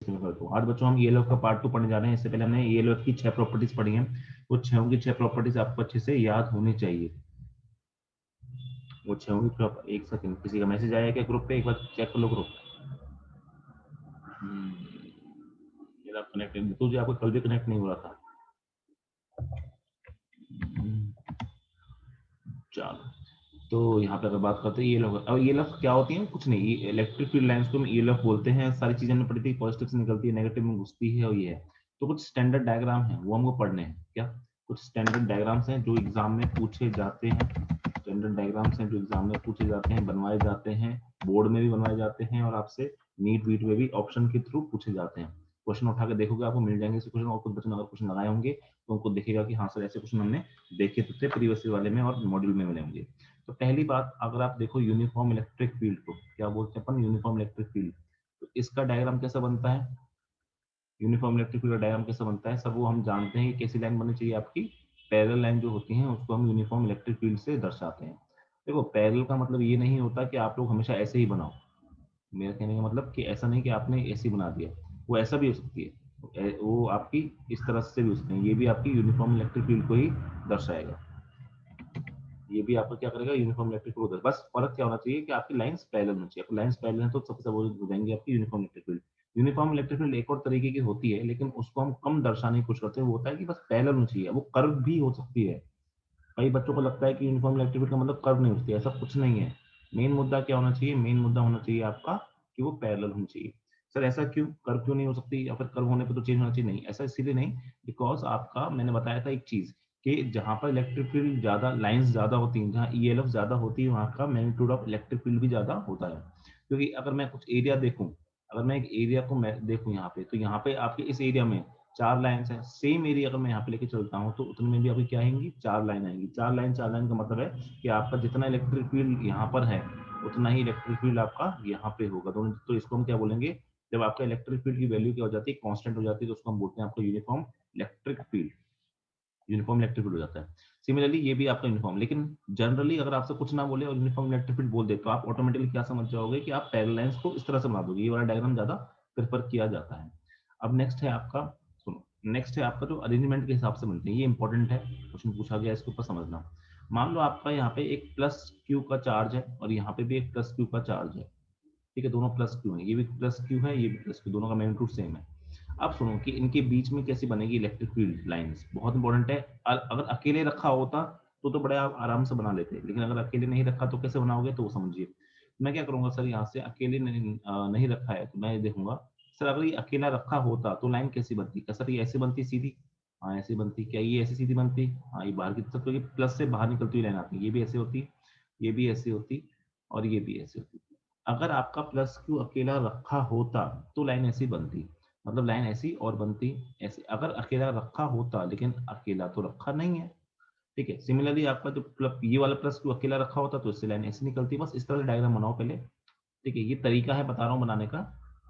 में करता हूँ। आज बच्चों हम ELF का पार्ट 2 पढ़ने जा रहे हैं। इससे पहले हमने ELF की 6 प्रॉपर्टीज पढ़ी हैं। वो 6 की 6 प्रॉपर्टीज आपको अच्छे से याद होनी चाहिए। वो 6 की, एक सेकंड, किसी का मैसेज आया क्या ग्रुप पे? एक बार चेक कर लो ग्रुप। मेरा कनेक्ट नहीं, तुझे आपको कल भी कनेक्ट नहीं हो रहा था। चलो, तो यहाँ पे अगर बात करते हैं ELF, अब ELF क्या होती है? कुछ नहीं, इलेक्ट्रिक फील्ड लाइंस को हम ELF बोलते हैं। सारी चीजें हमने पढ़ी थी, पॉजिटिव से निकलती है, नेगेटिव में घुसती है, और ये है। तो कुछ स्टैंडर्ड डायग्राम है वो हमको पढ़ने हैं। क्या कुछ स्टैंडर्ड डायग्राम्स हैं जो एग्जाम में पूछे जाते हैं? स्टैंडर्ड डायग्राम्स हैं जो एग्जाम में पूछे जाते हैं, बनवाए जाते हैं, बोर्ड में भी बनवाए जाते हैं, और आपसे नीट वीट में भी ऑप्शन के थ्रू पूछे जाते हैं। क्वेश्चन उठा के देखोगे आपको मिल जाएंगे ऐसे क्वेश्चन, और कुछ बच्चों ने अगर क्वेश्चन लगाए होंगे तो उनको दिखेगा कि हाँ सर ऐसे क्वेश्चन हमने देखे तो थे प्रीवियस वाले में और मॉड्यूल में मिले होंगे। तो पहली बात, अगर आप देखो यूनिफॉर्म इलेक्ट्रिक फील्ड को क्या बोलते हैं अपन? Uniform electric field. तो इसका डायग्राम कैसा बनता है? यूनिफॉर्म इलेक्ट्रिक फील्ड का डायग्राम कैसा बनता है? सब वो हम जानते हैं कि कैसी लाइन बननी चाहिए आपकी। पैरेलल लाइन जो होती है उसको हम यूनिफॉर्म इलेक्ट्रिक फील्ड से दर्शाते हैं। देखो, पैरेलल का मतलब ये नहीं होता कि आप लोग हमेशा ऐसे ही बनाओ। मेरा कहने का मतलब कि ऐसा नहीं कि आपने ऐसे ही बना दिया, वो ऐसा भी हो सकती है, वो आपकी इस तरह से भी हो सकती है। ये भी आपकी यूनिफॉर्म इलेक्ट्रिक फील्ड को ही दर्शाएगा। ये भी आपका क्या करेगा? Uniform electric field. बस फर्क क्या होना चाहिए कि आपकी लाइंस पैरेलल होनी चाहिए। आपकी लाइंस पैरेलल है तो सबसे वो हो जाएंगी आपकी uniform electric field. Uniform electric field एक और तरीके की होती है, लेकिन उसको हम कम दर्शाने की कोशिश करते हैं। वो होता है कि बस पैरेलल होनी चाहिए, वो कर्व भी हो सकती है। कई बच्चों को लगता है कि यूनिफॉर्म इलेक्ट्रिक फील्ड का मतलब कर्व नहीं होती है, ऐसा कुछ नहीं है। मेन मुद्दा क्या होना चाहिए? मेन मुद्दा होना चाहिए आपका कि वो पैरेलल होनी चाहिए। सर ऐसा क्यों? कर्व क्यों नहीं हो सकती? या फिर कर्व होने पे तो चेंज होना चाहिए? नहीं, ऐसा इसीलिए नहीं, बिकॉज आपका मैंने बताया था एक चीज कि जहां पर इलेक्ट्रिक फील्ड ज्यादा, लाइंस ज्यादा होती हैं, जहां ELF ज्यादा होती है, वहां का मैग्नीट्यूड ऑफ इलेक्ट्रिक फील्ड भी ज्यादा होता है। क्योंकि अगर मैं कुछ एरिया देखूं, अगर मैं एक एरिया को मैं देखूं यहाँ पे, तो यहाँ पे आपके इस एरिया में 4 लाइन्स हैं। सेम एरिया अगर मैं यहाँ पे लेके चलता हूँ तो उतने में भी आपकी क्या आएंगी? 4 लाइन आएंगी। 4 लाइन का मतलब है कि आपका जितना इलेक्ट्रिक फील्ड यहाँ पर है उतना ही इलेक्ट्रिक फील्ड आपका यहाँ पे होगा। तो इसको हम क्या बोलेंगे? जब आपका इलेक्ट्रिक फील्ड की वैल्यू क्या हो जाती है? कांस्टेंट हो जाती है, तो उसको हम बोलते हैं आपका uniform electric field. Uniform electric field हो जाता है। सिमिलरली ये भी आपका यूनिफॉर्म, लेकिन जनरली अगर आपसे कुछ ना बोले और यूनिफॉर्म इलेक्ट्रिक फील्ड बोल दे तो आप ऑटोमेटिकली क्या समझ जाओगे कि आप पैरेलल लाइंस को इस तरह से बना दोगे। ये वाला डायग्राम ज्यादा प्रेफर किया जाता है। अब नेक्स्ट है आपका, सुनो, नेक्स्ट है आपका जो अरेंजमेंट के हिसाब से बनते हैं। ये इंपॉर्टेंट है, क्वेश्चन पूछा गया, इसके ऊपर समझना। मान लो आपका यहाँ पे एक प्लस क्यू का चार्ज है और यहाँ पे भी एक प्लस क्यू का चार्ज है। ठीक है, दोनों प्लस क्यू है, ये भी प्लस क्यू है, ये भी प्लस क्यू, दोनों का मैग्नीट्यूड सेम है। अब सुनो कि इनके बीच में कैसी बनेगी इलेक्ट्रिक फील्ड लाइंस, बहुत इंपॉर्टेंट है। अगर अकेले रखा होता तो बड़े आप आराम से बना लेते, लेकिन अगर अकेले नहीं रखा तो कैसे बनाओगे? तो वो समझिए। मैं क्या करूंगा सर, यहाँ से अकेले नहीं रखा है तो मैं देखूंगा सर, अगर ये अकेला रखा होता तो लाइन कैसी बनती? क्या सर ये ऐसे बनती सीधी? हाँ ऐसे बनती। क्या ये ऐसी सीधी बनती? हाँ, ये बाहर की तरफ, तो प्लस से बाहर निकलती हुई लाइन आती है, ये भी ऐसे होती, ये भी ऐसी होती, और ये भी ऐसी होती। अगर आपका प्लस क्यू अकेला रखा होता तो लाइन ऐसी बनती, मतलब लाइन ऐसी और बनती ऐसी, अगर अकेला रखा होता, लेकिन अकेला तो रखा नहीं है। ठीक है, सिमिलरली आपका जो ये वाला प्लस क्यू अकेला रखा होता तो इससे लाइन ऐसी निकलती। बस इस तरह से डायग्राम बनाओ पहले। ठीक है, ये तरीका है बता रहा हूँ बनाने का।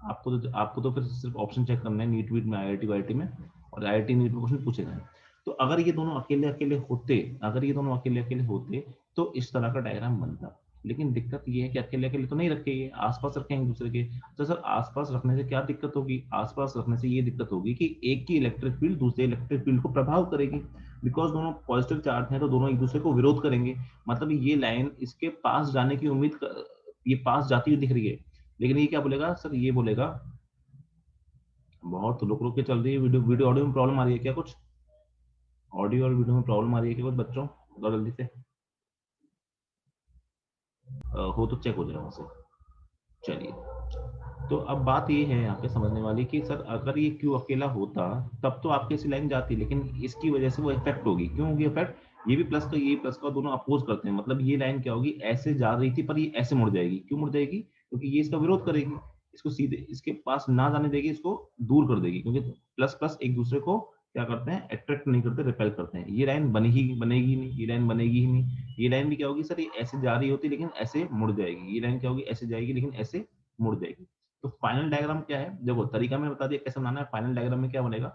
आपको तो फिर सिर्फ ऑप्शन चेक करना है नीट वीट में, IIT वाईटी में, और IIT नीट में क्वेश्चन पूछे गए। तो अगर ये दोनों अकेले अकेले होते, अगर ये दोनों अकेले अकेले होते तो इस तरह का डायग्राम बनता। लेकिन दिक्कत ये है कि अकेले अकेले तो नहीं रखे, ये आसपास रखेंगे एक दूसरे के। तो सर आसपास रखने से क्या दिक्कत होगी? आसपास रखने से ये दिक्कत होगी कि एक की इलेक्ट्रिक फील्ड दूसरे इलेक्ट्रिक फील्ड को प्रभाव करेगी। बिकॉज दोनों पॉजिटिव चार्ज हैं तो दोनों एक दूसरे को विरोध करेंगे। मतलब ये लाइन इसके पास जाने की ये पास जाती हुई दिख रही है, लेकिन ये क्या बोलेगा सर? ये बोलेगा, बहुत रुक रुक के चल रही है वीडियो, ऑडियो में प्रॉब्लम आ रही है क्या? कुछ ऑडियो और वीडियो में प्रॉब्लम आ रही है क्या कुछ बच्चों? बताओ जल्दी से। हो तो चेक हो जाएगा वैसे। चलिए, तो अब बात ये है यहाँ पे समझने वाली कि सर अगर ये क्यू अकेला होता तब तो आपकी ऐसी लाइन जाती, लेकिन इसकी वजह से वो इफेक्ट होगी। क्यों होगी इफेक्ट? ये भी प्लस का, ये प्लस का, दोनों अपोज करते हैं। मतलब ये लाइन क्या होगी? ऐसे जा रही थी पर ये ऐसे मुड़ जाएगी। क्यों मुड़ जाएगी? क्योंकि ये इसका विरोध करेगी, इसको सीधे इसके पास ना जाने देगी, इसको दूर कर देगी। क्योंकि प्लस प्लस एक दूसरे को क्या करते हैं? अट्रैक्ट नहीं करते, रिपेल करते हैं। ये लाइन बनेगी नहीं, ये लाइन बनेगी ही नहीं। ये लाइन भी क्या होगी सर? ये ऐसे जा रही होती लेकिन ऐसे मुड़ जाएगी। ये लाइन क्या होगी? ऐसे जाएगी लेकिन ऐसे मुड़ जाएगी। तो फाइनल डायग्राम क्या है? देखो तरीका मैंने बता दिया कैसे बनाना है। फाइनल डायग्राम में क्या बनेगा?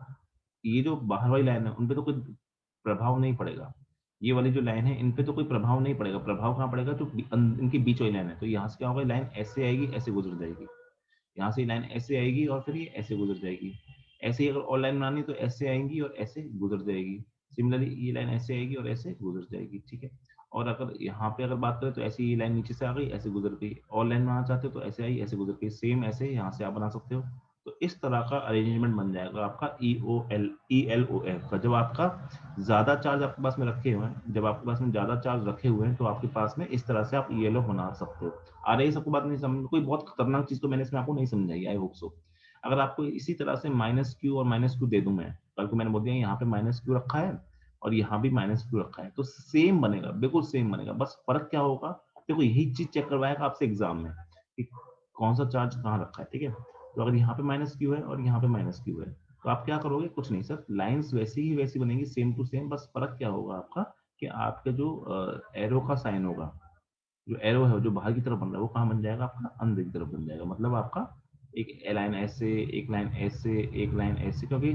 ये जो बाहर वाली लाइन है उन पे तो कोई प्रभाव नहीं पड़ेगा। ये वाली जो लाइन है इन पे तो कोई प्रभाव नहीं पड़ेगा। प्रभाव कहाँ पड़ेगा? जो इनके बीच वाली लाइन है। तो यहाँ से क्या होगा? लाइन ऐसे आएगी, ऐसे गुजर जाएगी। यहाँ से लाइन ऐसे आएगी और फिर ये ऐसे गुजर जाएगी। ऐसे ही अगर और लाइन बनानी तो ऐसे आएंगी और ऐसे गुजर जाएगी। सिमिलरली ये लाइन ऐसे आएगी और ऐसे गुजर जाएगी, ठीक है। और अगर यहाँ पे अगर बात करें तो ऐसे ये लाइन नीचे से आ गई, ऐसे गुजर गई, और लाइन बनाना चाहते हो तो ऐसे आई, ऐसे गुजर गई, सेम ऐसे यहाँ से आप बना सकते हो। तो इस तरह का अरेंजमेंट बन जाएगा आपका EOLELOF का। जब आपका ज्यादा चार्ज आपके पास में रखे हुए हैं, जब आपके पास में ज्यादा चार्ज रखे हुए हैं तो आपके पास में इस तरह से आप ELF बना सकते हो। आ रही है सबको बात? नहीं समझ, कोई बहुत खतरनाक चीज तो मैंने इसमें आपको नहीं समझाई, आई होप सो। अगर आपको इसी तरह से -Q और -Q दे दूं मैं, कल को मैंने बोल दिया यहाँ पे -Q रखा है और यहाँ भी -Q रखा है, तो सेम बनेगा, बिल्कुल सेम बनेगा। बस फर्क क्या होगा, देखो यही चीज चेक करवाएगा आपसे एग्जाम में कि कौन सा चार्ज कहाँ रखा है, ठीक है। तो अगर यहाँ पे -Q है और यहाँ पे -Q है, तो आप क्या करोगे, कुछ नहीं सर, लाइंस वैसी ही वैसी बनेगी, सेम टू सेम। बस फर्क क्या होगा आपका कि आपके जो एरो का साइन होगा, जो एरो है जो बाहर की तरफ बन रहा है, वो कहाँ बन जाएगा, आपका अंदर की तरफ बन जाएगा। मतलब आपका एक लाइन ऐसे, एक लाइन ऐसे, एक लाइन ऐसे, क्योंकि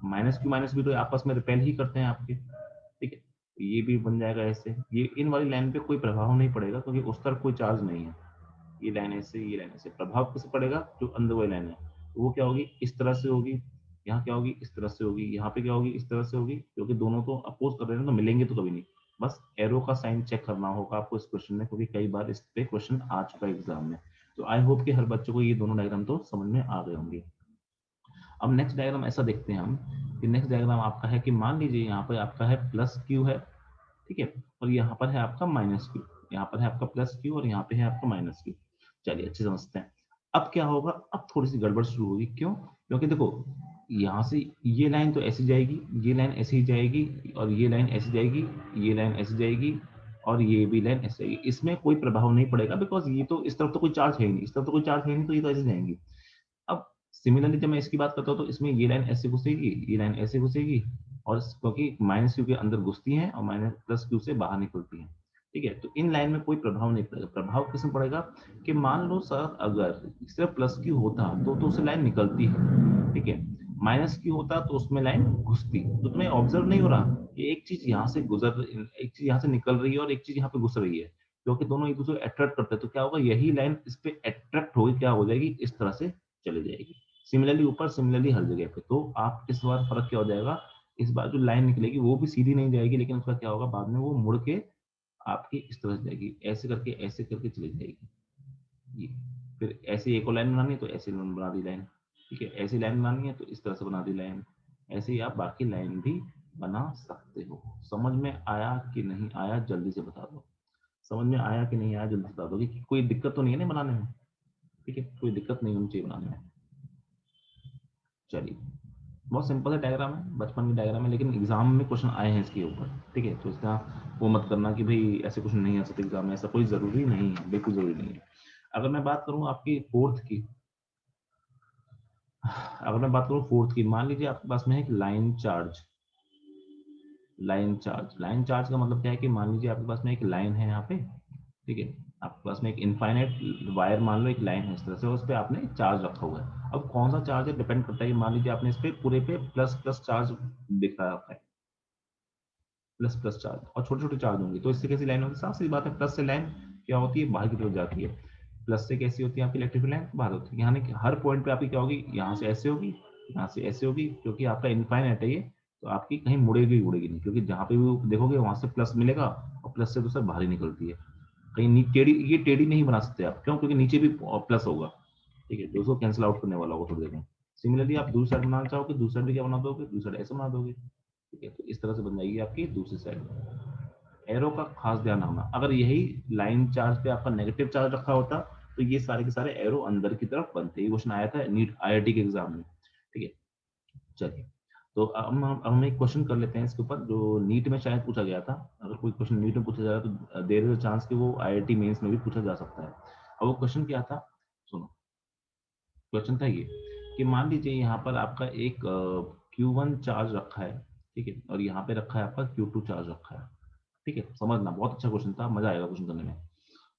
-Q -Q तो आपस में रिपेल ही करते हैं आपके, ठीक है। ये भी बन जाएगा ऐसे, ये इन वाली लाइन पे कोई प्रभाव नहीं पड़ेगा क्योंकि उस तरफ कोई चार्ज नहीं है। ये लाइन ऐसे, ये लाइन ऐसे, प्रभाव किससे पड़ेगा, जो अंदर वाली लाइन है, तो वो क्या होगी, इस तरह से होगी। यहाँ क्या होगी, इस तरह से होगी। यहाँ पे क्या होगी, इस तरह से होगी, क्योंकि दोनों तो अपोज कर रहे हैं तो मिलेंगे तो कभी नहीं। बस एरो का साइन चेक करना होगा आपको इस क्वेश्चन में, क्योंकि कई बार इस पे क्वेश्चन आ चुका है एग्जाम में। तो आई होप कि हर बच्चों को ये दोनों डायग्राम तो समझ में आ गए होंगे। अब नेक्स्ट डायग्राम ऐसा देखते हैं हम कि नेक्स्ट डायग्राम आपका है कि मान लीजिए यहाँ पर आपका है +Q है, ठीक है, और यहाँ पर है आपका -Q। यहाँ पर है आपका +Q और यहाँ पे है आपका -Q। चलिए अच्छे समझते हैं। अब क्या होगा, अब थोड़ी सी गड़बड़ शुरू होगी, क्यों, क्योंकि देखो यहाँ से ये लाइन तो ऐसी जाएगी, ये लाइन ऐसी ही जाएगी, और ये लाइन ऐसी जाएगी, ये लाइन ऐसी जाएगी, और ये भी लाइन ऐसी जाएगी। इसमें कोई प्रभाव नहीं पड़ेगा, बिकॉज ये तो इस तरफ तो कोई चार्ज है ही नहीं, इस तरफ तो कोई चार्ज है नहीं, तो ये तो ऐसे जाएंगी। अब सिमिलरली जब मैं इसकी बात करता हूँ तो इसमें ये लाइन ऐसे घुसेगी, ये लाइन ऐसे घुसेगी, और क्योंकि -Q के अंदर घुसती हैं और +Q से बाहर निकलती हैं, ठीक है। तो इन लाइन में कोई प्रभाव नहीं पड़ेगा। प्रभाव किसमें पड़ेगा कि मान लो सर अगर सिर्फ +Q होता तो उससे लाइन निकलती है, ठीक है। -Q होता तो उसमें लाइन घुसती। तो तुम्हें ऑब्जर्व नहीं हो रहा कि एक चीज यहाँ से गुजर, एक चीज यहाँ से निकल रही है और एक चीज यहाँ पे घुस रही है, क्योंकि दोनों एक दूसरे को अट्रैक्ट करते हैं। तो क्या होगा, यही लाइन इस पे अट्रैक्ट होगी, क्या हो जाएगी, इस तरह से चली जाएगी। सिमिलरली ऊपर, सिमिलरली हर जगह पे। तो आप इस बार फर्क क्या हो जाएगा, इस बार जो लाइन निकलेगी वो भी सीधी नहीं जाएगी, लेकिन उसका क्या होगा, बाद में वो मुड़ के आपकी इस तरह से जाएगी, ऐसे करके चली जाएगी ये। फिर ऐसे एक और लाइन बनानी है तो ऐसे बना दी लाइन, ठीक है। ऐसी लाइन बनानी है तो इस तरह से बना दी लाइन। ऐसे ही आप बाकी लाइन भी बना सकते हो। समझ में आया कि नहीं आया, जल्दी से बता दो। समझ में आया कि नहीं आया, जल्दी से बता दो कि कोई दिक्कत तो नहीं है ना बनाने में, ठीक है, कोई दिक्कत नहीं होनी चाहिए बनाने में। चलिए, बहुत सिंपल है डायग्राम है, बचपन की डायग्राम है, लेकिन एग्जाम में क्वेश्चन आए हैं इसके ऊपर, ठीक है। तो इसका वो मत करना कि भाई ऐसे क्वेश्चन नहीं आ सकते एग्जाम में, ऐसा कोई जरूरी नहीं है, बिल्कुल जरूरी नहीं है। अगर मैं बात करूं आपकी फोर्थ की, अगर मैं बात करूं फोर्थ की, मान लीजिए आपके पास में है एक लाइन चार्ज। लाइन चार्ज का मतलब क्या है कि मान लीजिए आपके पास में एक लाइन है यहाँ पे, ठीक है। आपके पास में एक इनफाइनाइट वायर, मान लो एक लाइन है इस तरह से, उस पर आपने चार्ज रखा हुआ है। अब कौन सा चार्ज है डिपेंड करता है। मान लीजिए आपने इस पे पूरे पे प्लस प्लस चार्ज दिख रहा है, प्लस प्लस चार्ज, और छोटे छोटे चार्ज होंगे, तो इससे कैसी लाइन होगी, साफ सी बात है, प्लस से लाइन क्या होती है, बाहर की तरफ जाती है। प्लस से कैसी होती है आपकी इलेक्ट्रिक लाइन, बाहर होती है। यानी कि हर पॉइंट पे आपकी क्या होगी, यहाँ से ऐसे होगी, यहाँ से ऐसे होगी, क्योंकि आपका इनफाइनाइट है ये। तो आपकी कहीं मुड़ेगी उड़ेगी नहीं, क्योंकि जहाँ पे भी देखोगे वहां से प्लस मिलेगा, और प्लस से तो सर बाहर ही निकलती है। कहीं टेढ़ी, ये टेढ़ी नहीं बना सकते आप, क्यों, क्योंकि नीचे भी प्लस होगा, ठीक है, तो उसको कैंसिल आउट करने वाला होगा थोड़ी देर में। सिमिलरली आप दूसरी साइड बनाना चाहोगे, दूसरी साइड भी क्या बना दोगे, दूसरी साइड ऐसे बना दोगे, ठीक है। तो इस तरह से बन जाएगी आपकी दूसरी साइड। एरो का खास ध्यान रखना, अगर यही लाइन चार्ज पे आपका नेगेटिव चार्ज रखा होता तो ये सारे के सारे एरो अंदर की तरफ बनते। ये क्वेश्चन आया था नीट IIT के एग्जाम में, ठीक है। चलिए, तो अब हम एक क्वेश्चन कर लेते हैं इसके ऊपर, जो नीट में शायद पूछा गया था। अगर कोई क्वेश्चन नीट में पूछा जा रहा है तो देयर इज अ चांस कि वो IIT मेंस में भी पूछा जा सकता है। अब वो क्वेश्चन क्या था, सुनो। क्वेश्चन था ये कि मान लीजिए यहाँ पर आपका एक Q1 चार्ज रखा है, ठीक है, और यहाँ पे रखा है आपका Q2 चार्ज रखा है, ठीक है। समझना, बहुत अच्छा क्वेश्चन था, मजा आएगा क्वेश्चन करने में।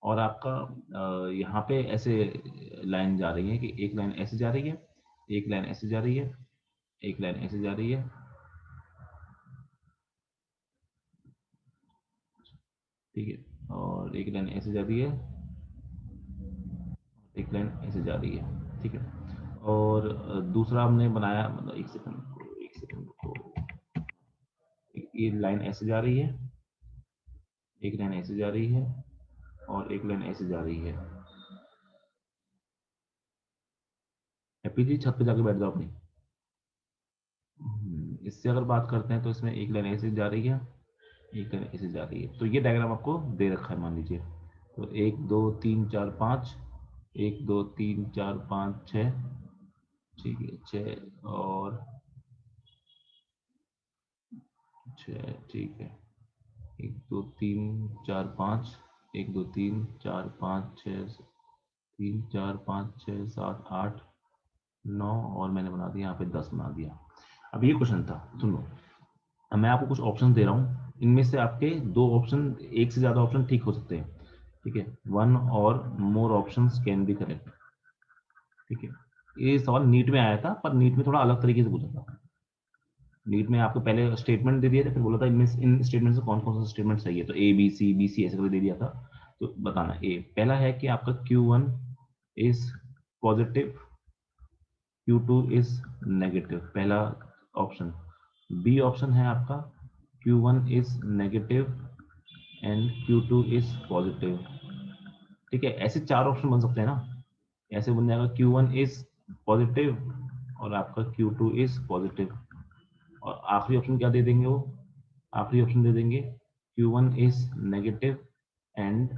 और आपका यहाँ पे ऐसे लाइन जा रही है कि एक लाइन ऐसे जा रही है, एक लाइन ऐसे जा रही है, एक लाइन ऐसे जा रही है, ठीक है, और एक लाइन ऐसे जा रही है, एक लाइन ऐसे जा रही है। ठीक है। और दूसरा हमने बनाया, मतलब एक सेकंड को, ये लाइन ऐसे जा रही है, एक लाइन ऐसे जा रही है और एक लाइन ऐसे जा रही है। हैप्पी जी छत पे जाके बैठ जाओ अपनी। इससे अगर बात करते हैं तो इसमें एक लाइन ऐसे जा रही है, एक लाइन ऐसे जा रही है। तो ये डायग्राम आपको दे रखा है, मान लीजिए। तो 1 2 3 4 5, 1 2 3 4 5 6, ठीक है, 6 ठीक है। 1 2 3 4 5, 1 2 3 4 5 6 3 4 5 6 7 8 9, और मैंने बना दिया यहाँ पे 10 बना दिया। अब ये क्वेश्चन था, सुन लो। अब मैं आपको कुछ ऑप्शन दे रहा हूँ, इनमें से आपके दो ऑप्शन, एक से ज्यादा ऑप्शन ठीक हो सकते हैं, ठीक है। वन और more options can be correct, ठीक है। ये सवाल नीट में आया था, पर नीट में थोड़ा अलग तरीके से पूछा था। नीट में आपको पहले स्टेटमेंट दे दिया था, फिर बोला था इनमें इन स्टेटमेंट से कौन कौन सा स्टेटमेंट सही है। तो ए बी सी ऐसे करके दे दिया था। तो बताना। ए पहला है कि आपका Q1 is positive, Q2 is negative, पहला ऑप्शन। बी ऑप्शन है आपका Q1 is negative and Q2 is positive, ठीक है। ऐसे चार ऑप्शन बन सकते हैं ना। ऐसे बन जाएगा Q1 इज पॉजिटिव और आपका Q2 इज पॉजिटिव, और आखिरी ऑप्शन क्या दे देंगे वो, आखिरी ऑप्शन दे देंगे Q1 is negative and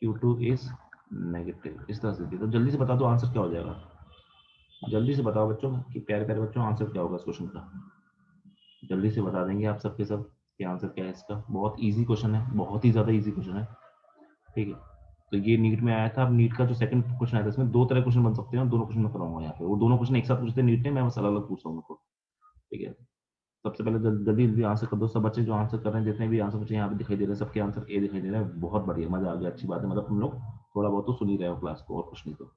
Q2 is negative. इस तरह से दिए। तो जल्दी से बता दो आंसर क्या हो जाएगा। जल्दी से बताओ बच्चों, कि प्यारे प्यारे बच्चों, आंसर क्या होगा इस क्वेश्चन का। जल्दी से बता देंगे आप सबके सब कि आंसर क्या है इसका। बहुत इजी क्वेश्चन है, बहुत ही ज्यादा इजी क्वेश्चन है, ठीक है। तो ये नीट में आया था। अब नीट का जो सेकंड क्वेश्चन आया था, इसमें दो तरह क्वेश्चन बन सकते हैं, दोनों क्वेश्चन मैं कराऊंगा यहाँ पे। वो दोनों क्वेश्चन एक साथ पूछते हैं नीट में, मैं बस अलग अलग पूछ रहा हूँ उनको, ठीक है। सबसे पहले जल्दी जल्दी आंसर कर दो सब बच्चे जो आंसर कर रहे हैं। जितने भी आंसर बच्चे यहाँ पे दिखाई दे रहे हैं, सबके आंसर ए दिखाई दे रहा है। बहुत बढ़िया, मजा आ गया, अच्छी बात है। मतलब तुम लोग थोड़ा बहुत तो सुन ही रहे हो क्लास को, और कुछ नहीं। तो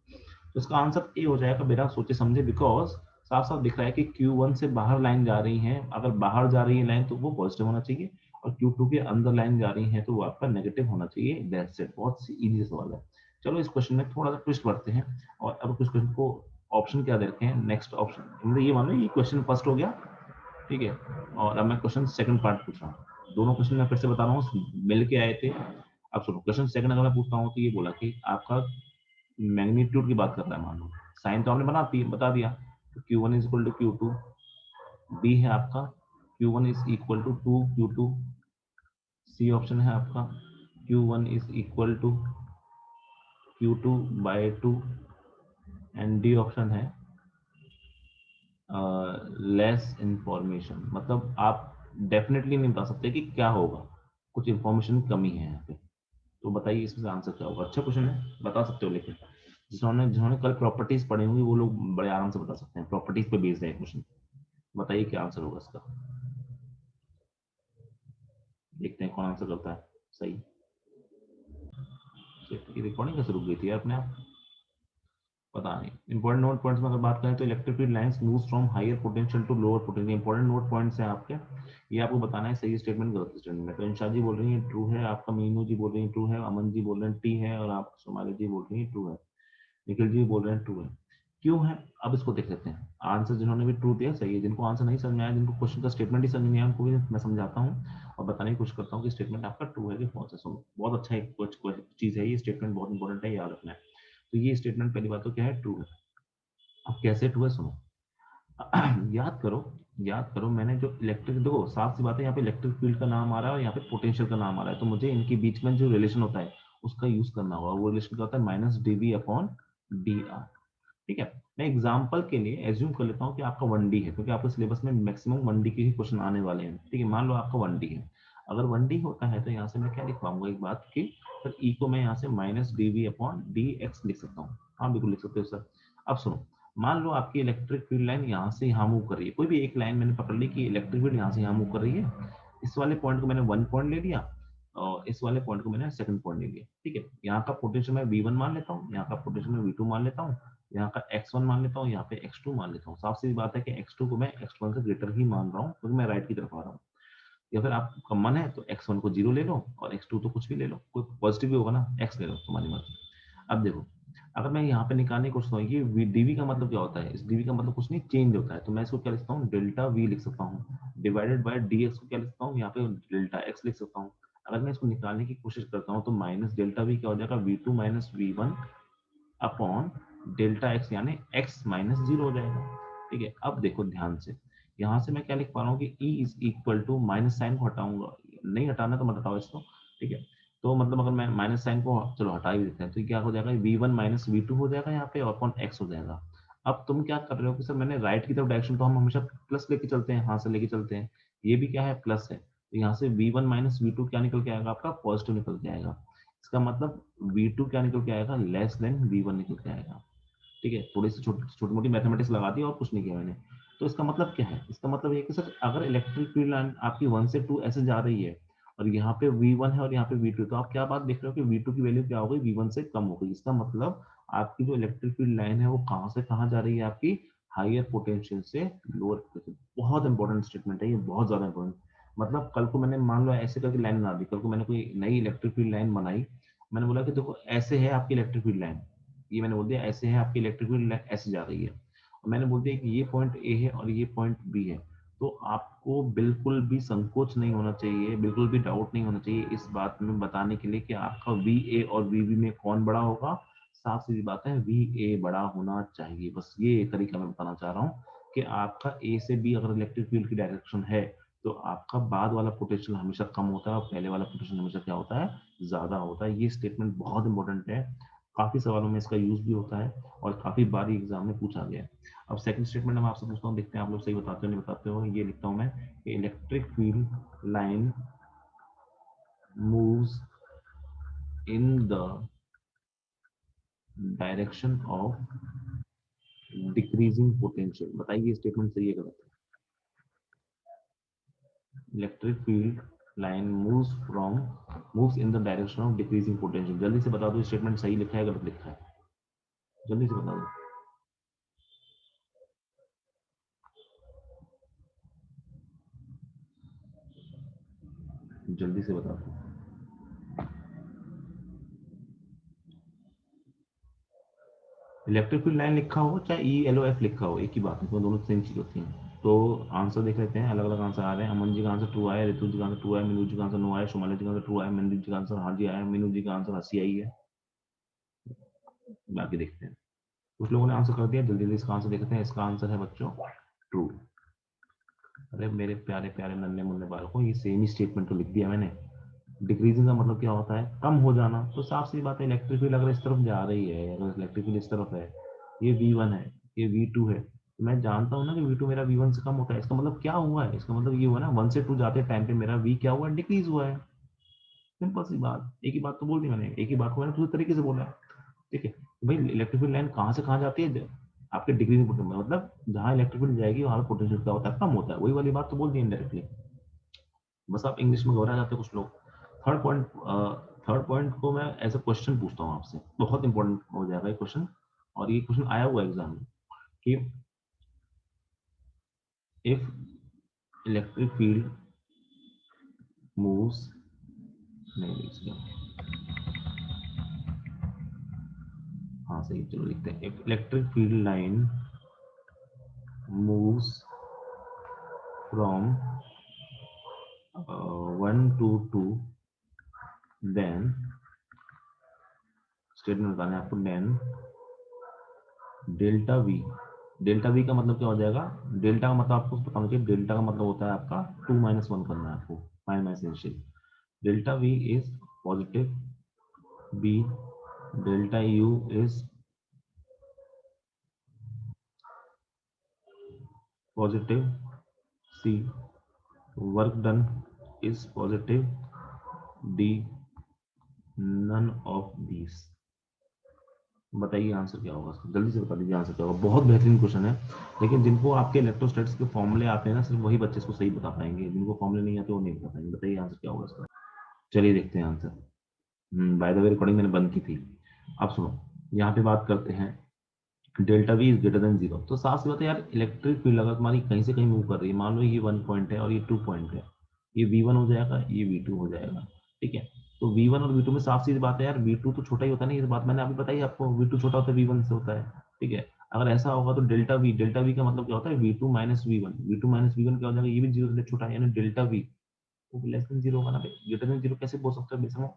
इसका आंसर ए हो जाएगा मेरा, सोचे समझे। बिकॉज साफ साफ दिख रहा है कि Q1 से बाहर लाइन जा रही है, अगर बाहर जा रही है लाइन तो वो पॉजिटिव होना चाहिए, और Q2 के अंदर लाइन जा रही है तो वो आपका नेगेटिव होना चाहिए। That's it. बहुत इजी सवाल है। चलो इस क्वेश्चन में थोड़ा सा ट्विस्ट बढ़ते हैं, और अब कुछ क्वेश्चन को ऑप्शन क्या दे रखे हैं। नेक्स्ट ऑप्शन, मतलब ये मान लो ये क्वेश्चन फर्स्ट हो गया, ठीक है। और अब मैं क्वेश्चन सेकंड पार्ट पूछ रहा हूँ। दोनों क्वेश्चन मैं फिर से बता रहा हूँ, मिल के आए थे। अब सुनो, क्वेश्चन सेकंड अगर मैं पूछता हूँ तो ये बोला कि आपका मैग्नीट्यूड की बात कर रहा है, मान लो। साइन तो आपने बता दिया। तो Q1 is equal to Q2। B है आपका Q1 is equal to 2Q2। C option है आपका Q1 is equal to Q2 by 2। And D option है लेस इंफॉर्मेशन। मतलब आप डेफिनेटली नहीं बता सकते कि क्या होगा, कुछ इंफॉर्मेशन कमी है यहाँ पे। तो बताइए इसमें से आंसर क्या होगा। अच्छा क्वेश्चन है, बता सकते हो। लेकिन जिन्होंने जिन्होंने कल प्रॉपर्टीज पढ़ी होंगी वो लोग बड़े आराम से बता सकते हैं। प्रॉपर्टीज पे बेस्ड है क्वेश्चन। बताइए क्या आंसर होगा इसका। देखते हैं कौन आंसर करता है सही। ये रिकॉर्डिंग कैसे रुक गई थी यार अपने आप, पता नहीं। इंपॉर्टेंट नोट पॉइंट्स में अगर बात करें तो electric field lines moves from higher potential to lower potential. Important note points हैं आपके, ये आपको बताना है सही स्टेटमेंट गलत स्टेटमेंट है। तो इंशा जी बोल रही है ट्रू है, आपका मीनू जी बोल रही है ट्रू है, अमन जी बोल रहे हैं टी है, और आप सोमाली जी बोल रही है ट्रू है, निखिल जी बोल रहे हैं ट्रू है। क्यों है, अब इसको देख लेते हैं। आंसर जिन्होंने भी ट्रू दिया सही है, जिनको आंसर नहीं समझ में आया, जिनको क्वेश्चन का स्टेटमेंट ही समझ नहीं आया, उनको भी मैं समझाता हूँ और बताने की कोशिश करता हूँ कि स्टेटमेंट आपका ट्रू है कि फॉल्स है। सुनो, बहुत अच्छा एक चीज है ये स्टेटमेंट, बहुत इंपॉर्टेंट है, याद रखना है। तो ये स्टेटमेंट पहली बात तो क्या है, ट्रू है। अब कैसे ट्रू है सुनो। याद करो, याद करो, मैंने जो इलेक्ट्रिक, देखो साफ सी बात है, यहाँ पे इलेक्ट्रिक फील्ड का नाम आ रहा है और यहाँ पे पोटेंशियल का नाम आ रहा है। तो मुझे इनके बीच में जो रिलेशन होता है उसका यूज करना होगा। वो रिलेशन क्या होता है, -dv/dr, ठीक है। मैं एग्जांपल के लिए एज्यूम कर लेता हूँ कि आपका 1D है, क्योंकि आपके सिलेबस में मैक्सिमम 1D के ही क्वेश्चन आने वाले हैं, ठीक है। मान लो आपका 1D है। अगर 1D होता है तो यहाँ से मैं क्या लिख पाऊंगा, एक बात की, सर ई को मैं यहाँ से -dv/dx लिख सकता हूँ। हाँ बिल्कुल लिख सकते हो सर। अब सुनो, मान लो आपकी इलेक्ट्रिक फील्ड लाइन यहाँ से यहाँ मूव कर रही है। कोई भी एक लाइन मैंने पकड़ ली कि इलेक्ट्रिक फील्ड यहाँ से यहाँ मूव कर रही है। इस वाले पॉइंट को मैंने 1 पॉइंट ले लिया और इस वाले पॉइंट को मैंने सेकंड पॉइंट ले लिया, ठीक है। यहाँ का पोटेंशियल मैं V1 मान लेता हूँ, यहाँ का पोटेंशियल मैं V2 मान लेता हूँ, यहाँ का x1 मान लेता हूँ, यहाँ पे x2 मान लेता हूँ। साफ सी बात है कि x2 को मैं x1 से ग्रेटर ही मान रहा हूँ, क्योंकि मैं राइट की तरफ आ रहा हूँ। या फिर आपका मन है तो x1 को 0 ले लो और x2 तो कुछ भी ले लो, कोई पॉजिटिव भी होगा ना, x ले लो, तुम्हारी मर्जी। अब देखो, अगर मैं यहाँ पे निकालने की कोशिश करूँ, ये डीवी का मतलब क्या होता है, इस डीवी का मतलब कुछ नहीं, चेंज होता है, तो मैं इसको क्या लिखता हूँ, डेल्टा वी लिख सकता हूँ, डिवाइडेड बाय डी एक्स को क्या लिखता हूँ, यहाँ पे डेल्टा एक्स लिख सकता हूँ। अगर मैं इसको निकालने की कोशिश करता हूँ तो माइनस डेल्टा वी क्या हो जाएगा, V two minus V one upon delta X, यानी एक्स माइनस जीरो हो जाएगा। ठीक है, अब देखो ध्यान से, यहाँ से मैं क्या लिख पा रहा हूँ कि E is equal to, minus sign को हटाऊंगा, नहीं हटाना तो मत हटाओ इसको। ठीक है, तो मतलब अगर मैं माइनस साइन को चलो हटा ही देते हैं, तो क्या हो जाएगा, V one minus V two हो जाएगा यहाँ पे, और अपॉन एक्स हो जाएगा। अब तुम क्या कर रहे हो कि सर मैंने राइट की तरफ डायरेक्शन तो हम हमेशा प्लस लेके चलते हैं, हाथ से लेके चलते हैं, ये भी क्या है, प्लस है, तो यहाँ से V one minus V two क्या निकल के आएगा, आपका पॉजिटिव निकल के आएगा। इसका मतलब V2 क्या निकल के आएगा, लेस देन V1 निकल के आएगा। ठीक है, थोड़ी सी छोटी मोटी मैथमेटिक्स लगा दी और कुछ नहीं किया मैंने। तो इसका मतलब क्या है, इसका मतलब ये कि सर अगर इलेक्ट्रिक फील्ड लाइन आपकी 1 से 2 ऐसे जा रही है, और यहाँ पे V1 है और यहाँ पे V2, तो आप क्या बात देख रहे हो कि V2 की वैल्यू क्या हो गई, V1 से कम हो गई। इसका मतलब आपकी जो इलेक्ट्रिक फील्ड लाइन है वो कहाँ से कहाँ जा रही है, आपकी हायर पोटेंशियल से लोअर पोटेंशियल। बहुत इंपॉर्टेंट स्टेटमेंट है ये, बहुत ज्यादा इंपॉर्टेंट। मतलब कल को मैंने मान लो ऐसे करके लाइन बना दी, कल को मैंने कोई नई इलेक्ट्रिक फील्ड लाइन बनाई, मैंने बोला कि देखो ऐसे है आपकी इलेक्ट्रिक फील्ड लाइन, ये मैंने बोल दिया ऐसे है आपकी इलेक्ट्रिक फील्ड लाइन, ऐसे जा रही है, और मैंने बोल दिया कि ये पॉइंट ए है और ये पॉइंट बी है, तो आपको बिल्कुल भी संकोच नहीं होना चाहिए, बिल्कुल भी डाउट नहीं होना चाहिए इस बात में बताने के लिए कि आपका वी ए और वी बी में कौन बड़ा होगा। साफ सीधी बात है, वी ए बड़ा होना चाहिए, बस ये तरीका मैं बताना चाह रहा हूँ कि आपका ए से बी अगर इलेक्ट्रिक फील्ड की डायरेक्शन है, तो आपका बाद वाला पोटेंशियल हमेशा कम होता है और पहले वाला पोटेंशियल हमेशा क्या होता है, ज्यादा होता है। ये स्टेटमेंट बहुत इंपॉर्टेंट है, काफी सवालों में इसका यूज भी होता है और काफी बार एग्जाम में पूछा गया है। अब सेकंड स्टेटमेंट मैं आपसे पूछता हूँ, देखते हैं आप लोग सही बताते हो नहीं बताते हो। ये लिखता हूँ मैं, electric field line moves in the direction of decreasing potential. बताइए स्टेटमेंट सही है गलत है। Electric field line moves in the direction of decreasing potential. जल्दी से बता दो स्टेटमेंट सही लिखा है गलत लिखा है, जल्दी से बता दो, जल्दी से बता दो। इलेक्ट्रिक फील्ड लाइन लिखा हो चाहे ई एल ओ एफ लिखा हो, एक ही बात है, तो दोनों सेम चीज होती है। तो आंसर देख लेते हैं, अलग अलग आंसर आ रहे हैं। अमन जी का आंसर ट्रू आया, ऋतु जी का आंसर ट्रू आया, मीनू जी का आंसर नो आया, शुमाला जी का आंसर ट्रू आया, मनदीप जी का आंसर हाँ जी आया, मीनू जी का आंसर हंसी आई है। बाकी देखते हैं, कुछ लोगों ने आंसर कर दिया, जल्दी जल्दी इसका आंसर देखते हैं। इसका आंसर है बच्चों ट्रू। अरे मेरे प्यारे प्यारे नन्हे मुन्ने बालकों, ये सेम ही स्टेटमेंट तो लिख दिया मैंने। डिक्रीजिंग का मतलब क्या होता है, कम हो जाना, तो साफ सी बात है इलेक्ट्रिक फील्ड अगर इस तरफ जा रही है, अगर इलेक्ट्रिक फील्ड इस तरफ है, ये V1 है, ये V2 है, तो मैं जानता हूँ ना कि V2 मेरा V1 से कम होता है। इसका मतलब क्या हुआ है, इसका मतलब ये हुआ ना 1 से 2 जाते टाइम पे मेरा V क्या हुआ है, डिक्रीज हुआ है। सिंपल सी बात, एक ही बात तो बोल दी मैंने, एक ही बात को मैंने दूसरे तरीके से बोला। ठीक है, तो भाई इलेक्ट्रिक फील्ड लाइन कहाँ से कहाँ जाती है, आपके डिक्रीजिंग पोटेंशियल, मतलब जहाँ इलेक्ट्रिक फील्ड जाएगी वहाँ पोटेंशियल क्या होता है, कम होता है, वही वाली बात तो बोल दी इनडायरेक्टली। बस आप इंग्लिश में घबरा जाते हैं कुछ लोग। थर्ड पॉइंट, थर्ड पॉइंट को मैं एज अ क्वेश्चन पूछता हूँ आपसे, बहुत इंपॉर्टेंट हो जाएगा ये क्वेश्चन, और ये क्वेश्चन आया हुआ एग्जाम में कि इफ इलेक्ट्रिक फील्ड मूव्स, नहीं इसका हाँ सही, चलो लिखते हैं, if electric field line moves from 1 to 2, then statement बताना है आपको, then delta V, delta V का मतलब क्या हो जाएगा, डेल्टा का मतलब आपको पता होना चाहिए, डेल्टा का मतलब होता है आपका 2 - 1 करना है आपको, फाइव minus initial. Delta V is positive, B delta U is positive, C work done is positive, D none of these. बताइए आंसर क्या होगा, जल्दी से बता दीजिए आंसर क्या होगा। बहुत बेहतरीन क्वेश्चन है, लेकिन जिनको आपके इलेक्ट्रोस्टैटिक्स के फॉर्मूले आते हैं ना, सिर्फ वही बच्चे इसको सही बता पाएंगे, जिनको फॉर्मूले नहीं आते वो नहीं बता पाएंगे। बताइए आंसर क्या होगा इसका। चलिए देखते हैं answer. By the way recording मैंने बंद की थी। अब सुनो, यहाँ पे बात करते हैं, delta V is greater than zero, तो साफ सी बात है यार, इलेक्ट्रिक फील्ड अगर तुम्हारी कहीं से कहीं मूव कर रही है, मान लो ये 1 पॉइंट है और ये 2 पॉइंट है, ये V1 हो जाएगा, ये V2 हो जाएगा। ठीक है, तो V1 और V2 में साफ सीधी बात है यार, V2 तो छोटा ही होता है ना, ये बात मैंने अभी बताई आपको, V2 छोटा होता है V1 से होता है, ठीक है। अगर ऐसा होगा तो डेल्टा V का मतलब क्या होता है, V2 minus V1, V2 minus V1 क्या हो जाएगा, ये भी जीरो से छोटा है, यानी डेल्टा V वो लेस देन जीरो होगा ना भाई, ग्रेटर देन जीरो कैसे बोल सकते हो बेसमो,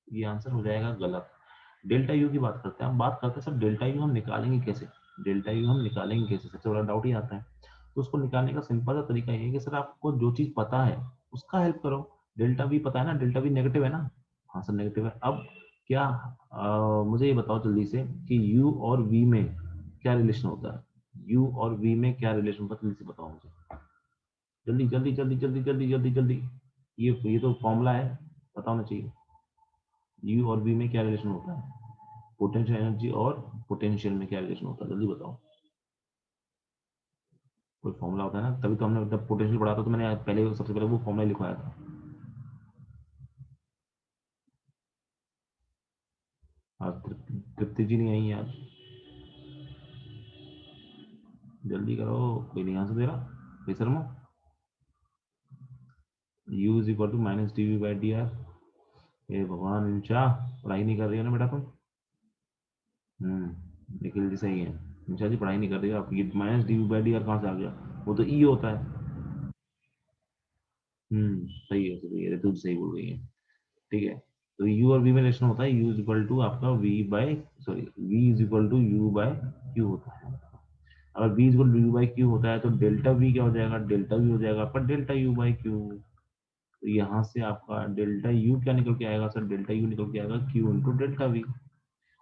ये आंसर हो जाएगा गलत। डेल्टा यू की बात करते हैं, हम बात करते हैं सर डेल्टा यू हम निकालेंगे कैसे, डेल्टा यू हम निकालेंगे कैसे, सबसे बड़ा डाउट ही आता है। तो उसको निकालने का सिंपल सा तरीका ये है कि सर आपको जो चीज पता है उसका हेल्प करो। डेल्टा वी पता है ना, डेल्टा वी नेगेटिव है ना, हाँ सर नेगेटिव है। अब क्या मुझे ये बताओ जल्दी से कि यू और वी में क्या रिलेशन होता है, यू और वी में क्या रिलेशन होता है, जल्दी से बताओ मुझे, जल्दी जल्दी जल्दी जल्दी जल्दी जल्दी जल्दी, ये तो फॉर्मूला है, पता होना चाहिए। यू और वी में क्या रिलेशन होता है, पोटेंशियल एनर्जी और पोटेंशियल में क्या रिलेशन होता है, जल्दी बताओ। कोई फॉर्मूला होता है ना, तभी तो हमने जब पोटेंशियल पढ़ा था तो मैंने पहले सबसे पहले वो फॉर्मूला लिखवाया था। आज तृप्ति जी नहीं आई यार, जल्दी करो, कोई नहीं आंसर दे रहा, बेशर्मो। U is equal to minus D V by D R. हे भगवान, इंशा पढ़ाई नहीं कर रही हो ना बेटा तुम। निखिल जी सही है, इंशा जी पढ़ाई नहीं कर रही हो आप, ये minus D V by D R कहाँ से आ गया, वो तो ई होता है। सही है सही है, ऋतु सही बोल रही है, ठीक है। तो u और v में रिलेशन होता है, u इज इक्वल टू आपका v by, sorry v is equal to u by q होता है। अगर v is equal to u by q होता है तो डेल्टा v क्या हो जाएगा, डेल्टा v हो जाएगा आपका डेल्टा u बाई q। तो यहाँ से आपका डेल्टा u क्या निकल के आएगा सर, डेल्टा u निकल के आएगा q इंटू डेल्टा v।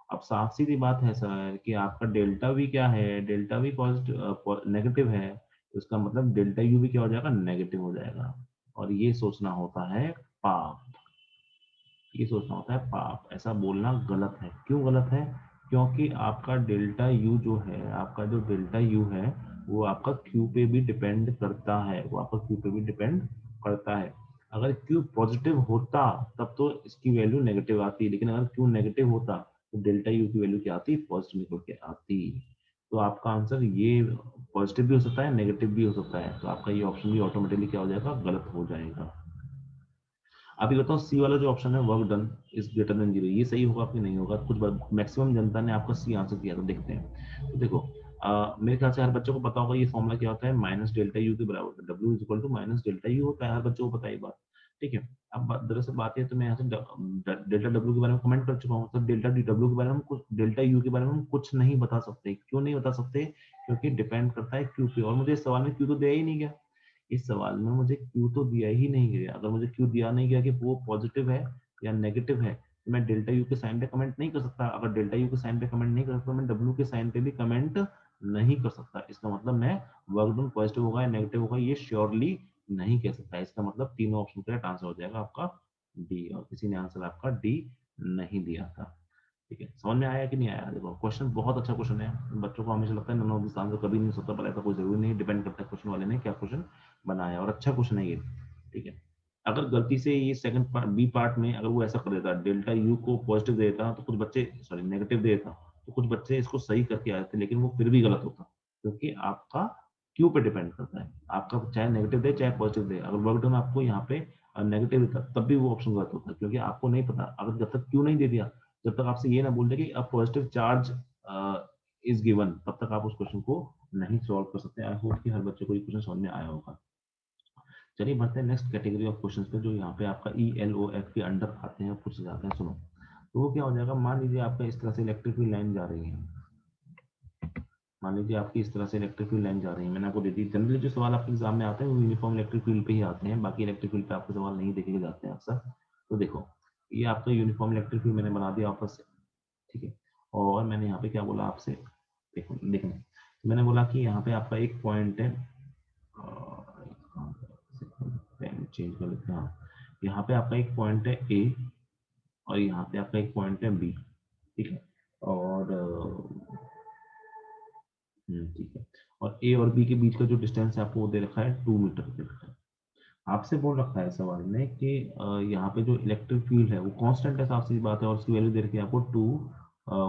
अब साफ सीधी बात है सर कि आपका डेल्टा v क्या है, डेल्टा v पॉजिटिव नेगेटिव है, तो इसका मतलब डेल्टा u भी क्या हो जाएगा, नेगेटिव हो जाएगा। और ये सोचना होता है पाप, ये सोचना होता है पाप, ऐसा बोलना गलत है। क्यों गलत है, क्योंकि आपका डेल्टा यू जो है, आपका जो डेल्टा यू है वो आपका क्यू पे भी डिपेंड करता है, वो आपका क्यू पे भी डिपेंड करता है। अगर क्यू पॉजिटिव होता तब तो इसकी वैल्यू नेगेटिव आती, लेकिन अगर क्यू नेगेटिव होता तो डेल्टा यू की वैल्यू क्या आती, पॉजिटिव निकल के आती। तो आपका आंसर ये पॉजिटिव भी हो सकता है, नेगेटिव भी हो सकता है, तो आपका ये ऑप्शन भी ऑटोमेटिकली क्या हो जाएगा, गलत हो जाएगा। अभी बताओ सी वाला जो ऑप्शन है work done is greater than zero, ये सही होगा कि नहीं होगा, कुछ मैक्सिमम जनता ने आपका सी आंसर किया, तो देखते हैं। तो देखो मेरे ख्याल से हर बच्चे को पता होगा ये फॉर्मूला क्या होता है, माइनस डेल्टा यू के बराबर है, W is equal to minus delta U होता है, हर बच्चे को पता है ये बात, ठीक है। अब दरअसल बात है, तो मैं यहाँ से डेल्टा डब्ल्यू के बारे में कमेंट कर चुका हूँ, तो डेल्टा डी डब्ल्यू के बारे में कुछ, डेल्टा यू के बारे में हम कुछ नहीं बता सकते, क्यों नहीं बता सकते, क्योंकि डिपेंड करता है क्यू पे, और मुझे इस सवाल में क्यू तो दिया ही नहीं गया, इस सवाल में मुझे क्यू तो दिया ही नहीं गया। अगर मुझे क्यू दिया नहीं गया कि वो पॉजिटिव है या नेगेटिव है, तो मैं डेल्टा यू के साइन पे कमेंट नहीं कर सकता। अगर डेल्टा यू के साइन पे कमेंट नहीं कर सकता, मैं डब्ल्यू के साइन पे भी कमेंट नहीं कर सकता। इसका मतलब मैं वर्क डन पॉजिटिव होगा या नेगेटिव होगा ये श्योरली नहीं कह सकता। इसका मतलब तीनों ऑप्शन का आंसर हो जाएगा आपका डी, और किसी ने आंसर आपका डी नहीं दिया था, ठीक है। समझ में आया कि नहीं आया, देखो क्वेश्चन बहुत अच्छा क्वेश्चन है, बच्चों को हमेशा लगता है नन ऑफ दिस आंसर कभी नहीं हो सकता, पर ऐसा कोई जरूरी नहीं, डिपेंड करता है क्वेश्चन वाले ने क्या क्वेश्चन बनाया, और अच्छा क्वेश्चन है ये, ठीक है। अगर गलती से ये सेकंड पार्ट बी पार्ट में अगर वो ऐसा कर देता, डेल्टा यू को पॉजिटिव दे देता, तो कुछ बच्चे, सॉरी नेगेटिव दे देता, तो कुछ बच्चे इसको सही करके आए थे, लेकिन वो फिर भी गलत होता, क्योंकि आपका क्यू पे डिपेंड करता है, आपका चाहे नेगेटिव दे चाहे पॉजिटिव दे, अगर वर्क डन आपको यहाँ पे नेगेटिव देता तब भी वो ऑप्शन गलत होता है, क्योंकि आपको नहीं पता, अगर जब तक क्यू नहीं दे दिया, जब तक आपसे ये ना बोल दे कि अब पॉजिटिव चार्ज इज गिवन, तब तक आप उस क्वेश्चन को नहीं सॉल्व कर सकते। आई होप कि हर बच्चे को ये क्वेश्चन समझ में आया होगा। चलिए बढ़ते हैं नेक्स्ट कैटेगरी ऑफ क्वेश्चन पे, जो यहाँ पे आपका ई एल ओ एफ के अंडर आते हैं, पूछे जाते हैं, सुनो। तो वो क्या हो जाएगा, मान लीजिए आपका इस तरह से इलेक्ट्रिक फील्ड लाइन जा रही है, मान लीजिए आपकी इस तरह से इलेक्ट्रिक फील्ड लाइन जा रही है, मैंने आपको दे दी। जनरली जो सवाल आपके एग्जाम में आते हैं वो यूनिफॉर्म इलेक्ट्रिक फील्ड पे ही आते हैं, बाकी इलेक्ट्रिक फील्ड पे आपके सवाल नहीं देखे जाते हैं अक्सर। तो देखो ये आपका यूनिफॉर्म इलेक्ट्रिक फील्ड मैंने बना दिया वापस से, ठीक है। और मैंने यहाँ पे क्या बोला आपसे, देखो देखना, मैंने बोला कि यहाँ पे आपका एक पॉइंट है, पेन चेंज कर लेते हैं, हाँ। यहाँ पे आपका एक पॉइंट है ए, और यहाँ पे आपका एक पॉइंट है बी, ठीक है। और ठीक है, और ए और बी के बीच का जो डिस्टेंस है आपको वो दे रखा है 2 मीटर दे रखा है। आपसे बोल रखा है सवाल में कि यहाँ पे जो इलेक्ट्रिक फील्ड है वो कांस्टेंट है, साफ सी बात है, और उसकी वैल्यू दे रखी है आपको 2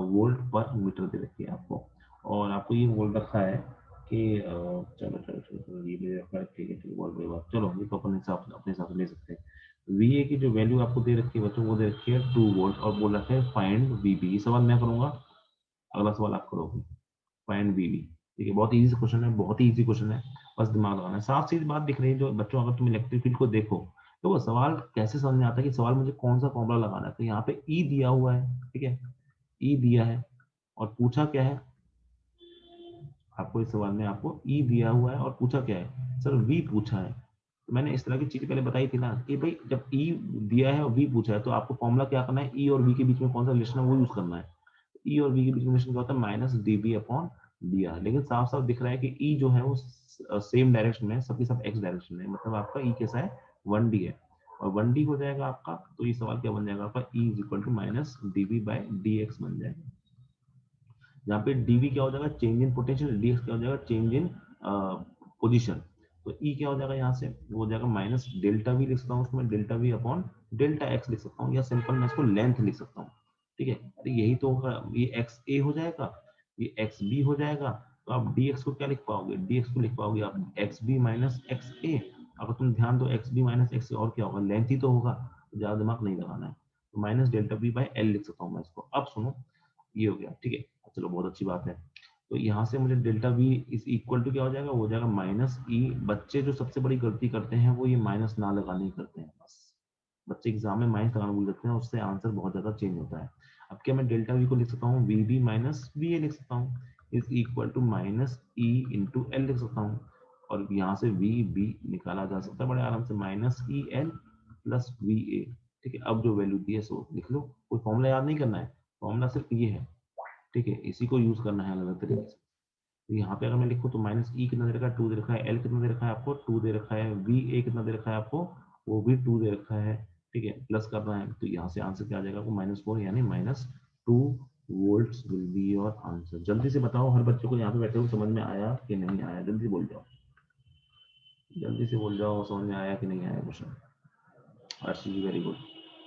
वोल्ट पर मीटर दे रखी है आपको। और आपको ये बोल रखा है कि चलो चलो चलो चलो, ये दे रखा है, ठीक है ठीक है, बहुत बड़ी बात, चलो ये तो अपने हिसाब से ले सकते हैं। VA की जो वैल्यू आपको दे रखी है बच्चों, वो दे रखी है 2 वोल्ट और बोल रखा है फाइंड VB। ये सवाल मैं करूंगा, अगला सवाल आप करोगे, फाइंड VB। ठीक है, बहुत इजी क्वेश्चन है, बहुत ही इजी क्वेश्चन है, बस दिमाग लगाना है। साफ सीधी बात दिख रही है जो बच्चों, अगर तुम इलेक्ट्रिक फील्ड को देखो तो वो सवाल कैसे समझ में आता है कि सवाल मुझे कौन सा फॉर्मूला लगाना है। तो यहाँ पे ई दिया हुआ है, ठीक है, ई दिया है और पूछा क्या है आपको, इस सवाल में आपको ई दिया हुआ है और पूछा क्या है सर, वी पूछा है। तो मैंने इस तरह की चीज पहले बताई थी ना कि भाई जब ई दिया है और वी पूछा है तो आपको फॉर्मूला क्या करना है, ई और वी के बीच में कौन सा रिलेशन है वो यूज करना है। ई और वी के बीच में रिलेशन क्या होता है, minus dB upon d are. लेकिन साफ साफ दिख रहा है कि ई जो है वो सेम डायरेक्शन में, सबके सब एक्स डायरेक्शन में, मतलब आपका ई कैसा है, 1D है और 1D हो जाएगा आपका। तो ये सवाल क्या बन जाएगा आपका, E is equal to minus DB by D X बन जाएगा। यहाँ पे डीवी क्या हो जाएगा, चेंज इन पोटेंशियल, डीएक्स क्या हो जाएगा, चेंज इन पोजीशन। तो ई क्या हो जाएगा यहाँ से, वो हो जाएगा माइनस डेल्टा वी लिख सकता हूँ उसको मैं, delta V upon delta x लिख सकता हूँ, या सिंपल मैं इसको लेंथ लिख सकता हूँ। ठीक है, अरे यही तो होगा, ये एक्स ए हो जाएगा, ये एक्स बी हो जाएगा। तो आप डी एक्स को क्या लिख पाओगे, डी एक्स को लिख पाओगे आप एक्स बी माइनस एक्स ए। अगर तुम ध्यान दो एक्स बी माइनस एक्स ए और क्या होगा, लेंथ ही तो होगा, तो ज्यादा दिमाग नहीं लगाना है। तो minus delta B by L लिख सकता हूँ मैं इसको। अब सुनो, ये हो गया, ठीक है, चलो बहुत अच्छी बात है। तो यहाँ से मुझे delta V is equal to क्या हो जाएगा, वो हो जाएगा माइनस ई। बच्चे जो सबसे बड़ी गलती करते हैं वो ये माइनस ना लगाने ही करते हैं, बस बच्चे एग्जाम में माइनस लगाना भूल जाते हैं, उससे आंसर बहुत ज्यादा चेंज होता है। अब क्या मैं डेल्टा वी को लिख सकता हूँ, V B minus V A लिख सकता हूँ, is equal to minus E into L लिख सकता हूँ। और यहाँ से वी बी निकाला जा सकता है बड़े आराम से, minus E L plus V A. ठीक है, अब जो वैल्यू दी है सो लिख लो, कोई फॉर्मूला याद नहीं करना है, फॉर्मूला सिर्फ ये है। ठीक है, इसी को यूज करना है अलग अलग तरीके से। तो यहाँ पे अगर मैं लिखूँ तो माइनस ई कितना दे रखा है, 2 दे रखा है, एल कितना दे रखा है आपको, 2 दे रखा है, वी ए कितना दे रखा है आपको, वो भी 2 दे रखा है। ठीक है, प्लस करना है तो यहाँ से आंसर क्या आ जाएगा आपको, -4 यानी -2 volts will be your answer. जल्दी से बताओ, हर बच्चे को यहाँ पे बैठे हुए समझ में आया कि नहीं आया, जल्दी बोल जाओ, जल्दी से बोल जाओ, समझ में आया कि नहीं आया क्वेश्चन। अर्शी जी वेरी गुड।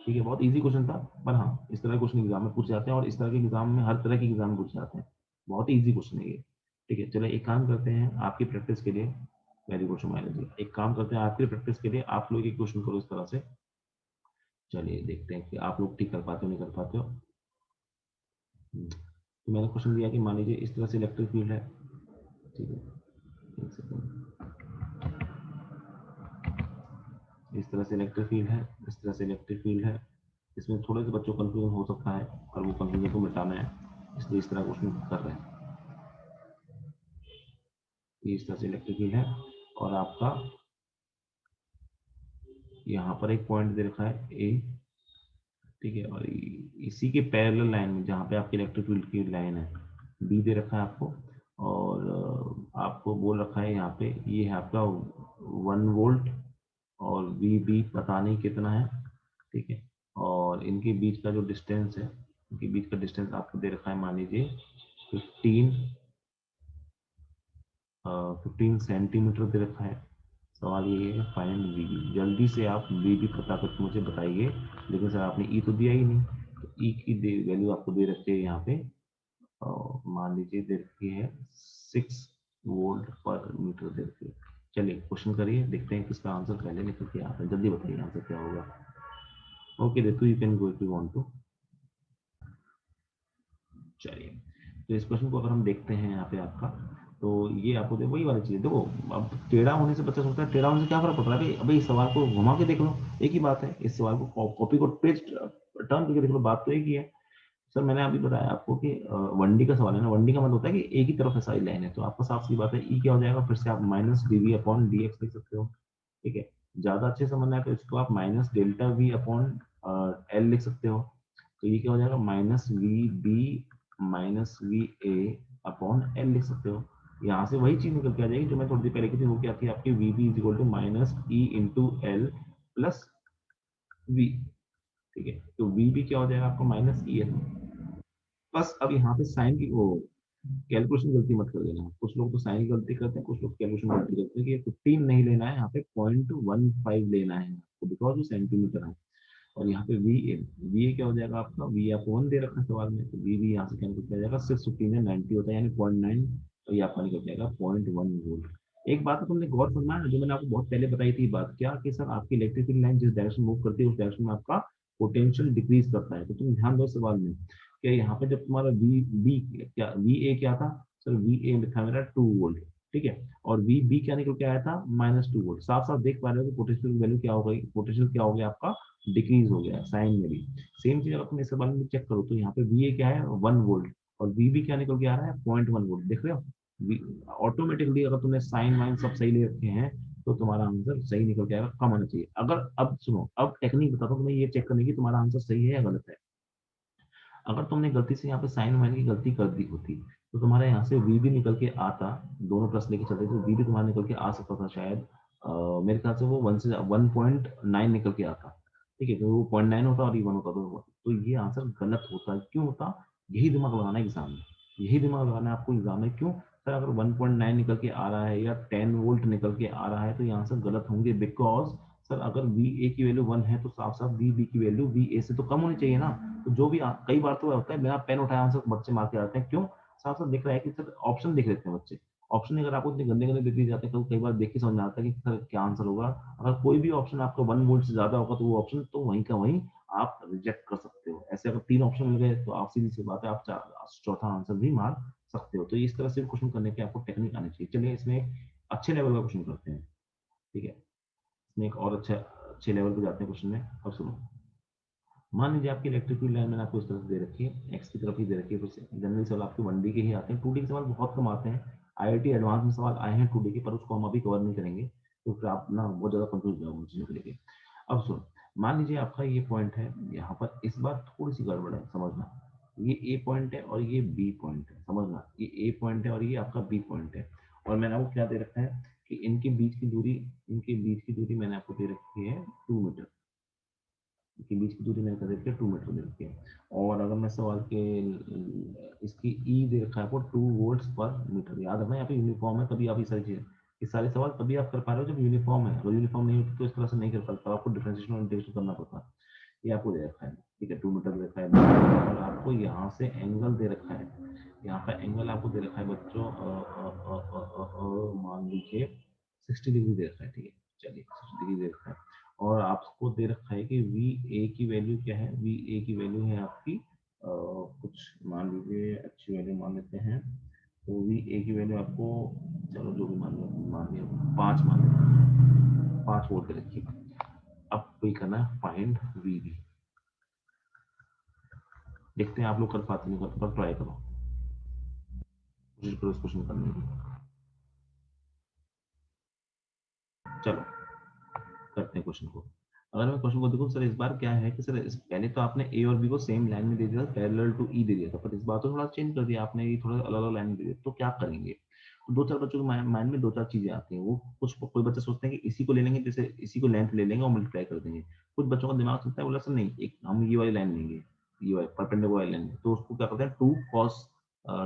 ठीक है, बहुत इजी क्वेश्चन था, पर हाँ इस तरह के क्वेश्चन एग्जाम में पूछ जाते हैं, और इस तरह के एग्जाम में हर तरह के एग्जाम में पूछ जाते हैं, बहुत ही इजी क्वेश्चन है ये। ठीक है, चलो एक काम करते हैं आपकी प्रैक्टिस के लिए, वेरी गुड सुमाइला जी, एक काम करते हैं आपकी प्रैक्टिस के लिए आप लोग एक क्वेश्चन करो इस तरह से। चलिए देखते हैं कि आप लोग ठीक कर पाते हो नहीं कर पाते हो। तो मैंने क्वेश्चन दिया कि मान लीजिए इस तरह से इलेक्ट्रिक फील्ड है। ठीक है, एक सेकंड, इस तरह से इलेक्ट्रिक फील्ड है, इस तरह से इलेक्ट्रिक फील्ड है। इसमें थोड़े से बच्चों को कंफ्यूजन हो सकता है, और वो कंफ्यूजन को मिटाना है, इसलिए इस तरह क्वेश्चन कर रहे हैं। ये इस तरह से इलेक्ट्रिक फील्ड है और आपका यहाँ पर एक पॉइंट दे रखा है ए। ठीक है, और इसी के पैरेलल लाइन में जहाँ पे आपकी इलेक्ट्रिक फील्ड की लाइन है, बी दे रखा है आपको, और आपको बोल रखा है यहाँ पे ये है आपका 1 वोल्ट, और वी बी पता नहीं कितना है। ठीक है, और इनके बीच का जो डिस्टेंस है, इनके बीच का डिस्टेंस आपको दे रखा है, मान लीजिए 15 15 सेंटीमीटर दे रखा है। सवाल ये है फाइंड वीबी, जल्दी से आप वीबी पता करके मुझे बताइए। लेकिन सर आपने ई तो दिया ही नहीं, तो ई की वैल्यू आपको दे रखी है यहाँ पे, मान लीजिए दे रखी है 6 वोल्ट पर मीटर दे रखी है। चलिए क्वेश्चन करिए, देखते हैं किसका आंसर पहले निकल के आता है, जल्दी बताइए आंसर क्या होगा। Okay Ritu, you can go if you want to. चलिए, तो इस क्वेश्चन को अगर हम देखते हैं यहाँ पे आपका, तो ये आपको वही वाली चीज देखो। अब टेढ़ा होने से बच्चा सोचता है, टेढ़ा होने से क्या फर्क पड़ रहा है भाई, अभी इस सवाल को घुमा के देख लो, एक ही बात है, इस सवाल को कॉपी को पेज टर्न करके देख लो, बात तो एक ही है। सर मैंने अभी बताया आपको कि 1D का सवाल है ना, 1D का मतलब होता है कि एक ही तरफ ऐसा ही लाइन है, तो आपका साफ सी बात है, ई क्या हो जाएगा, फिर से आप minus D we upon D X लिख सकते हो। ठीक है, ज्यादा अच्छे समझना है तो इसको आप minus delta V upon L लिख सकते हो। तो ये क्या हो जाएगा, minus V B minus V A upon L लिख सकते हो। यहाँ से वही चीज निकल के आ जाएगी जो मैं थोड़ी देर पहले की थी, वो क्या थी आपकी V B is equal to minus E into L plus V. ठीक है, तो वी बी क्या हो जाएगा आपका, माइनस ई एल। बस अब यहाँ पे साइन की वो कैलकुलेशन गलती मत कर देना, कुछ लोग तो साइन गलती करते हैं, कुछ लोग कैलकुलेशन गलती करते हैं कि 15 नहीं लेना है, यहाँ पे 0.15 लेना है आपको, बिकॉज वो सेंटीमीटर है। और यहाँ पे वी ए क्या हो जाएगा आपका, वी आपको 1 दे रखा है सवाल में, तो वी भी यहाँ से कैलकुलेट किया जाएगा, 6 15 है 90 होता है, यानी 0.9, और ये आपका निकल जाएगा 0.1 वोल्ट। एक बात तो तुमने गौर फरमाया जो मैंने आपको बहुत पहले बताई थी बात, क्या कि सर आपकी इलेक्ट्रिक फील्ड लाइन जिस डायरेक्शन मूव करती है उस डायरेक्शन में आपका पोटेंशियल डिक्रीज करता है। तो तुम ध्यान दो सवाल में, क्या यहाँ पे जब तुम्हारा वी बी क्या वी ए क्या था, सर वी ए लिखा मेरा 2 वोल्ट, ठीक है, और वी बी क्या निकल के आया था -2 वोल्ट। साफ साफ देख पा रहे हो कि पोटेंशियल वैल्यू क्या हो गई, पोटेंशियल क्या हो गया आपका, डिक्रीज हो गया साइन में भी। सेम चीज अगर तुम इस सवाल में चेक करो तो यहाँ पे वी ए क्या है 1 वोल्ट, और वी बी क्या निकल के आ रहा है 0.1 वोल्ट, देख रहे हो। ऑटोमेटिकली अगर तुमने साइन वाइन सब सही ले रखे हैं तो तुम्हारा आंसर सही निकल के आएगा, कम आना चाहिए। अगर अब सुनो, अब टेक्निक बताता हूँ तुम्हें ये चेक करने की तुम्हारा आंसर सही है या गलत है। अगर तुमने गलती से यहाँ पे साइन वाइन की गलती कर दी होती तो तुम्हारे यहाँ से वी भी निकल के आता, दोनों प्लस लेके चलते तो वी भी तुम्हारा निकल के आ सकता था शायद। मेरे ख्याल से वो 1.9 निकल के आता, ठीक है, तो वो 0.9 होता और ये 1 होता, तो ये आंसर गलत होता। क्यों होता, यही दिमाग लगाना है एग्जाम में, यही दिमाग लगाना है आपको एग्जाम में। क्यों सर, अगर 1.9 निकल के आ रहा है या 10 वोल्ट निकल के आ रहा है तो ये आंसर गलत होंगे, बिकॉज सर अगर वी ए की वैल्यू 1 है तो साफ साफ वी बी की वैल्यू वी ए से तो कम होनी चाहिए ना। तो जो भी कई बार तो होता है बिना पेन उठाए आंसर बच्चे मार के आते हैं, क्यों, साफ साफ दिख रहा है कि सर ऑप्शन देख लेते हैं बच्चे। ऑप्शन अगर आपको इतने गंदे गंदे दे दिए जाते हैं तो कई बार देख के समझ में आता है कि सर क्या आंसर होगा। अगर कोई भी ऑप्शन आपका 1 वोल्ट से ज्यादा होगा तो वो ऑप्शन तो वहीं का वहीं आप रिजेक्ट कर सकते हो। ऐसे अगर 3 ऑप्शन मिल गए तो आप सीधी सी बात है आप चौथा आंसर भी मार सकते हो। तो इस तरह से क्वेश्चन करने की आपको टेक्निक आनी चाहिए। चलिए इसमें एक अच्छे लेवल का क्वेश्चन करते हैं, ठीक है, इसमें एक और अच्छा अच्छे लेवल पे जाते हैं क्वेश्चन में। अब सुनो, मान लीजिए आपकी इलेक्ट्रिक फील्ड लाइन मैंने आपको इस तरह से दे रखी है, एक्स की तरफ ही दे रखी है। फिर से जनरली सवाल आपके 1D के ही आते हैं, 2D के सवाल बहुत कम आते हैं। IIT एडवांस में सवाल आए हैं 2D के, पर उसको हम अभी कवर नहीं करेंगे, तो फिर आप ना बहुत ज्यादा कंफ्यूज हो जाओगे चीजों को लेके। अब सुनो, मान लीजिए आपका ये पॉइंट है, यहाँ पर इस बार थोड़ी सी गड़बड़ है, समझना। ये ए पॉइंट है और ये बी पॉइंट है, समझना, ये ए पॉइंट है और ये आपका बी पॉइंट है। और मैंने आपको क्या दे रखा है कि इनके बीच की दूरी मैंने आपको दे रखी है 2 मीटर के बीच की दूरी मैंने कर रखी है 2 मीटर दे रखी है। और अगर मैं सवाल के इसकी ई दे रखा है आपको 2 वोल्ट्स पर मीटर, याद रखना यहाँ पे यूनिफॉर्म है तभी आप ये सारी चीजें, ये सारे सवाल तभी आप कर पा रहे हो जब यूनिफॉर्म है। अगर यूनिफॉर्म नहीं होती तो इस तरह से नहीं कर पाता, आपको डिफरेंशिएशन और इंटीग्रेशन करना पड़ता। ये आपको दे रखा है, ठीक है, 2 मीटर दे रखा है और आपको यहाँ से एंगल दे रखा है, यहाँ का एंगल आपको दे रखा है बच्चों मान लीजिए 60 डिग्री दे रखा है, ठीक है, चलिए 60 डिग्री दे रखा है। और आपको दे रखा है कि वी ए की वैल्यू क्या है, वी ए की वैल्यू है आपकी कुछ मान लीजिए अच्छी वैल्यू मान लेते हैं। तो वी ए की वैल्यू आपको, चलो जो भी मान लिया 5 मान लिया, 5 वोल्ट दे रखी है। अब वही करना है फाइंड वी बी, देखते हैं आप लोग कर पाते नहीं कर पाते, ट्राई करो, कोशिश करो इस क्वेश्चन करने की। चलो करते हैं क्वेश्चन को। अगर मैं क्वेश्चन को देखूं सर, इस बार क्या है कि सर पहले तो आपने ए और बी को सेम लाइन में दे दिया था, पैरेलल टू ई दे दिया था, पर इस बार तो थोड़ा चेंज कर दिया आपने, ये थोड़ा अलग अलग लाइन में दे दिया। तो क्या करेंगे, तो दो चार बच्चों के माइंड में दो चार चीजें आती हैं। वो कुछ कोई बच्चे सोचते हैं कि इसी को ले लेंगे, जैसे इसी को लेंथ ले लेंगे और मल्टीप्लाई कर देंगे। कुछ बच्चों का दिमाग सोचता है, बोला सर नहीं, एक हम ये वाली लाइन लेंगे, ये वाली परपेंडिकुलर वाली लाइन, तो उसको क्या करते हैं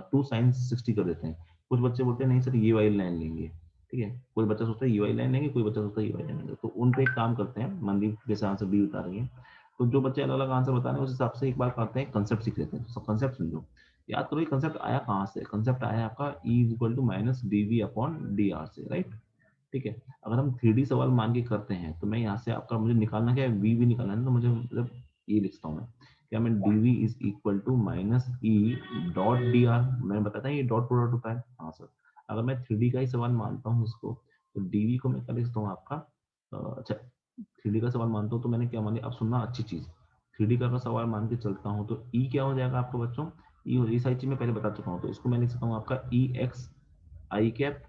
2 sin 60 कर देते हैं। कुछ बच्चे बोलते हैं नहीं सर ये वाली लाइन लेंगे, ठीक है, कोई बच्चा सोचता है ये वाली लाइन लेंगे, कोई बच्चा सोचता है ये वाली लाइन लेंगे। तो उन पे एक काम करते हैं, मनदीप जैसे आंसर बी बता रही है, तो जो बच्चे अलग अलग आंसर बता रहे हैं उस हिसाब से एक बार करते हैं, कंसेप्ट सीख लेते हैं। तो कंसेप्ट समझो, याद करो ये कंसेप्ट आया कहाँ से, कंसेप्ट आया आपका E equal to minus D we upon d r से, राइट, ठीक है। अगर हम 3D सवाल मान के करते हैं तो मैं यहाँ से आपका मुझे निकालना क्या है, वी भी निकालना है, तो मुझे मतलब ये लिखता हूँ मैं, क्या मैं D V is equal to minus E dot D R, मैंने बताया था ये डॉट प्रोडक्ट होता है, हाँ सर। अगर मैं 3D का ही सवाल मानता हूँ इसको, तो डीवी को मैं क्या लिखता हूँ आपका, अच्छा 3D का सवाल मानता हूँ तो मैंने क्या मान लिया, अब सुनना अच्छी चीज, 3D का सवाल मान के चलता हूँ तो ई क्या हो जाएगा आपको बच्चों, ई ये सारी चीज मैं पहले बता चुका हूँ, तो इसको मैं लिख सकता हूँ आपका ई एक्स आई कैप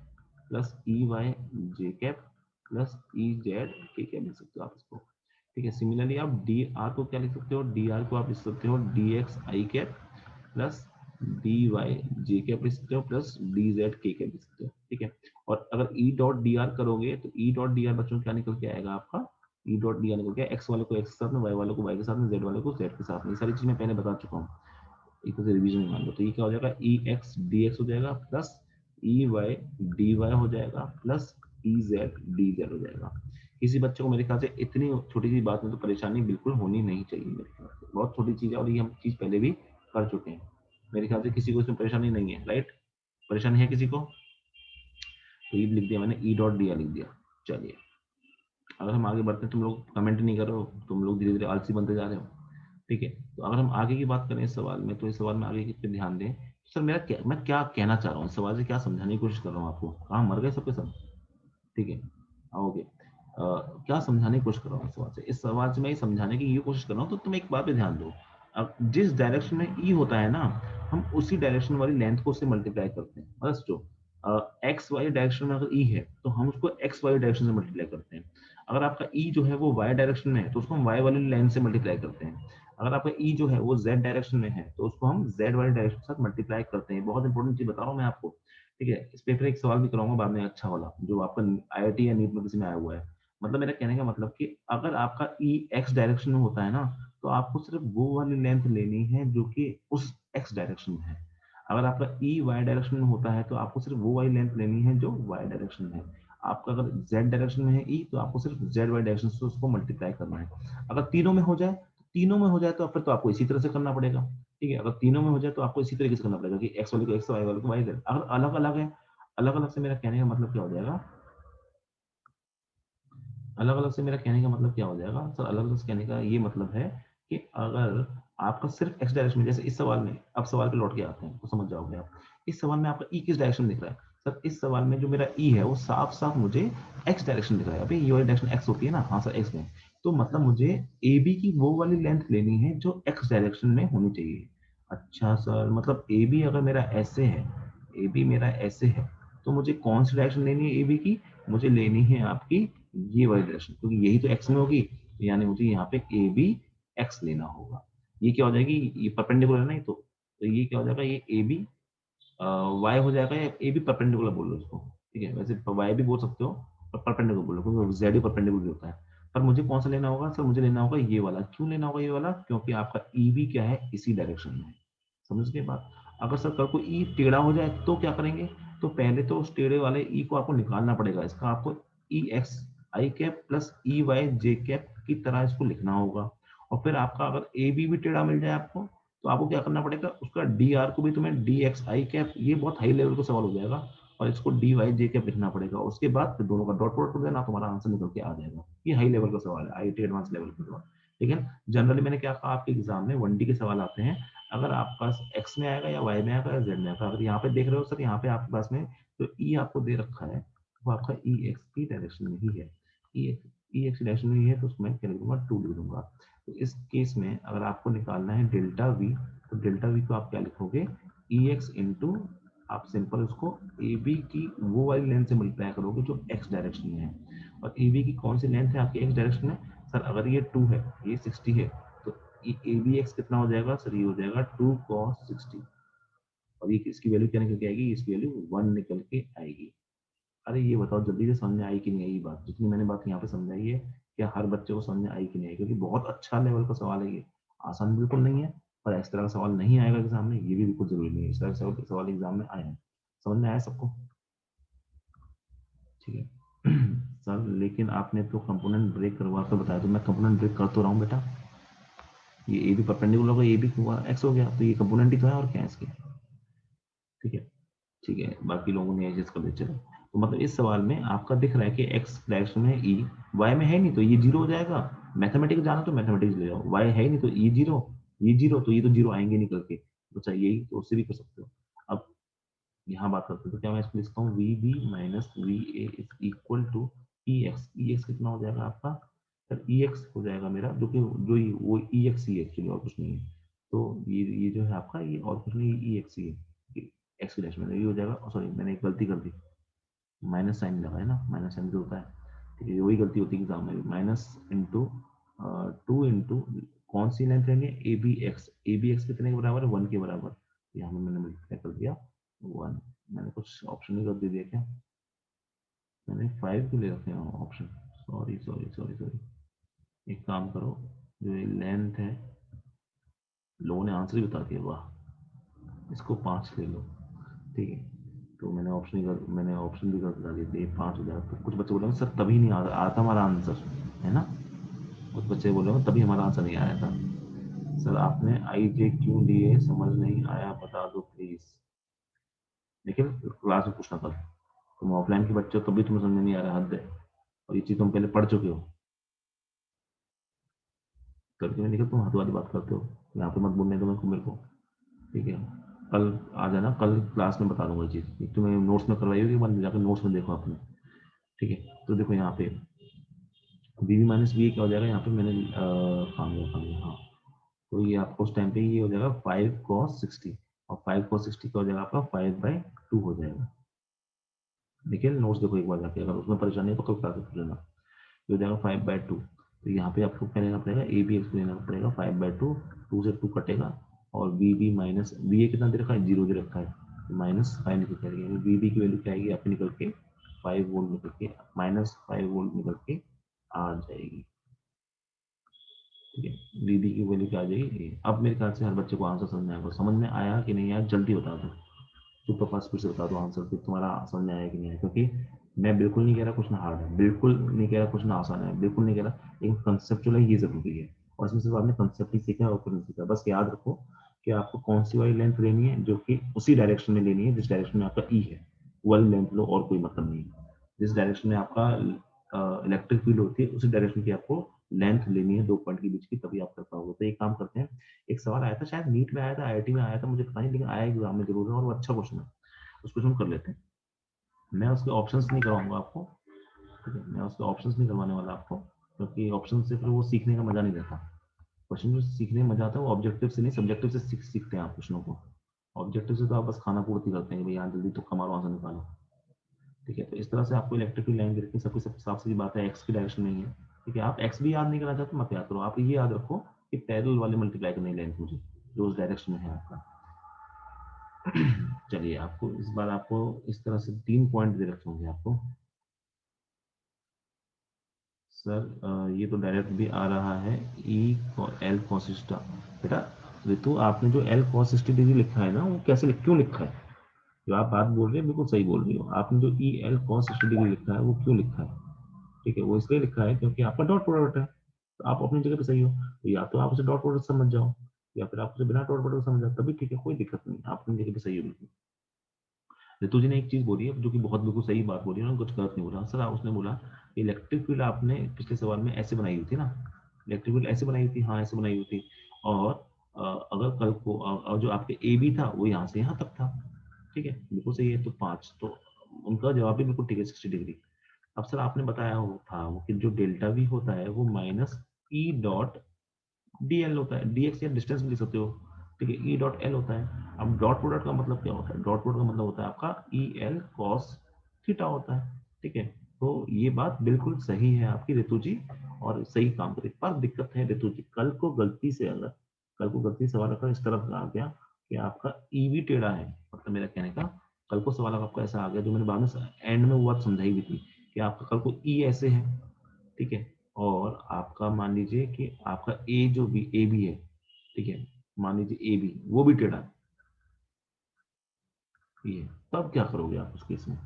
प्लस ई वाई जे कैप प्लस ई जेड के कैप लिख सकते हो आप इसको, ठीक है। सिमिलरली आप डी आर को क्या लिख सकते हो, डी आर को आप लिख सकते हो डी एक्स आई कैप प्लस डी वाई जे कैप लिख सकते हो प्लस डी जेड के कैप लिख सकते हो, ठीक है। और अगर ई डॉट डी आर करोगे तो ई डॉट डी आर बच्चों क्या निकल के आएगा आपका, ई डॉट डी आर निकल के एक्स वाले को एक्स के साथ में, वाई वाले को वाई के साथ में, जेड वाले को जेड के साथ में। ये सारी चीज मैं पहले बता चुका हूँ, एक रिवीजन मान लो। तो ये क्या हो जाएगा, ई एक्स डी एक्स हो जाएगा plus E Y D Y हो जाएगा plus E Z D Z हो जाएगा। किसी बच्चे को मेरे ख्याल से इतनी छोटी सी बात में तो परेशानी बिल्कुल होनी नहीं चाहिए, मेरे ख्याल से बहुत छोटी चीज है और ये हम चीज पहले भी कर चुके हैं। मेरे ख्याल से किसी को इसमें परेशानी नहीं है, राइट, परेशानी है किसी को, तो ये लिख दिया मैंने, ई डॉट डी लिख दिया। चलिए अगर हम आगे बढ़ते हैं, तुम लोग कमेंट नहीं कर रहे हो, तुम लोग धीरे धीरे आलसी बनते जा रहे हो। ठीक है, तो अगर हम आगे की बात करें इस सवाल में, तो इस सवाल में आगे पे ध्यान दें। सर मेरा क्या, मैं क्या कहना चाह रहा हूँ इस सवाल से, क्या समझाने की कोशिश कर रहा हूँ आपको, कहाँ मर गए सबके सब। ठीक है, आओगे। क्या समझाने की कोशिश कर रहा हूँ इस सवाल से, इस सवाल से मैं ये समझाने की ये कोशिश कर रहा हूँ, तो तुम एक बात पे ध्यान दो। अब जिस डायरेक्शन में ई होता है ना, हम उसी डायरेक्शन वाली लेंथ को उससे मल्टीप्लाई करते हैं। बस जो एक्स वाई डायरेक्शन में अगर ई है, तो हम उसको एक्स वाई डायरेक्शन से मल्टीप्लाई करते हैं। अगर आपका ई जो है वो वाई डायरेक्शन में है, तो उसको हम वाई वाली लाइन से मल्टीप्लाई करते हैं। अगर आपका ई जो है वो जेड डायरेक्शन में है, तो उसको हम जेड वाली डायरेक्शन के साथ मल्टीप्लाई करते हैं। बहुत इंपॉर्टेंट चीज बता रहा हूँ मैं आपको। ठीक है, इस पेपर एक सवाल भी कराऊंगा बाद में, अच्छा वाला, जो आपका आईआईटी या नीट में किसी में आया हुआ है। मतलब मेरा कहने का मतलब कि अगर आपका ई एक्स डायरेक्शन में होता है ना, तो आपको सिर्फ वो वाली लेंथ लेनी है जो कि उस एक्स डायरेक्शन में है। अगर आपका ई वाई डायरेक्शन में होता है, तो आपको सिर्फ वो वाली लेंथ लेनी है जो वाई डायरेक्शन में है। आपका अगर जेड डायरेक्शन में है ई, तो आपको सिर्फ जेड वाई डायरेक्शन से उसको मल्टीप्लाई करना है। अगर तीनों में हो जाए, तो फिर तो आपको इसी तरह से करना पड़ेगा। ठीक है, अगर तीनों में हो जाए तो आपको इसी तरीके से करना पड़ेगा कि एक्स वाले को एक्स, वाई वाले को वाई। अगर अलग अलग है, अलग अलग से मेरा कहने का मतलब क्या हो जाएगा, अलग अलग से मेरा कहने का मतलब क्या हो जाएगा सर, अलग अलग से कहने का ये मतलब है कि अगर आपका सिर्फ एक्स डायरेक्शन में, जैसे इस सवाल में, अब सवाल पे लौट के आते हैं तो समझ जाओगे आप। इस सवाल में आपका ई किस डायरेक्शन में दिख रहा है सर, इस सवाल में जो मेरा ई है वो साफ साफ मुझे एक्स डायरेक्शन दिख रहा है। अभी ये वाली डायरेक्शन एक्स होती है ना, हाँ सर एक्स में, तो मतलब मुझे ए बी की वो वाली लेंथ लेनी है जो एक्स डायरेक्शन में होनी चाहिए। अच्छा सर, मतलब ए बी अगर मेरा ऐसे है, ए बी मेरा ऐसे है, तो मुझे कौन सी डायरेक्शन लेनी है ए बी की, मुझे लेनी है आपकी ये वाली डायरेक्शन, क्योंकि यही तो एक्स में होगी, यानी मुझे यहाँ पे ए बी एक्स लेना होगा। ये क्या हो जाएगी, ये परपेंडिकुलर है ना, तो ये क्या हो जाएगा, ये ए बी वाई हो जाएगा, या ए बी परपेंडिकुलर बोल लो इसको। ठीक है, वैसे वाई भी बोल सकते हो, पर परपेंडिकुलर बोलो, क्योंकि जेड ही परपेंडिकुलर होता है। पर मुझे कौन सा लेना होगा सर, मुझे लेना होगा ये वाला। क्यों लेना होगा ये वाला, क्योंकि आपका ई बी क्या है, इसी डायरेक्शन में है। समझ गए बात। अगर सर कल को ई टेढ़ा हो जाए तो क्या करेंगे, तो पहले तो उस टेढ़े वाले ई को आपको निकालना पड़ेगा, इसका आपको ई एक्स आई कैप प्लस ई वाई जे कैप की तरह इसको लिखना होगा। और फिर आपका अगर ए बी भी टेढ़ा मिल जाए आपको, तो आपको क्या करना पड़ेगा, उसका डी आर को भी तुम्हें डी एक्स आई कैप, ये बहुत हाई लेवल का सवाल हो जाएगा, और इसको डी वाई जे कैप लिखना पड़ेगा। उसके बाद फिर दोनों का डॉट प्रोडक्ट कर देना, तुम्हारा आंसर निकल के आ जाएगा। ये हाई लेवल का सवाल है, आईआईटी एडवांस लेवल का सवाल। लेकिन जनरली मैंने क्या कहा, आपके एग्जाम में वन डी के सवाल आते हैं, अगर आपके पास एक्स में आएगा या वाई में आएगा या जेड में आएगा। अगर यहाँ पे देख रहे हो सर, यहाँ पे आपके पास में जो ई आपको दे रखा है, वो आपका ई एक्स की डायरेक्शन में ही है। ई एक्स डायरेक्शन में ही है, तो उसको मैं क्या लिख दूंगा, 2 लिख दूंगा। तो इस केस में अगर आपको निकालना है डेल्टा वी, तो डेल्टा वी को आप क्या लिखोगे, ई एक्स इंटू, आप सिंपल उसको ए बी की वो वाली लेंथ से मल्टीप्लाई करोगे जो एक्स डायरेक्शन में है। और ए बी की कौन सी लेंथ है आपकी एक्स डायरेक्शन में, सर अगर ये 2 है, ये 60 है, तो ए बी एक्स कितना हो जाएगा सर, ये हो जाएगा 2 cos 60। और ये इसकी वैल्यू क्या निकल के आएगी, इसकी वैल्यू 1 निकल के आएगी। अरे ये बताओ जल्दी से समझ में आई कि नहीं आई बात, जितनी मैंने बात यहाँ पे समझाई है, क्या हर बच्चे को समझ में आई कि नहीं आई, क्योंकि बहुत अच्छा लेवल का सवाल है ये, आसान बिल्कुल नहीं है। पर इस तरह का सवाल नहीं आएगा एग्जाम में, ये भी बिल्कुल जरूरी नहीं है इस तरह का सवाल एग्जाम में आए हैं। समझ में आया सबको, ठीक है। सर लेकिन आपने तो कंपोनेंट ब्रेक करवा कर बताया, तो मैं कंपोनेंट ब्रेक कर तो रहा हूँ बेटा। ये ए भी परपेंडिकुलर होगा, ए भी हुआ एक्स हो गया, तो ये कंपोनेंट ही तो है, और क्या है इसके। ठीक है, ठीक है, बाकी लोगों ने एडजस्ट कर दिया, चलो। तो मतलब इस सवाल में आपका दिख रहा है कि एक्स डायरेक्शन में ई, वाई में है नहीं तो ये जीरो हो जाएगा। मैथमेटिक्स जाना तो मैथमेटिक्स ले जाओ, वाई है ही नहीं तो ये जीरो, ये जीरो, तो ये तो जीरो आएंगे निकल के, तो चाहिए ही, तो उससे भी कर सकते हो। अब यहाँ बात करते हैं, तो क्या मैं इसको लिखता हूँ, V B minus V A is equal to E X. E X कितना हो जाएगा आपका सर, ई एक्स हो जाएगा मेरा, जो कि जो वो ई एक्स ही है एक्चुअली, और कुछ नहीं है। तो ये जो है आपका, ये और कुछ नहीं, ई एक्स ही है, एक्स की डैश में ये हो जाएगा। सॉरी मैंने एक गलती कर दी, माइनस साइन लगा है ना, माइनस साइन जो होता है, ठीक है, वही गलती होती है एग्जाम में, माइनस इंटू 2 इंटू कौन सी लेंथ लेंगे, A B X. A B X कितने के बराबर है, 1 के बराबर। यहाँ पे मैंने मल्टीप्लाई कर दिया 1। मैंने कुछ ऑप्शन ही कर दे दिया क्या, मैंने 5 क्यों ले रखे हैं option, sorry sorry sorry sorry. एक काम करो, जो ये लेंथ है, लोगों ने आंसर ही बता दिया, वाह, इसको 5 ले लो। ठीक है, तो मैंने ऑप्शन भी कर दिए, 5 हो जाएगा। तो कुछ बच्चे बोले सर तभी नहीं आता हमारा आंसर, है ना, कुछ बच्चे बोले तभी हमारा आंसर नहीं आया था। सर आपने आई जे क्यों लिए, समझ नहीं आया, बता दो प्लीज। लेकिन क्लास में पूछना था, तुम ऑफलाइन के बच्चे हो तभी तुम्हें समझ में नहीं आ रहा, हद है। और ये चीज तुम पहले पढ़ चुके हो, करके मैं निकल तुम हाथ वाली बात करते हो, यहाँ पे मत बोलने दो मेरे को। ठीक है, कल आ जाना, कल क्लास में बता दूंगा ये चीज़, तुम्हें नोट्स में करवाई होगी, बाद जाकर नोट्स में देखो आपने। ठीक है, तो देखो यहाँ पे बी बी माइनस बी क्या हो जाएगा, यहाँ पे मैंने हाँ, तो ये आपको उस टाइम पे ये हो जाएगा 5 cos 60, और 5 cos 60 क्या हो जाएगा आपका 5/2 हो जाएगा। देखिए नोट्स देखो एक बार जाके, अगर उसमें परेशानी है तो कल क्लास कर लेना। ये हो जाएगा 5/2। तो यहाँ पे आपको क्या लेना पड़ेगा, ए बी एक्स लेना पड़ेगा 5/2, 2 से 2 कटेगा, और बी बी माइनस बी ए कितना दे रखा है, 0 दे रखा है, -5 निकल के आएगी, बी बी की वैल्यू क्या आएगी आपकी निकल के 5 वोल्ट निकल के, -5 वोल्ट निकल के आ जाएगी। ठीक है, दीदी की वैल्यू क्या आ जाएगी। अब मेरे ख्याल से हर बच्चे को आंसर समझ में आएगा, समझ में आया कि नहीं आया जल्दी बता दो, सुपर फास्ट स्पीड से बता दो आंसर कि तुम्हारा समझ में आया कि नहीं आया, क्योंकि मैं बिल्कुल नहीं कह रहा कुछ ना हार्ड है, बिल्कुल नहीं कह रहा कुछ ना आसान है, बिल्कुल नहीं कह रहा, लेकिन कंसेप्चुअल है ये जरूरी है। और इसमें सिर्फ आपने कंसेप्ट ही सीखा है और कुछ नहीं सीखा, बस याद रखो कि आपको कौन सी वाली लेंथ लेनी है, जो कि उसी डायरेक्शन में लेनी है जिस डायरेक्शन में आपका ई है, वो वाली लेंथ लो, और कोई मतलब नहीं है। जिस डायरेक्शन में आपका इलेक्ट्रिक फील्ड होती है उसी डायरेक्शन की आपको लेंथ लेनी है दो पॉइंट के बीच की, तभी आप कर पाओगे। तो एक काम करते हैं, एक सवाल आया था शायद नीट में आया था, आईआईटी में आया था, मुझे पता नहीं, लेकिन आया एग्जाम में जरूर है और वो अच्छा क्वेश्चन है, उसको हम कर लेते हैं। मैं उसके ऑप्शंस नहीं करवाऊंगा आपको, ठीक है, मैं उसके ऑप्शंस नहीं करवाने वाला आपको, क्योंकि ऑप्शन से फिर वो सीखने का मजा नहीं रहता। क्वेश्चन जो सीखने में मजा आता है वो ऑब्जेक्टिव से नहीं, सब्जेक्टिव से सीखते हैं आप क्वेश्चनों को। ऑब्जेक्टिव से तो आप बस खाना पूर्ति करते हैं कि भैया जल्दी तुक्का मारो आंसर निकालो। ठीक है, तो इस तरह से आपको इलेक्ट्रिक लाइन दे रखी है, सबकी सब साफ सी बात है, एक्स की डायरेक्शन नहीं है। ठीक है, आप एक्स भी याद नहीं करना चाहते मत याद करो, आप ये याद रखो कि पैरेलल वाले मल्टीप्लाई करने लेंथ मुझे, जो उस डायरेक्शन में है आपका। चलिए, आपको इस बार आपको इस तरह से 3 पॉइंट दे रखे होंगे आपको। सर ये तो डायरेक्ट भी आ रहा है, ई एल कॉसिस्टा। बेटा ऋतु, आपने जो एल कॉसिस्टी लिखा है ना, वो कैसे क्यों लिखा है, जो आप बात बोल रहे हैं बिल्कुल सही बोल रही हो, आपने जो ई एल कॉसिस्टी लिखा है वो क्यों लिखा है। ठीक है, वो इसलिए लिखा है क्योंकि आपका डॉट प्रोडक्ट है, तो आप अपनी जगह पे सही हो, तो या तो आप उसे डॉट प्रोडक्ट समझ जाओ, या फिर आप उसे बिना डॉट प्रोडक्ट समझ जाओ, तभी ठीक है, कोई दिक्कत नहीं, आप अपनी जगह पे सही हो बिल्कुल। ऋतु जी ने एक चीज बोली है जो कि बहुत बिल्कुल सही बात बोली है, उन्होंने कुछ गलत नहीं बोला। सर उसने बोला इलेक्ट्रिक फील्ड आपने पिछले सवाल में ऐसे बनाई हुई थी ना, इलेक्ट्रिक फील्ड ऐसे बनाई हुई थी, हाँ ऐसे बनाई हुई थी, और अगर कल को और जो आपके ए बी था वो यहाँ से यहाँ तक था। ठीक है, बिल्कुल सही है, तो 5, तो उनका जवाब भी बिल्कुल ठीक है, 60 डिग्री। अब सर आपने बताया हो था वो कि जो डेल्टा वी होता है वो minus E dot D L होता है, डी एक्स या डिस्टेंस भी लिख सकते हो। ठीक है, ई डॉट एल होता है। अब डॉट प्रोडक्ट का मतलब क्या होता है, डॉट प्रोडक्ट का मतलब होता है आपका ई एल कॉस थीटा होता है। ठीक है, तो ये बात बिल्कुल सही है आपकी ऋतु जी, और सही काम करें, पर दिक्कत है ऋतु जी, कल को गलती से अगर कल को गलती सवाल अगर इस तरफ आ गया कि आपका ईवी टेढ़ा है, मतलब मेरा कहने का, कल को सवाल आपका ऐसा आ गया जो मैंने बाद में एंड में वो बात समझाई भी थी कि आपका कल को ई ऐसे है, ठीक है, और आपका मान लीजिए कि आपका ए जो भी ए बी है, ठीक है, मान लीजिए ए बी वो भी टेढ़ा है, ठीक है, तब क्या करोगे आप उस केस में,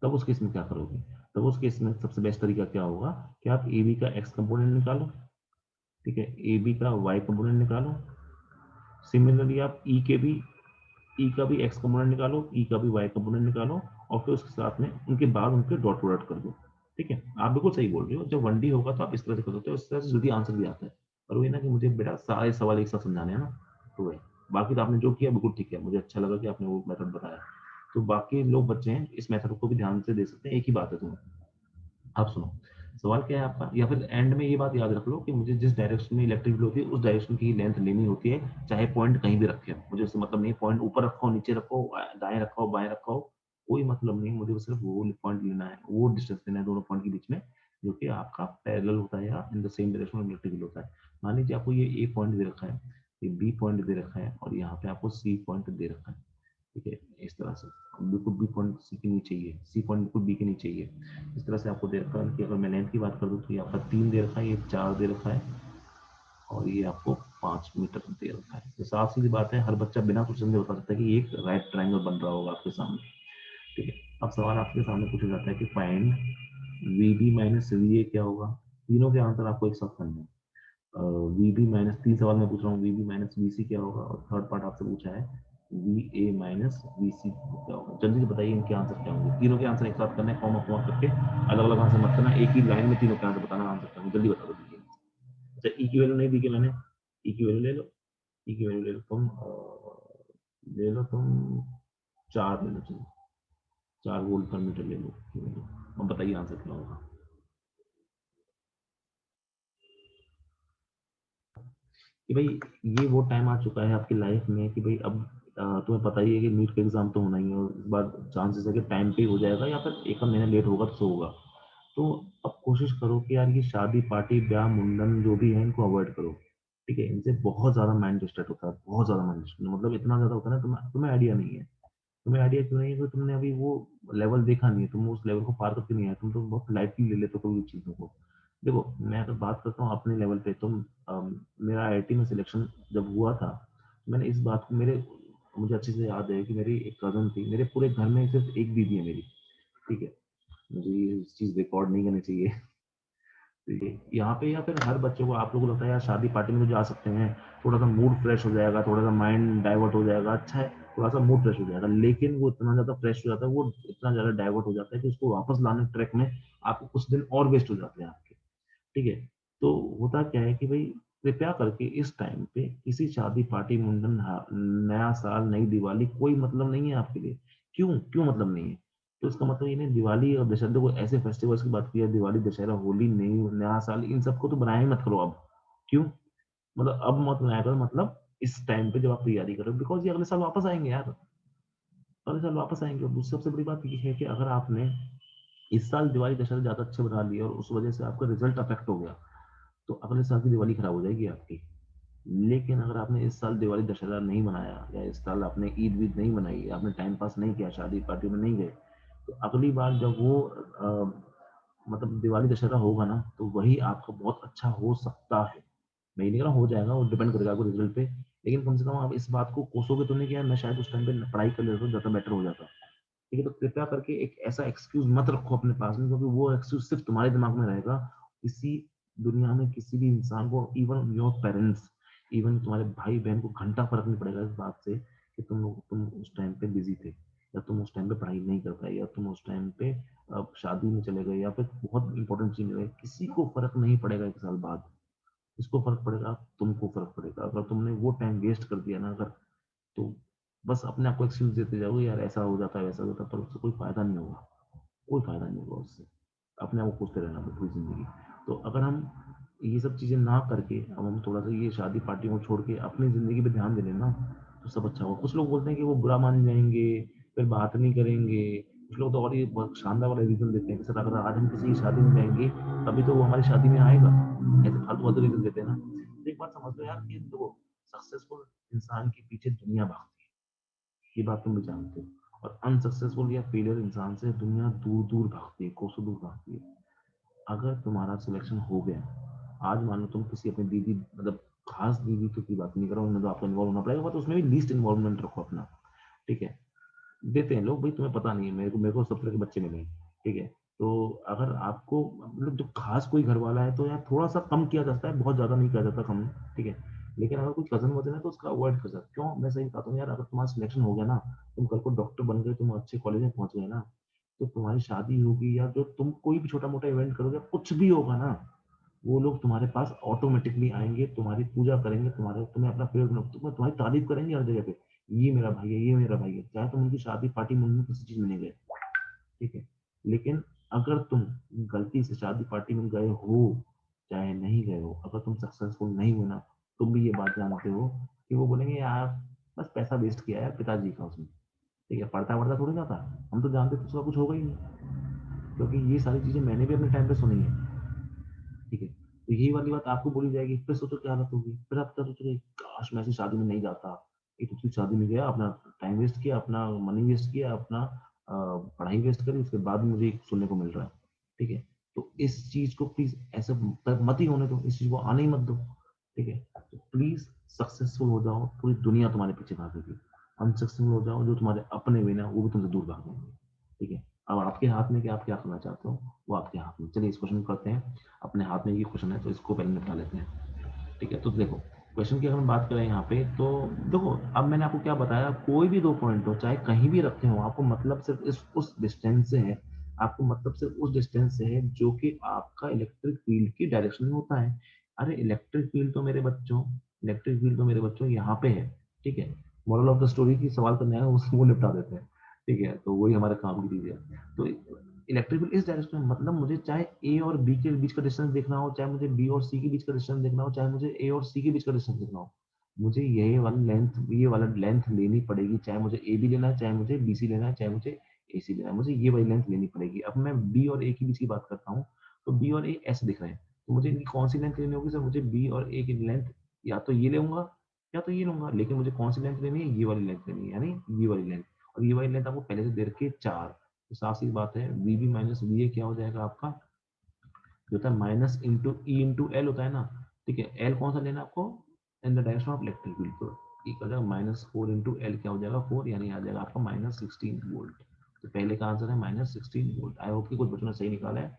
तब उस केस में क्या करोगे, तब उस केस में सबसे बेस्ट तरीका क्या होगा कि आप ए बी का एक्स कंपोनेंट निकालो, ठीक है, ए बी का वाई कंपोनेंट निकालो, सिमिलरली आप ई के भी ई का भी एक्स कंपोनेंट निकालो, ई का भी वाई कंपोनेंट निकालो, और फिर उसके साथ में उनके बाद उनके डॉट प्रोडक्ट कर दो। ठीक है, आप बिल्कुल सही बोल रहे हो, जब 1D होगा तो आप इस तरह से कर सकते हो, इस तरह से जल्दी आंसर भी आता है। पर वही ना कि मुझे बेटा सारे सवाल एक साथ समझाने हैं ना, तो वही, बाकी तो आपने जो किया बिल्कुल ठीक है, मुझे अच्छा लगा कि आपने वो मेथड बताया। तो बाकी लोग बच्चे हैं इस मेथड को भी ध्यान से दे सकते हैं, एक ही बात है तुम्हें। आप सुनो, सवाल क्या है आपका, या फिर एंड में ये बात याद रख लो कि मुझे जिस डायरेक्शन में इलेक्ट्रिक फील्ड होती है उस डायरेक्शन की लेंथ लेनी होती है, चाहे पॉइंट कहीं भी रखे हो, मुझे उससे मतलब नहीं, पॉइंट ऊपर रखो नीचे रखो दाएं रखो बाएं रखो, कोई मतलब नहीं, मुझे सिर्फ वो पॉइंट लेना है, वो डिस्टेंस लेना है दोनों पॉइंट के बीच में, जो कि आपका पैरेलल होता है या इन द सेम डायरेक्शन में इलेक्ट्रिक फील्ड होता है। मान लीजिए आपको ये ए पॉइंट दे रखा है, ये बी पॉइंट दे रखा है, और यहाँ पे आपको सी पॉइंट दे रखा है। ठीक है, इस तरह से बिल्कुल बी पॉइंट सी के नीचे ही है, सी पॉइंट बिल्कुल बी के नीचे ही है। इस तरह से आपको दे रखा है कि अगर मैं लेंथ की बात कर दूँ तो ये आपका 3 दे रखा है, ये 4 दे रखा है, और ये आपको 5 मीटर दे रखा है। तो साफ सीधी बात है, हर बच्चा बिना कुछ समझे बता सकता है कि एक राइट ट्राइंगल बन रहा होगा आपके सामने। ठीक है, अब सवाल आपके सामने पूछा जाता है कि find V B minus V A क्या होगा। तीनों के आंसर आपको एक साथ करना है। वी बी माइनस, 3 सवाल मैं पूछ रहा हूँ, वी बी माइनस वी सी क्या होगा, और थर्ड पार्ट आपसे पूछा है वी ए माइनस वी सी क्या होगा? जल्दी से बताइए इनके आंसर क्या होंगे। तीनों के आंसर एक साथ करने, कॉमा कॉमा करके अलग अलग आंसर मत करना, एक ही लाइन में तीनों के आंसर बताना, आंसर क्या होंगे जल्दी बता दीजिए। अच्छा ई की वैल्यू नहीं दी कि मैंने, ई की वैल्यू ले लो, ई की वैल्यू ले लो तुम, ले लो तुम 4 ले लो, चलो 4 वोल्ट पर मीटर ले लो। अब बताइए आंसर क्या होगा। कि भाई ये वो टाइम आ चुका है आपकी लाइफ में कि भाई अब तुम्हें पता ही है कि नीट का एग्जाम तो होना ही है, और इस बार चांसेस है कि टाइम पे हो जाएगा या फिर एक महीना लेट होगा तो सो होगा। तो अब कोशिश करो कि यार ये शादी पार्टी ब्याह मुंडन जो भी है इनको अवॉइड करो। ठीक है, इनसे बहुत ज्यादा माइंड डिस्ट्रैक्ट होता है, बहुत ज्यादा माइंड डिस्ट्रैक्ट, मतलब इतना ज्यादा होता है ना, तुम्हें आइडिया नहीं है। तुम्हें आइडिया क्यों नहीं है? क्योंकि तुमने अभी वो लेवल देखा नहीं है, तुम उस लेवल को पार करके नहीं आए, तुम तो बहुत लाइटली ले लेते हो कोई भी चीजों को। देखो मैं अगर बात करता हूँ अपने लेवल पे, तुम मेरा आईआईटी में सिलेक्शन जब हुआ था, मैंने इस बात को मेरे, मुझे अच्छे से याद है कि मेरी एक कजन थी, मेरे पूरे घर में सिर्फ एक दीदी है मेरी। ठीक है, मुझे ये चीज रिकॉर्ड नहीं करनी चाहिए। यहाँ पे या फिर हर बच्चे को, आप लोगों को लगता है यार शादी पार्टी में तो जा सकते हैं, थोड़ा सा मूड फ्रेश हो जाएगा, थोड़ा सा माइंड डाइवर्ट हो जाएगा, अच्छा है, थोड़ा सा मूड फ्रेश हो जाएगा, लेकिन वो इतना ज्यादा फ्रेश हो जाता है, वो इतना ज्यादा डाइवर्ट हो जाता है कि उसको वापस लाने ट्रैक में आपको कुछ दिन और वेस्ट हो जाते हैं आपके। ठीक है, तो होता क्या है कि भाई कृपया करके इस टाइम पे किसी शादी पार्टी मुंडन नया साल नई दिवाली कोई मतलब नहीं है आपके लिए। क्यों क्यों मतलब नहीं है? तो इसका मतलब ये नहीं, दिवाली और दशहरा को ऐसे फेस्टिवल्स की बात की है, दिवाली दशहरा होली नई नया साल इन सबको तो बनाया ही मत करो अब। क्यों? मतलब अब मत बनाया करो, मतलब इस टाइम पे जब आप तैयारी करो, बिकॉज ये अगले साल वापस आएंगे यार, अगले साल वापस आएंगे। और दूसरी सबसे बड़ी बात ये है कि अगर आपने इस साल दिवाली दशहरा ज्यादा अच्छे बना लिए और उस वजह से आपका रिजल्ट अफेक्ट हो गया, तो अगले साल की दिवाली खराब हो जाएगी आपकी। लेकिन अगर आपने इस साल दिवाली दशहरा नहीं बनाया, या इस साल आपने ईद वीद नहीं बनाई, आपने टाइम पास नहीं किया, शादी पार्टी में नहीं गए, तो अगली बार जब वो मतलब दिवाली दशहरा होगा ना, तो वही आपका बहुत अच्छा हो सकता है। मैं ये नहीं कह रहा हो जाएगा, वो डिपेंड करेगा आपको रिजल्ट पे, लेकिन कम से कम आप इस बात को कोसोगे तो नहीं कि यार मैं शायद उस टाइम पे पढ़ाई कर लेता तो ज़्यादा बेटर हो जाता। ठीक है, तो कृपया करके एक ऐसा एक्सक्यूज मत रखो अपने पास में, क्योंकि वो एक्सक्यूज सिर्फ तुम्हारे दिमाग में रहेगा। किसी दुनिया में किसी भी इंसान को, इवन योर पेरेंट्स, इवन तुम्हारे भाई बहन को घंटा फर्क नहीं पड़ेगा इस बात से कि तुम उस टाइम पे बिजी थे, या तुम उस टाइम पे पढ़ाई नहीं कर पाए, या तुम उस टाइम पे शादी में चले गए, या फिर बहुत इंपॉर्टेंट चीज में गए। किसी को फर्क नहीं पड़ेगा एक साल बाद, किसको फर्क पड़ेगा? तुमको फर्क पड़ेगा। अगर तुमने वो टाइम वेस्ट कर दिया ना, अगर, तो बस अपने आप को एक्सक्यूज देते जाओगे, यार ऐसा हो जाता है वैसा हो जाता है, पर उससे कोई फायदा नहीं होगा, कोई फायदा नहीं होगा उससे। अपने आप को पूछते रहना पूरी जिंदगी। तो अगर हम ये सब चीजें ना करके, अब हम थोड़ा सा ये शादी पार्टी को छोड़ के अपनी जिंदगी पे ध्यान दे लेना, तो सब अच्छा होगा। कुछ लोग बोलते हैं कि वो बुरा मान जाएंगे, फिर बात नहीं करेंगे। कुछ लोग तो और ये बहुत शानदार वाला रीजन देते हैं कि सर अगर आज हम किसी की शादी में जाएंगे तभी तो वो हमारी शादी में आएगा। ऐसे फालतू फालतू रीजन देते हैं ना। तो एक बात समझ लो यार कि देखो, सक्सेसफुल इंसान के पीछे दुनिया भागती है, ये बात तुम भी जानते हो, और अनसक्सेसफुल या फेलियर इंसान से दुनिया दूर दूर भागती है, कोसों दूर भागती है। अगर तुम्हारा सिलेक्शन हो गया, आज मान लो तुम किसी अपनी दीदी, मतलब खास दीदी तो की बात नहीं कर रहा हूँ, उनमें तो आपको इन्वॉल्व होना पड़ेगा, बट उसमें भी लीस्ट इन्वॉल्वमेंट रखो अपना। ठीक है, देते हैं लोग भाई, तुम्हें पता नहीं है, मेरे को सब तरह के बच्चे मिले हैं। ठीक है, तो अगर आपको मतलब जो खास कोई घर वाला है तो यार थोड़ा सा कम किया जाता है, बहुत ज्यादा नहीं किया जाता कम। ठीक है, लेकिन अगर कोई कजन वजन है तो उसका अवॉइड कर सकते। क्यों? मैं सही बताता हूँ यार, अगर तुम्हारा सिलेक्शन हो गया ना, तुम कल को डॉक्टर बन गए, तुम अच्छे कॉलेज में पहुंच गए ना, तो तुम्हारी शादी होगी या जो तुम कोई भी छोटा मोटा इवेंट करोगे, कुछ भी होगा ना, वो लोग तुम्हारे पास ऑटोमेटिकली आएंगे, तुम्हारी पूजा करेंगे, तुम्हें अपना पेड़, तुम्हारी तारीफ करेंगे हर जगह पे, ये मेरा भाई है, ये मेरा भाई है, चाहे तुम उनकी शादी पार्टी में किसी चीज में नहीं गए। ठीक है, लेकिन अगर तुम गलती से शादी पार्टी में गए हो, चाहे नहीं गए हो, अगर तुम सक्सेसफुल नहीं हो ना, तुम भी ये बात जानते हो कि वो बोलेंगे यार बस पैसा वेस्ट किया यार पिताजी का उसने। ठीक है, पढ़ता पढ़ता थोड़ी ना था, हम तो जानते थे उसका कुछ होगा ही नहीं। क्योंकि ये सारी चीजें मैंने भी अपने टाइम पे सुनी है। ठीक है, तो यही वाली बात आपको बोली जाएगी, फिर सोचो क्या हालत होगी, फिर आप क्या सोचोगे, काश मैं ऐसी शादी में नहीं जाता, एक दूसरी शादी में गया, अपना टाइम वेस्ट किया, अपना मनी वेस्ट किया, अपना पढ़ाई वेस्ट करी, उसके बाद मुझे सुनने को मिल रहा है। ठीक है, तो इस चीज को प्लीज ऐसे मत ही होने दो, इस चीज को आने ही मत दो। ठीक है, तो प्लीज सक्सेसफुल हो जाओ, पूरी दुनिया तुम्हारे पीछे भागेगी। अनसक्सेसफुल हो जाओ, जो तुम्हारे अपने भी ना वो भी तुमसे दूर भागेंगे। ठीक है, अब आपके हाथ में कि आप क्या करना चाहते हो, वो आपके हाथ में। चलिए इस क्वेश्चन को करते हैं, अपने हाथ में ये क्वेश्चन है तो इसको पहले निपटा लेते हैं। ठीक है, तो देखो, क्वेश्चन की अगर हम बात करें यहाँ पे, तो देखो अब मैंने आपको क्या बताया, कोई भी दो पॉइंट हो चाहे कहीं भी रखे हो, आपको मतलब सिर्फ इस उस डिस्टेंस से है, आपको मतलब सिर्फ उस डिस्टेंस से है जो कि आपका इलेक्ट्रिक फील्ड की डायरेक्शन में होता है। अरे इलेक्ट्रिक फील्ड तो मेरे बच्चों, इलेक्ट्रिक फील्ड तो मेरे बच्चों यहाँ पे है, ठीक है। मॉरल ऑफ द स्टोरी की सवाल करने आए वो निपटा देते हैं, ठीक है, तो वही हमारे काम की चीज है। तो इलेक्ट्रिक फील्ड इस डायरेक्शन में, मतलब मुझे चाहे ए और बी के बीच का डिस्टेंस देखना हो, चाहे मुझे बी और सी के बीच का डिस्टेंस देखना हो, चाहे मुझे ए और सी के बीच का डिस्टेंस देखना हो, मुझे ये वाला लेंथ लेनी पड़ेगी, चाहे मुझे ए बी लेना है, चाहे मुझे बी सी लेना है, चाहे मुझे ए सी लेना है, मुझे ये वाली लेंथ लेनी पड़ेगी। अब मैं बी और ए के बीच की बात करता हूँ, तो बी और ए ऐसे दिख रहे हैं, तो मुझे इनकी कौन सी लेंथ लेनी होगी सर, मुझे बी और ए की लेंथ या तो ये लूंगा या तो ये लूंगा, लेकिन मुझे कौन सी लेंथ लेनी है, ये वाली लेंथ लेनी है, यानी ये वाली लेंथ। और ये वाली लेंथ आपको पहले से दे रखी है 4, तो साफ सी बात है V B minus V A क्या हो जाएगा आपका, जो होता है minus into E into L होता है ना, ठीक है। एल कौन सा लेना है आपको, in the direction of electric field, तो ई का जाएगा माइनस फोर इंटू एल क्या हो जाएगा 4, यानी आ जाएगा आपका माइनस 16 वोल्ट। तो पहले का आंसर है माइनस 16 वोल्ट। आई होप कि कुछ बच्चों ने सही निकाला है।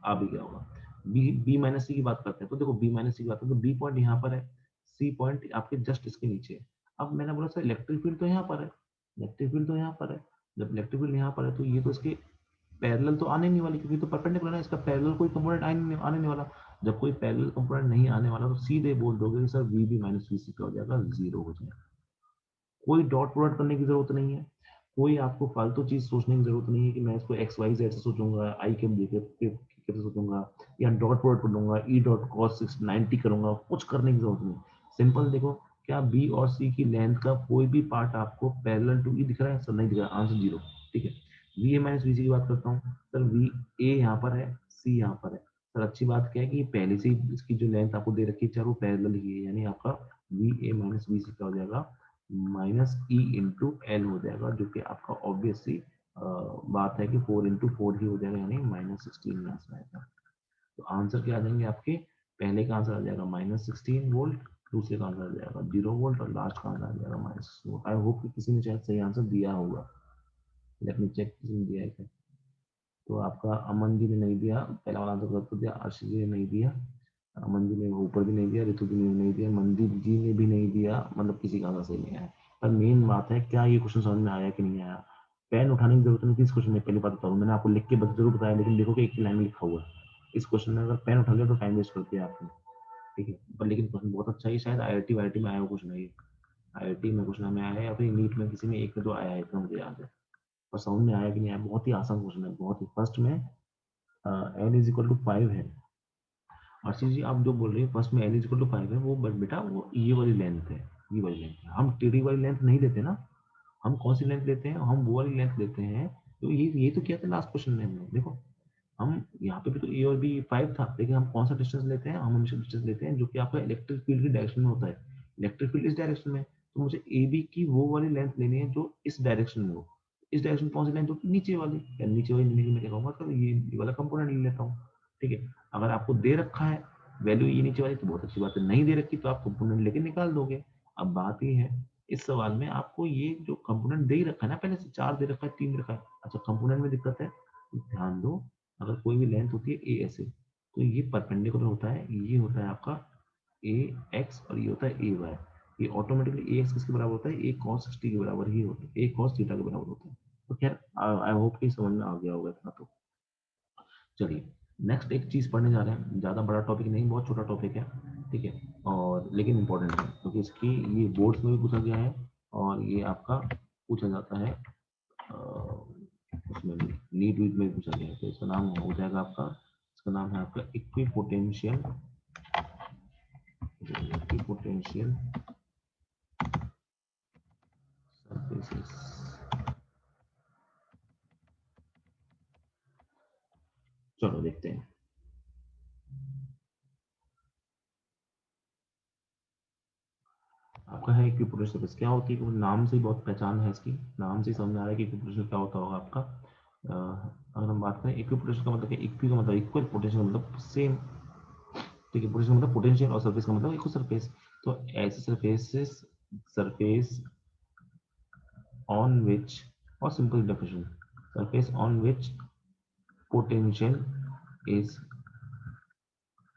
अभी क्या होगा, बी बी माइनस सी की बात करते हैं, तो देखो बी माइनस सी की बात करते हैं, तो बी पॉइंट यहाँ पर है, सी पॉइंट आपके जस्ट इसके नीचे है। अब मैंने बोला सर इलेक्ट्रिक फील्ड तो यहाँ पर है, इलेक्ट्रिक फील्ड तो यहाँ पर है, जब इलेक्ट्रिक फील्ड यहाँ पर है तो ये तो इसके पैरेलल तो आने नहीं वाली, क्योंकि तो परपेंडिकुलर है, इसका पैरेलल कोई कंपोनेंट आने नहीं वाला। जब कोई पैरेलल कंपोनेंट नहीं आने वाला तो सीधे बोल दोगे कि sir V B minus V C का हो जाएगा, जीरो हो जाएगा। कोई डॉट प्रोडक्ट करने की जरूरत नहीं है, कोई आपको फालतू चीज सोचने की जरूरत नहीं है कि मैं इसको एक्स वाई जेड से सोचूंगा, आई के कैसे सोचूंगा, या डॉट प्रोडक्ट कर लूंगा, ई डॉट कॉस 690 करूंगा, कुछ करने की जरूरत नहीं। सिंपल देखो, क्या बी और सी की लेंथ का कोई भी पार्ट आपको पैरेलल टू ई दिख रहा है, सर नहीं दिख रहा, आंसर जीरो, ठीक है। वी ए माइनस वी सी की बात करता हूँ, सर वी ए यहाँ पर है, सी यहाँ पर है, सर अच्छी बात क्या है कि पहले से ही इसकी जो लेंथ आपको दे रखी है चारों पैरेलल ही है, यानी आपका V A minus V C का हो जाएगा माइनस ई इंटू एल हो जाएगा, जो कि आपका ऑब्वियसली बात है कि 4 इंटू 4 ही हो जाएगा, यानी -16 आंसर आएगा। तो आंसर क्या आ जाएंगे आपके, पहले का आंसर आ जाएगा -16 वोल्ट, दूसरे का आंसर आ जाएगा 0 वोल्ट, और लास्ट का आंसर आ जाएगा -4। आई होप कि किसी ने शायद सही आंसर दिया होगा। लेट मी चेक किसी ने दिया है क्या। तो आपका अमन जी ने नहीं दिया, पहला वाला आंसर गलत दिया, आशीष जी ने नहीं दिया, अमन जी ने ऊपर भी नहीं दिया, ऋतु जी ने नहीं दिया, मनदीप जी ने भी नहीं दिया, मतलब किसी का आंसर सही नहीं आया। पर मेन बात है क्या ये क्वेश्चन समझ में आया कि नहीं आया। पेन उठाने की जरूरत नहीं थी इस क्वेश्चन में, पहली बात बताऊँ, मैंने आपको लिख के बस जरूर बताया, लेकिन देखो कि एक लाइन में लिखा हुआ है। इस क्वेश्चन में अगर पेन उठा लिया तो टाइम वेस्ट कर दिया आपने, ठीक है। पर लेकिन क्वेश्चन बहुत अच्छा है, शायद आई आई टी में आया हुआ क्वेश्चन है ये, आई में क्वेश्चन में आया है, या फिर नीट में किसी में एक में तो आया है, इतना मुझे याद है। और समझ में आया कि नहीं आया, बहुत ही आसान क्वेश्चन है, बहुत ही। फर्स्ट में एन इज इक्वल टू 5 है, आशीष जी आप जो बोल रहे हैं फर्स्ट में एल इज इक्वल टू 5 है, वो बट बेटा वो ये वाली लेंथ है, ये वाली लेंथ है, हम टेढ़ी वाली लेंथ नहीं लेते ना। हम कौन सी लेंथ लेते हैं, हम वो वाली लेंथ लेते हैं। तो ये तो किया था लास्ट क्वेश्चन में हमने, देखो हम यहाँ पे भी तो ए और बी 5 था, लेकिन हम कौन सा डिस्टेंस लेते हैं, हम हमेशा डिस्टेंस लेते हैं जो कि आपका इलेक्ट्रिक फील्ड की डायरेक्शन में होता है। इलेक्ट्रिक फील्ड इस डायरेक्शन में, तो मुझे ए बी की वो वाली लेंथ लेनी है जो इस डायरेक्शन में हो। इस डायरेक्शन कौन सी लेंथ होती है, नीचे वाली, या नीचे वाली लेने की मैं क्या कहूँगा, तो ये वाला कंपोनेंट ले लेता हूँ, ठीक है। अगर आपको दे रखा है वैल्यू ये नीचे वाली तो बहुत अच्छी बात है, नहीं दे रखी तो आप कंपोनेंट लेके निकाल दोगे। अब बात ये है, इस सवाल में आपको ये जो कंपोनेंट दे ही रखा है ना, पहले से 4 दे रखा है, 3 दे रखा है, अच्छा कंपोनेंट में दिक्कत है, तो ध्यान दो। अगर कोई भी लेंथ होती है ए ऐसे, तो ये परपेंडिकुलर होता है, ये होता है आपका ए एक्स, और ये होता है ए वाई। ये ऑटोमेटिकली ए एक्स किसके बराबर होता है, ए कॉस 60 के बराबर ही होता है, ए कॉस थीटा के बराबर होता है। तो खैर आई होप कि समझ में आ गया होगा इतना तो। चलिए नेक्स्ट एक चीज पढ़ने जा रहे हैं, ज्यादा बड़ा टॉपिक नहीं, बहुत छोटा टॉपिक है, ठीक है, और लेकिन इंपॉर्टेंट है, क्योंकि इसकी ये बोर्ड्स में भी पूछा गया है, और ये आपका पूछा जाता है उसमें भी, नीट वीट में भी पूछा गया है। तो इसका नाम हो जाएगा आपका, इसका नाम है आपका इक्विपोटेंशियल, इक्विपोटेंशियल सरफेसेस। चलो देखते हैं। आपका है इक्विपोटेंशियल सरफेस क्या होती है, क्योंकि नाम से ही बहुत पहचान है इसकी, नाम से ही समझ आ रहा है कि इक्विपोटेंशियल क्या होता होगा आपका। अगर हम बात करें इक्विपोटेंशियल का मतलब क्या, इक्वी का मतलब इक्वल, पोटेंशियल का मतलब सेम, ठीक है। पोटेंशियल का मतलब पोटेंशियल, और सरफेस का मतलब इक्वल सरफेस। तो ऐसे surfaces, surface on which, or simple definition, surface on which potential is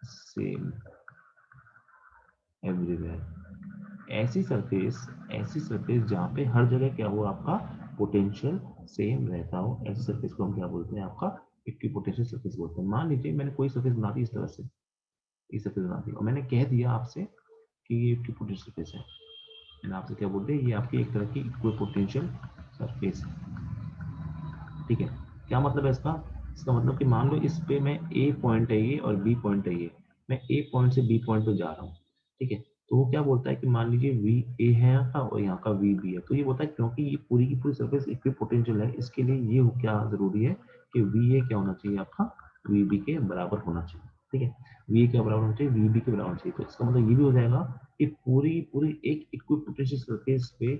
same, everywhere. ऐसी सरफेस जहाँ पे हर जगह क्या हो आपका पोटेंशियल सेम रहता हो, ऐसी सरफेस को हम क्या बोलते हैं, आपका इक्विपोटेंशियल सरफेस बोलते हैं। मान लीजिए मैंने कोई सरफेस बना दी इस तरह से, इस सरफेस बना दी और मैंने कह दिया आपसे कि ये इक्विपोटेंशियल सरफेस है। मैंने आपसे क्या बोलते हैं, ये आपकी एक तरह की इक्विपोटेंशियल सरफेस है। ठीक है, क्या मतलब है इसका? इसका मतलब कि मान लो इस पे मैं ए पॉइंट है ये और बी पॉइंट है ये, मैं ए पॉइंट से बी पॉइंट पे जा रहा हूँ। ठीक है, तो वो क्या बोलता है कि मान लीजिए वी ए है यहाँ का और यहाँ का वी बी है, तो ये बोलता है क्योंकि ये पूरी की पूरी सरफेस इक्विपोटेंशियल है, इसके लिए ये क्या जरूरी है कि वी ए क्या होना चाहिए आपका, वी बी के बराबर होना चाहिए। ठीक है, वी ए के बराबर होना चाहिए, वी बी के बराबर होना चाहिए। तो इसका मतलब ये भी हो जाएगा कि पूरी पूरी एक इक्विपोटेंशियल सरफेस पे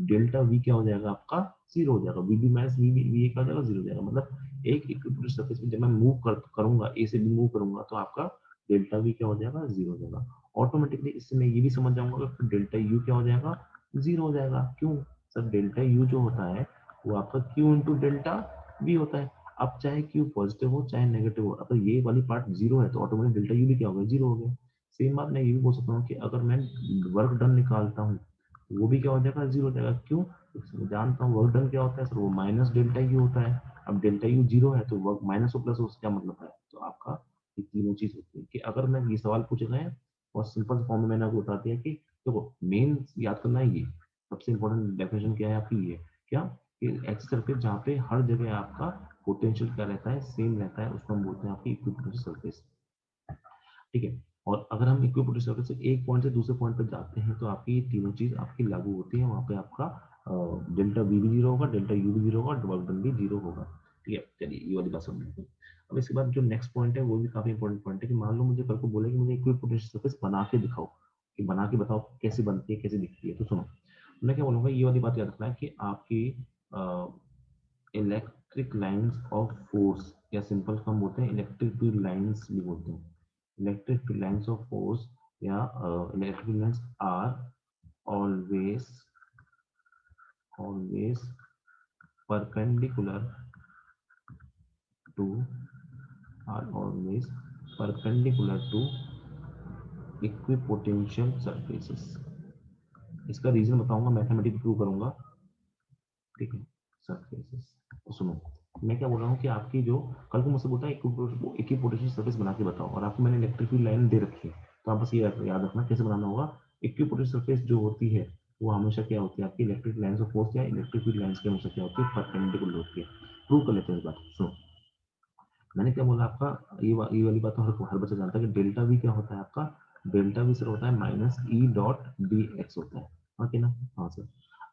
डेल्टा वी क्या हो जाएगा आपका, जीरो हो जाएगा। V B minus V B V A क्या हो जाएगा, जीरो हो जाएगा। मतलब एक इक्विपोटेंशियल सरफेस में जब मैं मूव करूंगा, ए से बी मूव करूंगा, तो आपका डेल्टा वी क्या हो जाएगा, जीरो हो जाएगा। ऑटोमेटिकली इससे मैं ये भी समझ जाऊंगा कि डेल्टा यू क्या हो जाएगा, जीरो हो जाएगा। क्यों सर? डेल्टा यू जो होता है वो आपका क्यू इंटू डेल्टा वी होता है। अब चाहे क्यू पॉजिटिव हो चाहे नेगेटिव हो, अगर ये वाली पार्ट जीरो है तो ऑटोमेटिक डेल्टा यू भी क्या होगा, जीरो हो गया। सेम बात मैं ये भी बोल सकता हूँ कि अगर मैं वर्क डन निकालता हूँ वो भी क्या हो जाएगा, जीरो हो जाएगा। क्यों? मैं जानता हूँ वर्क डन क्या होता है सर, वो माइनस डेल्टा यू होता है। अब डेल्टा यू जीरो है तो वर्क माइनस हो प्लस हो, उसका क्या मतलब है? तो आपका ये तीनों चीज होती है कि अगर मैं ये सवाल पूछे गए और सिंपल फॉर्म में मैंने आपको बता दिया कि देखो मेन याद करना है ये सबसे इंपॉर्टेंट डेफिनेशन क्या है आपकी, ये क्या कि ऐसी सरफेस जहाँ पे हर जगह आपका पोटेंशियल क्या रहता है, सेम रहता है, उसको हम बोलते हैं आपकी इक्विपोटेंशियल सरफेस। ठीक है, और अगर हम इक्विपोटेंशियल सरफेस से एक पॉइंट से दूसरे पॉइंट पर जाते हैं तो आपकी तीनों चीज आपकी लागू होती है। वहां पे आपका डेल्टा वी भी जीरो होगा, डेल्टा यू भी जीरो होगा, वर्क डन भी जीरो होगा। ठीक है, चलिए ये वाली बात समझ लेते हैं। अब इसके बाद जो नेक्स्ट पॉइंट है वो भी काफी इंपॉर्टेंट पॉइंट है कि मान लो मुझे कल को बोले कि मुझे इक्विपोटेंशियल सरफेस बना के दिखाओ, कि बना के बताओ कैसे बनती है कैसे दिखती है। तो सुनो, मैं क्या बोलूंगा, ये वाली बात याद रखना है कि आपकी इलेक्ट्रिक लाइंस ऑफ फोर्स, या सिंपल हम बोलते हैं इलेक्ट्रिक फील्ड लाइंस भी बोलते हैं, electric field lines of force या electric field lines are always always perpendicular to are always perpendicular to equipotential surfaces। इसका रीजन बताऊंगा, मैथमेटिक प्रूव करूंगा। ठीक है, सरफेसेस। तो सुनो, मैं क्या बोल रहा हूँ कि आपकी जो कल को मुझसे बोलता है इक्विपोटेंशियल सरफेस बना के बताओ, और आपको मैंने इलेक्ट्रिक फील्ड लाइन दे रखी है, तो आप बस ये याद रखना कैसे बनाना होगा। इक्विपोटेंशियल सरफेस जो होती है वो हमेशा क्या होती है, आपकी इलेक्ट्रिक लाइंस ऑफ फोर्स या इलेक्ट्रिक फील्ड लाइंस के हमेशा क्या होती है, परपेंडिकुलर होती है। प्रूव कर लेते हैं इस बात। सुनो, मैंने क्या बोला आपका, ये वाली बात तो हर बच्चा जानता है कि डेल्टा वी क्या होता है आपका, डेल्टा वी सर होता है minus E dot D x होता है। हाँ कि ना? हाँ सर।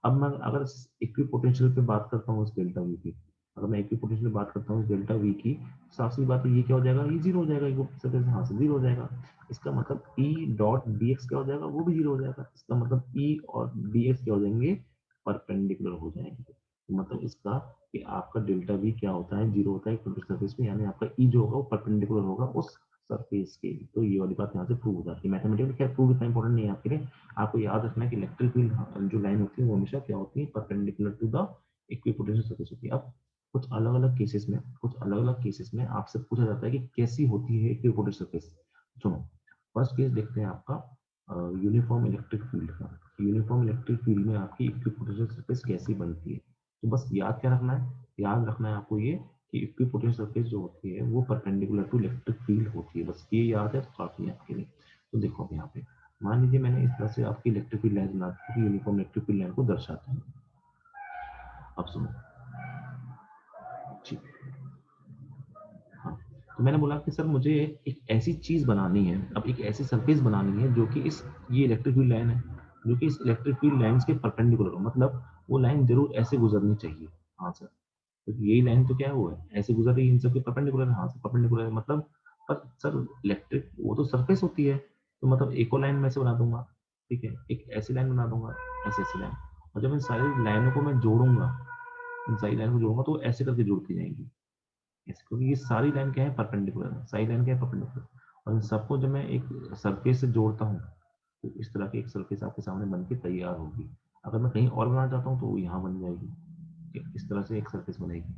अब मैं अगर इक्विपोटेंशियल पे बात करता हूँ इस डेल्टा वी की, अगर मैं इक्विपोटेंशियल पे बात करता हूँ इस डेल्टा वी की, साफ सी बात है ये क्या हो जाएगा, ये जीरो हो जाएगा। हाँ से जीरो हो जाएगा। इसका मतलब ई डॉट डी एक्स क्या हो जाएगा, वो भी जीरो हो जाएगा। इसका मतलब ई और डी एक्स क्या हो जाएंगे, परपेंडिकुलर हो जाएंगे। मतलब इसका कि आपका डेल्टा वी क्या होता है, जीरो होता है इक्विपोटेंशियल सरफेस पे, यानी आपका ई जो होगा वो परपेंडिकुलर होगा उस सरफेस के। तो ये वाली बात यहाँ से प्रूव हो जाती है। मैथमेटिकली खैर प्रूव इतना इंपॉर्टेंट नहीं है आपके लिए, आपको याद रखना है कि इलेक्ट्रिक फील्ड जो लाइन होती है वो हमेशा क्या होती है, perpendicular to the equipotential surface होती है। अब कुछ अलग अलग केसेस में आपसे पूछा जाता है कि कैसी होती है इक्विपोटेंशियल सरफेस। सुनो, फर्स्ट केस देखते हैं आपका यूनिफॉर्म इलेक्ट्रिक फील्ड का। यूनिफॉर्म इलेक्ट्रिक फील्ड में आपकी इक्विपोटेंशियल सरफेस कैसी बनती है। तो बस याद क्या रखना है, याद रखना है आपको ये कि इक्विपोटेंशियल सरफेस जो होती है वो परपेंडिकुलर टू इलेक्ट्रिक फील्ड होती है। बस ये याद है तो काफी है आपके लिए। तो देखो अब यहाँ पे मान लीजिए मैंने इस तरह से आपकी इलेक्ट्रिक फील्ड लाइन बना दी, यूनिफॉर्म इलेक्ट्रिक फील्ड लाइन को दर्शाता है। अब सुनो, ठीक, हाँ, तो मैंने बोला कि सर मुझे एक ऐसी चीज बनानी है, अब एक ऐसी सरफेस बनानी है जो कि इस ये इलेक्ट्रिक फील्ड लाइन है जो कि इस इलेक्ट्रिक फील्ड लाइंस के परपेंडिकुलर हो, मतलब वो लाइन जरूर ऐसे गुजरनी चाहिए। हाँ सर, तो यही लाइन तो क्या हुआ है, ऐसे गुजर रही है, इन सबके परपेंडिकुलर है। हाँ सर परपेंडिकुलर है, मतलब पर सर इलेक्ट्रिक वो तो सरफेस होती है, तो मतलब एक और लाइन में से बना दूंगा। ठीक है, एक ऐसी लाइन बना दूंगा, ऐसे ऐसी लाइन, और जब इन सारी लाइनों को मैं जोड़ूंगा, इन सारी लाइन को जोड़ूंगा तो ऐसे करके जुड़ती जाएंगी ऐसे, क्योंकि ये सारी लाइन क्या है, परपेंडिकुलर है। सारी लाइन क्या है, परपेंडिकुलर। और इन सबको जब मैं एक सरफेस से जोड़ता हूँ तो इस तरह की एक सरफेस आपके सामने बन के तैयार होगी। अगर मैं कहीं और बनाना चाहता हूँ तो वो यहाँ बन जाएगी, इस तरह से एक सरफेस बनेगी।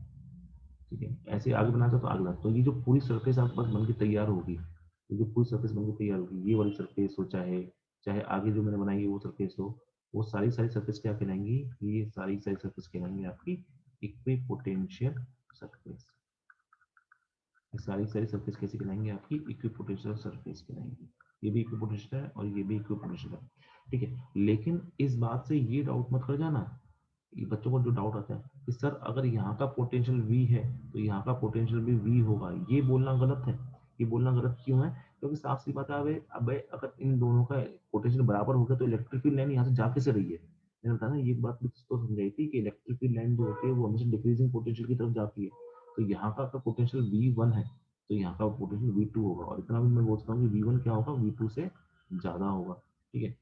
ठीक है, ऐसे आगे बनाना चाहता तो आगे बना, तो ये जो पूरी सरफेस आपके पास बन के तैयार होगी, ये जो पूरी सरफेस बन के तैयार होगी, ये वाली सरफेस हो चाहे चाहे आगे जो मैंने बनाई है वो सरफेस हो, वो सारी सरफेस क्या कहलाएंगी, ये सारी सरफेस कहलाएंगी आपकी इक्विपोटेंशियल सरफेस। ये सारी सरफेस कैसी कहलाएंगी, आपकी इक्विपोटेंशियल सरफेस कहलाएंगी। ये भी इक्विपोटेंशियल है और ये भी इक्विपोटेंशियल है, ठीक है। लेकिन इस बात से ये डाउट मत कर जाना, ये बच्चों को जो डाउट आता है कि सर अगर यहाँ का पोटेंशियल V है तो यहाँ का पोटेंशियल भी V होगा, ये बोलना गलत है। ये बोलना गलत क्यों है, क्योंकि साफ सी बात है, अब अगर इन दोनों का पोटेंशियल बराबर हो गया तो इलेक्ट्रिक फील्ड लाइन यहाँ से जा कैसे रही है। मैंने बताया ना, ये बात भी तो समझाई थी कि इलेक्ट्रिक फील्ड लाइन जो होती है वो हमेशा डिक्रीजिंग पोटेंशियल की तरफ जाती है। तो यहाँ का अगर पोटेंशियल V1 है तो यहाँ का पोटेंशियल V2 होगा, और इतना भी मैं बोलता हूँ कि V1 क्या होगा, V2 से ज्यादा होगा, ठीक है।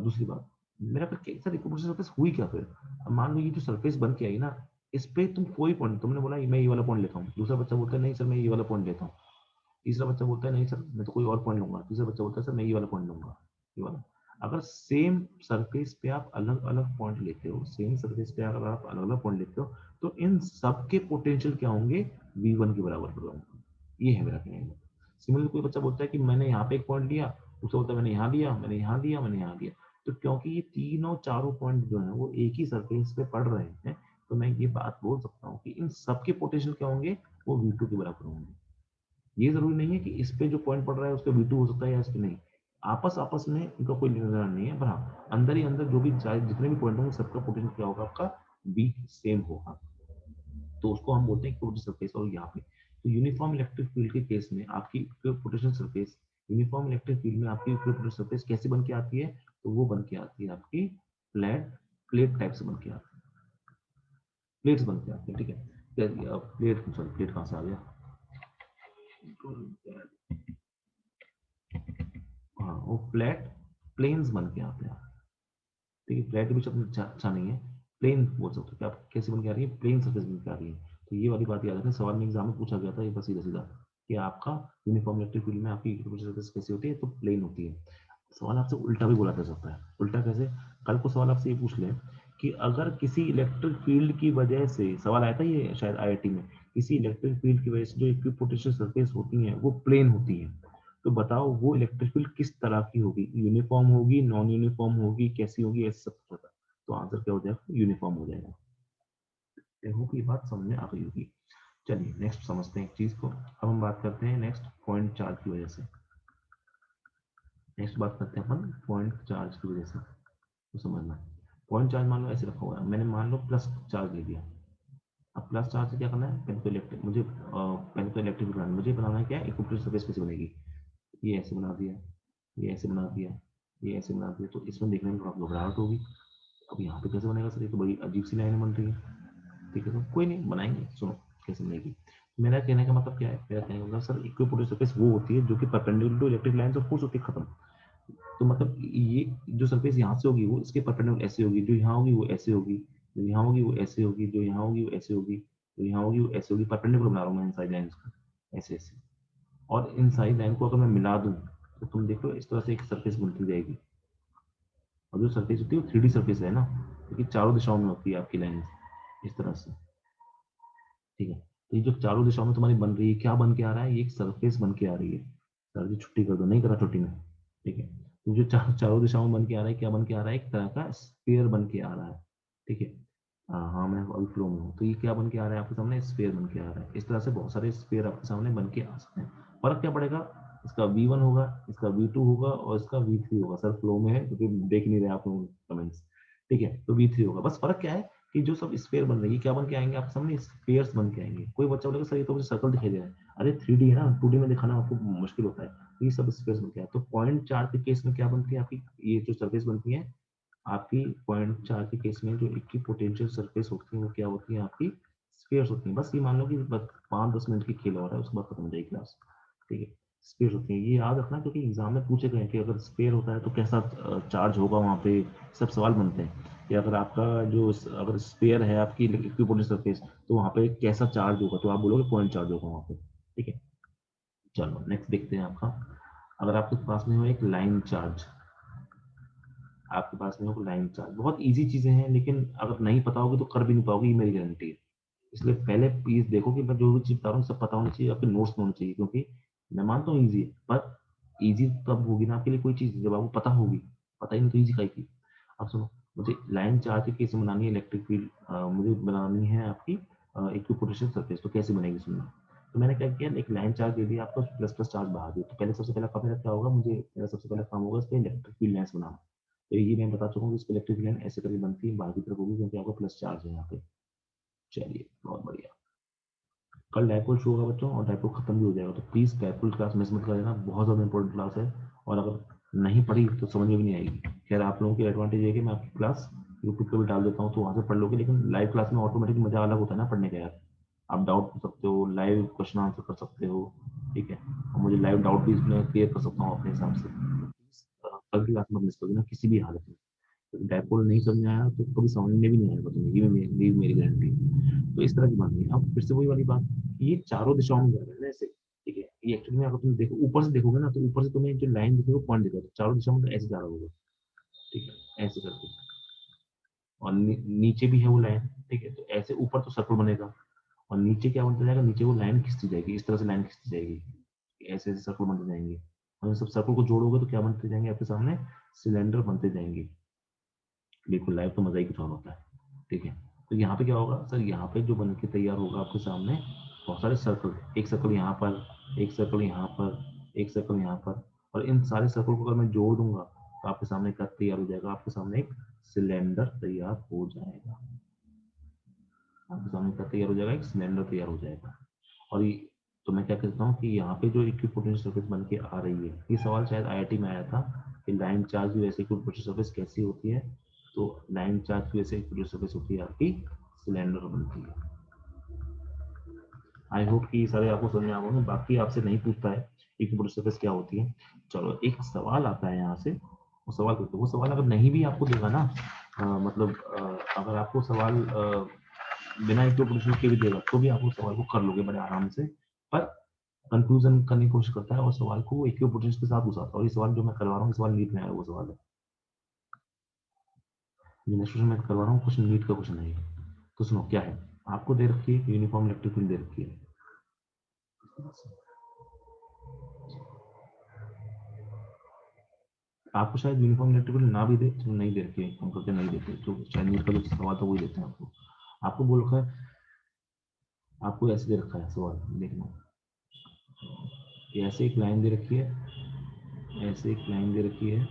दूसरी बात, मेरा फिर कैसा इक्विपोटेंशियल सरफेस हुई क्या फिर, अब मान लो ये जो सरफेस बन के आई ना, इस पे तुम कोई पॉइंट, तुमने बोला मैं ये वाला पॉइंट लेता हूँ, दूसरा बच्चा बोलता है नहीं सर मैं ये वाला पॉइंट लेता हूँ, तीसरा बच्चा बोलता है नहीं सर मैं तो कोई और पॉइंट लूंगा, तीसरा बच्चा बोलता है सर मैं ये वाला पॉइंट लूंगा, ये वाला। अगर सेम सरफेस पे आप अलग अलग पॉइंट लेते हो, सेम सरफेस पे अगर आप अलग अलग पॉइंट लेते हो, तो इन सबके पोटेंशियल क्या होंगे, V1 के बराबर होंगे। ये है मेरा कहने का। सिमिलर कोई बच्चा बोलता है कि मैंने यहाँ पे एक पॉइंट लिया, दूसरा बोलता है मैंने यहाँ लिया, मैंने यहाँ लिया, मैंने यहाँ लिया, तो क्योंकि ये तीनों चारों पॉइंट जो है वो एक ही सरफेस पे पड़ रहे हैं, तो मैं ये बात बोल सकता हूँ कि इन सबके पोटेंशियल क्या होंगे, वो V2 के बराबर होंगे। ये जरूरी नहीं है कि इस पे जो पॉइंट पड़ रहा है उसका V2 हो सकता है या इस पे नहीं, आपस आपस में इनका कोई लेना नहीं है, पर हाँ अंदर ही अंदर जो भी जितने भी पॉइंट होंगे सबका पोटेंशियल क्या होगा, आपका V सेम होगा, तो उसको हम बोलते हैं इक्विपोटेंशियल सरफेस। और यहाँ पे तो यूनिफॉर्म इलेक्ट्रिक फील्ड के केस में आपकी equipotential surface, uniform electric field में आपकी इक्विपोटेंशियल सरफेस कैसे बन के आती है, तो वो बन के आती है आपकी फ्लैट प्लेट टाइप से बन के आती है, प्लेट्स बन के आती है, ठीक है। प्लेट, सॉरी प्लेट कहाँ से आ गया, हाँ वो फ्लैट प्लेन्स बन के आते हैं, ठीक है। फ्लैट भी शब्द अच्छा नहीं है, प्लेन बोल सकते हो कि आप कैसे बन के आ रही है, प्लेन सरफेस बन के आ रही है। तो ये वाली बात याद रखना, सवाल में एग्जाम में पूछा गया था ये बस सीधा सीधा, कि आपका यूनिफॉर्म इलेक्ट्रिक फील्ड में आपकी इक्विपोटेंशियल सरफेस कैसी होती है, तो प्लेन होती है। सवाल आपसे उल्टा भी बोला जा सकता है, उल्टा कैसे, कल को सवाल आपसे ये पूछ ले कि अगर किसी इलेक्ट्रिक फील्ड की वजह से, सवाल आया था ये शायद IIT में, किसी इलेक्ट्रिक फील्ड की वजह से जो इक्विपोटेंशियल सरफेस होती है वो प्लेन होती है, तो बताओ वो इलेक्ट्रिक फील्ड किस तरह की होगी, यूनिफॉर्म होगी, नॉन यूनिफॉर्म होगी, कैसी होगी, ऐसे सब पता। तो आंसर क्या हो जाएगा, यूनिफॉर्म हो जाएगा। देखो कि बात समझ में आ गई होगी। चलिए नेक्स्ट समझते हैं एक चीज को, अब हम बात करते हैं नेक्स्ट पॉइंट चार्ज की वजह से, नेक्स्ट बात करते हैं अपन पॉइंट चार्ज की वजह से। तो समझना, पॉइंट चार्ज मान लो ऐसे रखा हुआ है, मैंने मान लो प्लस चार्ज ले लिया। अब प्लस चार्ज से क्या करना है, पहले तो इलेक्ट्रिक मुझे पहले तो इलेक्ट्रिक बनाना है, मुझे बनाना है क्या, इक्विपोटेंशियल सरफेस कैसे बनेगी, ये ऐसे बना दिया, ये ऐसे बना दिया, ये ऐसे बना दिया, तो इसमें देखने में थोड़ा घबराहट होगी। अब यहाँ पे कैसे बनेगा सर, ये तो बड़ी अजीब सी लाइन बन रही है, ठीक है। तो कोई नहीं बनाएंगे, सुनो कैसे बनेगी। मेरा कहने का मतलब क्या है, मेरा कहने का मतलब सर इक्विपोटेंशियल सरफेस वो होती है जो कि perpendicular to electric line of force होती है, खत्म। तो मतलब ये जो सरफेस यहाँ से होगी वो इसके परपेंडिकुलर ऐसे होगी, जो यहाँ होगी वो ऐसे होगी, जो यहाँ होगी वो ऐसे होगी, जो यहाँ होगी वो ऐसे होगी, जो यहाँ होगी वो ऐसे होगी, परपेंडिकुलर बना रहा हूँ मैं इन सारी लाइन्स को, ऐसे ऐसे। और इन सारी लाइन को अगर मैं मिला दूं तो तुम देखो इस तरह से एक सरफेस बनती जाएगी। और जो सरफेस होती है वो 3D सरफेस है ना, क्योंकि चारों दिशाओं में होती है आपकी लाइन इस तरह से, ठीक है। तो ये जो चारों दिशाओं में तुम्हारी बन रही है, क्या बन के आ रहा है, ये एक सरफेस बन के आ रही है। सर जी छुट्टी कर दो, नहीं करा छुट्टी में, ठीक है। तो जो चारों दिशाओं में बन के आ रहा है, क्या बन के आ रहा है, एक तरह का स्फीयर बन के आ रहा है, ठीक है। हाँ मैं अभी फ्लो में हूँ, तो ये क्या बन के आ रहा है आपके सामने, स्फीयर बन के आ रहा है। इस तरह से बहुत सारे स्फीयर आपके सामने बन के आ सकते हैं। फर्क क्या पड़ेगा, इसका V1 होगा, इसका V2 होगा और इसका V3 होगा। सर फ्लो में है क्योंकि देख नहीं रहे आप लोग कमेंट्स, ठीक है। तो V3 होगा, बस फर्क क्या है कि जो सब स्फीयर बन रही है क्या बन के आएंगे आपके सामने, स्फीयर्स बन के आएंगे। कोई बच्चा बोलेगा सर ये तो मुझे सर्कल दिखाई दे रहा है, अरे 3D है ना, 2D में दिखाना आपको मुश्किल होता है, तो ये सब स्फीयर्स बन के आए। तो पॉइंट चार्ज के केस में क्या बनती है आपकी, ये जो सरफेस बनती है आपकी पॉइंट चार्ज के केस में, जो इक्विपोटेंशियल सरफेस होती है वो क्या होती है, आपकी स्फीयर्स होती है। बस ये मान लो कि 5-10 मिनट की खेल हो रहा है, उसके बाद खत्म हो जाएगी क्लास, ठीक है। स्फीयर होती है, ये याद रखना क्योंकि एग्जाम में पूछे गए कि अगर स्फीयर होता है तो कैसा चार्ज होगा वहाँ पे, सब सवाल बनते हैं कि अगर आपका जो अगर स्फीयर है आपकी इक्विपोटेंशियल सरफेस, तो वहाँ पे कैसा चार्ज होगा, तो आप बोलोगे पॉइंट चार्ज होगा वहाँ पे, ठीक है। चलो नेक्स्ट देखते हैं आपका, अगर आपके पास में हो एक लाइन चार्ज, आपके पास में हो लाइन चार्ज, बहुत इजी चीजें हैं लेकिन अगर नहीं पता होगी तो कर भी नहीं पाओगे, ये मेरी गारंटी है। इसलिए पहले प्लीज देखो कि मैं जो भी चीज बता रहा हूँ सब पता होना चाहिए, आपके नोट्स में होना चाहिए, क्योंकि मैं मानता हूँ ईजी है पर इजी तब होगी ना आपके लिए कोई चीज जब आपको पता होगी, पता ही नहीं तो इजी काहे की। अब सुनो, मुझे लाइन चार्ज कैसे बनानी है इलेक्ट्रिक फील्ड, मुझे बनानी है आपकी इक्विपोटेंशियल सरफेस, तो कैसे बनेगी सुनना। तो मैंने क्या किया, एक लाइन चार्ज दे दिया आपको, प्लस प्लस चार्ज बढ़ा दिया। तो पहले सबसे पहला काम मेरा क्या होगा, मुझे मेरा सबसे पहला काम होगा इस पर इलेक्ट्रिक फील्ड लाइन्स बनाना। तो ये मैं बता चुका हूँ कि इस पर इलेक्ट्रिक फील्ड लाइन ऐसे करके बनती है, बाहर की तरफ होगी क्योंकि आपको प्लस चार्ज है यहाँ पे। चलिए बहुत बढ़िया। कल डायपोल शो होगा बच्चों, और डायपोल खत्म भी हो जाएगा, तो प्लीज डायपोल क्लास मिस मत कर देना, बहुत ज्यादा इंपॉर्टेंट क्लास है। और अगर नहीं पढ़ी तो समझ में भी नहीं आएगी। खैर आप लोगों की एडवांटेज है कि मैं आपकी क्लास यूट्यूब पर भी डाल देता हूँ, तो वहां से पढ़ लोगे, लेकिन लाइव क्लास में ऑटोमेटिक मजा अलग होता है ना पढ़ने का यार। आप डाउट पूछ सकते हो, लाइव क्वेश्चन आंसर कर सकते हो, ठीक है, और मुझे लाइव डाउट भी इसमें क्लियर कर सकता हूँ अपने हिसाब से। कल की क्लास मत मिस करोगे ना किसी भी हालत में। डायपोल नहीं समझ में आया तो कभी समझने भी नहीं आएगा तुम्हें, ये मेरी गारंटी है। तो इस तरह की बात नहीं है। अब फिर से वही वाली बात, ये चारों दिशाओं में जा रहा है ना ऐसे, ठीक है। ये एक्चुअली में अगर तुम देखो ऊपर से देखोगे ना, तो ऊपर से तुम्हें जो लाइन दिखेगा पॉइंट दिखेगा, तो चारों दिशाओं में तो ऐसे जा रहा होगा, ठीक है, ऐसे करके। और नीचे भी है वो लाइन, ठीक है, तो ऐसे ऊपर तो सर्कल बनेगा, और नीचे क्या बनता जाएगा, नीचे वो लाइन खींचती जाएगी, इस तरह से लाइन खींचती जाएगी, ऐसे ऐसे सर्कल बनते जाएंगे। और इन सब सर्कल को जोड़ोगे तो क्या बनते जाएंगे आपके सामने, सिलेंडर बनते जाएंगे। बिल्कुल लाइव तो मजा ही कुछ और होता है, ठीक है। तो यहाँ पे क्या होगा सर, यहाँ पे जो बन के तैयार होगा आपके सामने बहुत सारे सर्कल, एक सर्कल यहाँ पर, एक सर्कल यहाँ पर, एक सर्कल यहाँ पर, और इन सारे सर्कल को अगर मैं जोड़ दूंगा तो आपके सामने क्या तैयार हो जाएगा, आपके सामने एक सिलेंडर तैयार हो जाएगा। आपके सामने क्या तैयार हो जाएगा, एक सिलेंडर तैयार हो जाएगा। और ये, तो मैं क्या कहता हूँ कि यहाँ पे जो इक्विपोटेंशियल सरफेस बन के आ रही है, ये सवाल शायद आईआईटी में आया था कि लाइन चार्ज की वजह से इक्विपोटेंशियल सरफेस कैसी होती है। तो लाइन चार्ज की वजह से इक्विपोटेंशियल सरफेस होती है आपकी सिलेंडर बनती है। आई होप कि सारे आपको समझ में आ गए। बाकी आपसे नहीं पूछता है इक्विपोटेंशियल सरफेस क्या होती है। चलो एक सवाल आता है यहाँ से, वो सवाल करते, वो सवाल अगर नहीं भी आपको देगा ना, मतलब अगर आपको सवाल बिना इक्विपोटेंशियल के भी देगा तो भी आप उस सवाल को कर लोगे बड़े आराम से। पर कंक्लूजन करने की कोशिश करता है और सवाल को इक्विपोटेंशियल के साथ घुसाता है। और ये सवाल जो मैं करवा रहा हूँ, सवाल नीट में आया वो सवाल है, जो नेक्स्ट क्वेश्चन मैं करवा रहा हूँ, क्वेश्चन नीट का क्वेश्चन है ये। तो सुनो क्या है, आपको दे रखी है यूनिफॉर्म इलेक्ट्रिक फील्ड दे रखी है। आपको शायद यूनिफॉर्म इलेक्ट्रिक फील्ड ना भी दे, तो नहीं दे रखी है, हम करके नहीं देते, तो शायद नीट का जो सवाल था वही देते हैं आपको। आपको बोल रखा है, आपको ऐसे दे रखा है सवाल, देखना, ऐसे एक लाइन दे रखी है, ऐसे एक लाइन दे रखी है,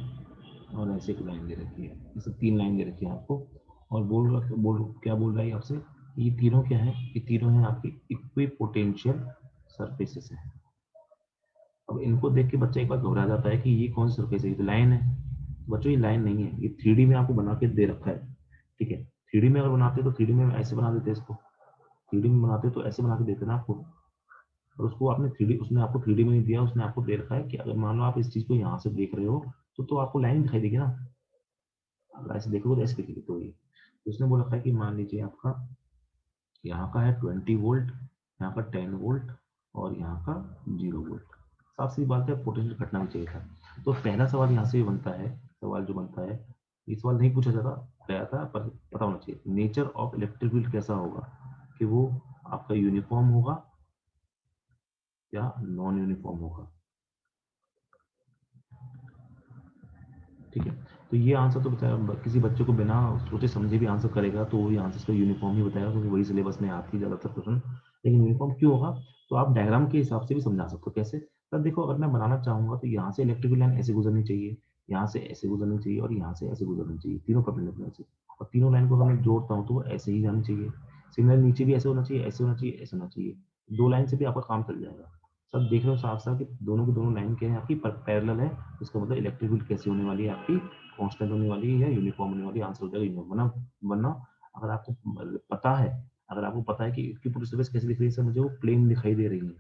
और ऐसे एक लाइन दे रखी है, ऐसे तीन लाइन दे रखी है आपको। और बोल क्या बोल रहा है आपसे, ये तीनों क्या है, ये तीनों हैं आपकी इक्विपोटेंशियल सरफेसेस है। अब इनको देख के बच्चा एक बार घबरा जाता है कि ये कौन सी सरफेस है, ये तो लाइन है। बच्चों ये लाइन नहीं है, ये थ्री डी में आपको बना के दे रखा है, ठीक है। थ्री डी में अगर बनाते तो थ्री डी में ऐसे बना देते इसको, थ्री डी में बनाते तो ऐसे बना के देते ना आपको। और उसको आपने थ्री डी, उसने आपको थ्री डी में नहीं दिया, उसने आपको दे रखा है कि अगर मान लो आप इस चीज को यहाँ से देख रहे हो, तो आपको लाइन दिखाई देगी ना, अगर ऐसे देखोगे तो ऐसे दिखेगी। तो ये तो उसने बोला था कि मान लीजिए आपका यहाँ का है 20 वोल्ट, यहाँ का 10 वोल्ट, और यहाँ का 0 वोल्ट। साफ सी बात है, पोटेंशियल घटना भी चाहिए था। तो पहला सवाल यहाँ से बनता है, सवाल जो बनता है, ये सवाल नहीं पूछा जाता गया था, पर पता होना चाहिए नेचर ऑफ इलेक्ट्रिक फील्ड कैसा होगा, कि वो आपका यूनिफॉर्म होगा या नॉन यूनिफॉर्म होगा, ठीक है। तो ये आंसर तो बताया, किसी बच्चे को बिना सोचे समझे भी आंसर करेगा तो वही आंसर इसका यूनिफॉर्म ही बताएगा, क्योंकि वही सिलेबस में आती है ज्यादातर क्वेश्चन। लेकिन यूनिफॉर्म क्यों होगा, तो आप डायग्राम के हिसाब से भी समझा सकते हो कैसे। तब देखो, अगर मैं बनाना चाहूंगा तो यहाँ से इलेक्ट्रिकल लाइन ऐसे गुजरनी चाहिए, यहाँ से ऐसे गुजरनी चाहिए, और यहाँ से ऐसे गुजरनी चाहिए, तीनों परपेंडिकुलर से। और तीनों लाइन को अगर मैं जोड़ता हूँ तो वो ऐसे ही जानी चाहिए। सिमिलर नीचे भी ऐसे होना चाहिए, ऐसे होना चाहिए, ऐसे होना चाहिए। दो लाइन से भी आपका काम चल जाएगा। सब देख रहे हो साफ साफ कि दोनों की दोनों लाइन क्या है आपकी, पैरेलल है। इसका मतलब इलेक्ट्रिक फील्ड कैसी होने वाली है आपकी, कांस्टेंट होने वाली है या यूनिफॉर्म होने वाली है। आंसर हो जाएगा यूनिफॉर्म। वरना अगर आपको पता है, अगर आपको पता है कि इक्विपोटेंशियल सरफेस कैसे दिख रही है, सर मुझे वो प्लेन दिखाई दे रही है,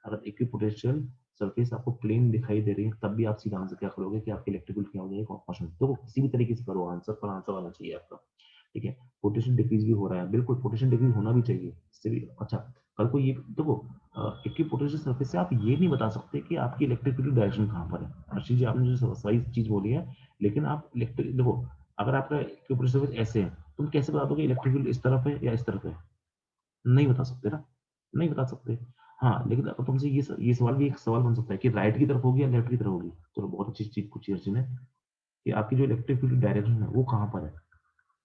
अगर इक्विपोटेंशियल सरफेस आपको प्लेन दिखाई दे रही है, तब भी आप सीधा आंसर क्या करोगे कि आपकी इलेक्ट्रिक फील्ड क्या हो जाएगा, कांस्टेंट। तो किसी भी तरीके से करो, आंसर पर आंसर आना चाहिए आपका, ठीक है। पोटेंशियल डिक्रीज भी हो रहा है, बिल्कुल पोटेंशियल डिक्रीज होना भी चाहिए, इससे भी अच्छा। कल को ये देखो, इक्विपोटेंशियल सरफेस से आप ये नहीं बता सकते कि आपकी इलेक्ट्रिक फील्ड डायरेक्शन कहाँ पर है। अर्शी जी आपने जो सही चीज बोली है, लेकिन आप इलेक्ट्रिक देखो, अगर आपका इक्विपोटेंशियल सरफेस ऐसे है, तुम कैसे बता दोगे इलेक्ट्रिक फील्ड इस तरफ है या इस तरफ है, नहीं बता सकते ना, नहीं बता सकते। हाँ, लेकिन अब तुमसे ये सवाल भी एक सवाल बन सकता है कि राइट की तरफ होगी या लेफ्ट की तरफ होगी। चलो बहुत अच्छी चीज पूछी अर्जुन ने कि आपकी जो इलेक्ट्रिक फील्ड डायरेक्शन है वो कहाँ पर है,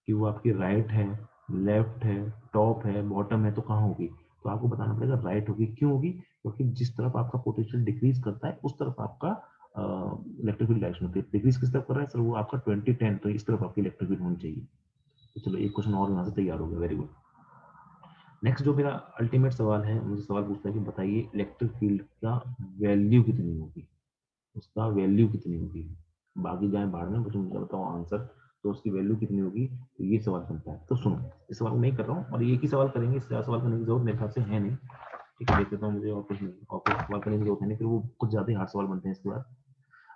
कि वो आपकी राइट है, लेफ्ट है, टॉप है, बॉटम है, तो कहाँ होगी। तो आपको बताना पड़ेगा राइट होगी। क्यों होगी? क्योंकि जिस तरफ आपका पोटेंशियल डिक्रीज करता है उस तरफ आपका इलेक्ट्रिक फील्ड डायरेक्शन होती है। डिक्रीज किस तरफ कर रहा है सर? वो आपका 2010, तो इस तरफ आपकी इलेक्ट्रिक फील्ड होनी चाहिए। तो चलो एक क्वेश्चन और यहाँ से तैयार हो गया, वेरी गुड। नेक्स्ट जो मेरा अल्टीमेट सवाल है, मुझे सवाल पूछता है कि बताइए इलेक्ट्रिक फील्ड का वैल्यू कितनी होगी, उसका वैल्यू कितनी होगी। बाकी जाए भाड़ में, बस मुझे बताओ आंसर। तो उसकी वैल्यू कितनी होगी, तो ये सवाल बनता है। तो सुनो, इस सवाल को नहीं कर रहा हूँ और एक ही सवाल करेंगे, इससे ज़्यादा सवाल करने की जरूरत मेरे ख्याल से है नहीं। ठीक है, देख लेता हूँ, मुझे और कुछ नहीं, और कुछ सवाल करने की जरूरत है नहीं, फिर वो कुछ ज़्यादा ही हार्ड सवाल बनते हैं इसके बाद।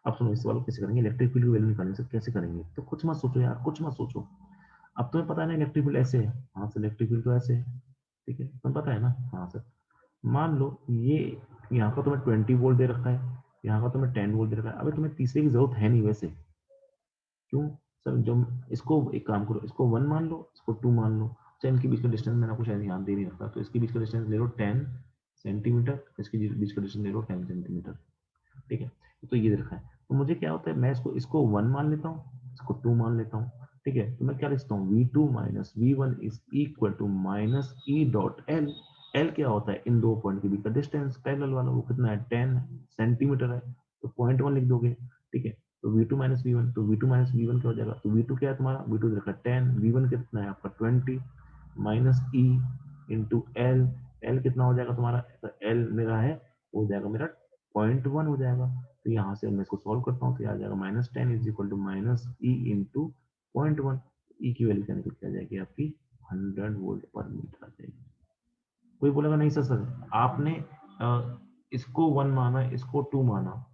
अब सुनो, इस सवाल को कैसे करेंगे, इलेक्ट्रिक फील्ड की वैल्यू निकालने से कैसे करेंगे। तो कुछ मत सोचो यार, कुछ मत सोचो। अब तुम्हें पता है ना इलेक्ट्रिक फील्ड ऐसे है, हाँ सर इलेक्ट्रिक फील्ड तो ऐसे है। ठीक है, तुम्हें पता है ना, हाँ सर। मान लो ये यहाँ का तुम्हें 20 वोल्ट दे रखा है, यहाँ का तुम्हें 10 वोल्ट दे रखा है। अबे तुम्हें तीसरे की जरूरत है नहीं वैसे। क्यों? सर जब इसको एक काम करो, इसको 1 मान लो, इसको 2 मान लो। अच्छा, इनके बीच का डिस्टेंस मैंने कुछ ध्यान दे नहीं रखा, तो इसके बीच का डिस्टेंस ले लो 10 सेंटीमीटर, इसके बीच का डिस्टेंस ले लो 10 सेंटीमीटर। ठीक है, तो ये दे रखा है। तो मुझे क्या होता है, मैं इसको इसको 1 मान लेता हूँ, इसको 2 मान लेता हूँ। ठीक है, तो मैं क्या लिखता हूँ, V2 minus V1 is equal to minus E dot L. L क्या होता है, इन दो पॉइंट के बीच का डिस्टेंस, पैरेलल वाला, वो कितना है 10 सेंटीमीटर है, तो 0.1 लिख दोगे। ठीक है, तो V2 माइनस V1, तो V2 माइनस V1 क्या हो जाएगा, तो V2 क्या है तुम्हारा, V2 देखा 10, V1 कितना है आपका 20 minus E into L. L कितना हो जाएगा तुम्हारा, तो एल मेरा है, हो जाएगा मेरा 0.1 हो जाएगा। तो यहाँ से मैं इसको सॉल्व करता हूँ, तो आ जाएगा -10 is equal to minus E into 0.1। E की वैल्यू क्या निकल के आ जाएगी आपकी 100 वोल्ट पर मीटर आ जाएगी। कोई बोलेगा नहीं सर, आपने इसको 1 माना, इसको 2 माना,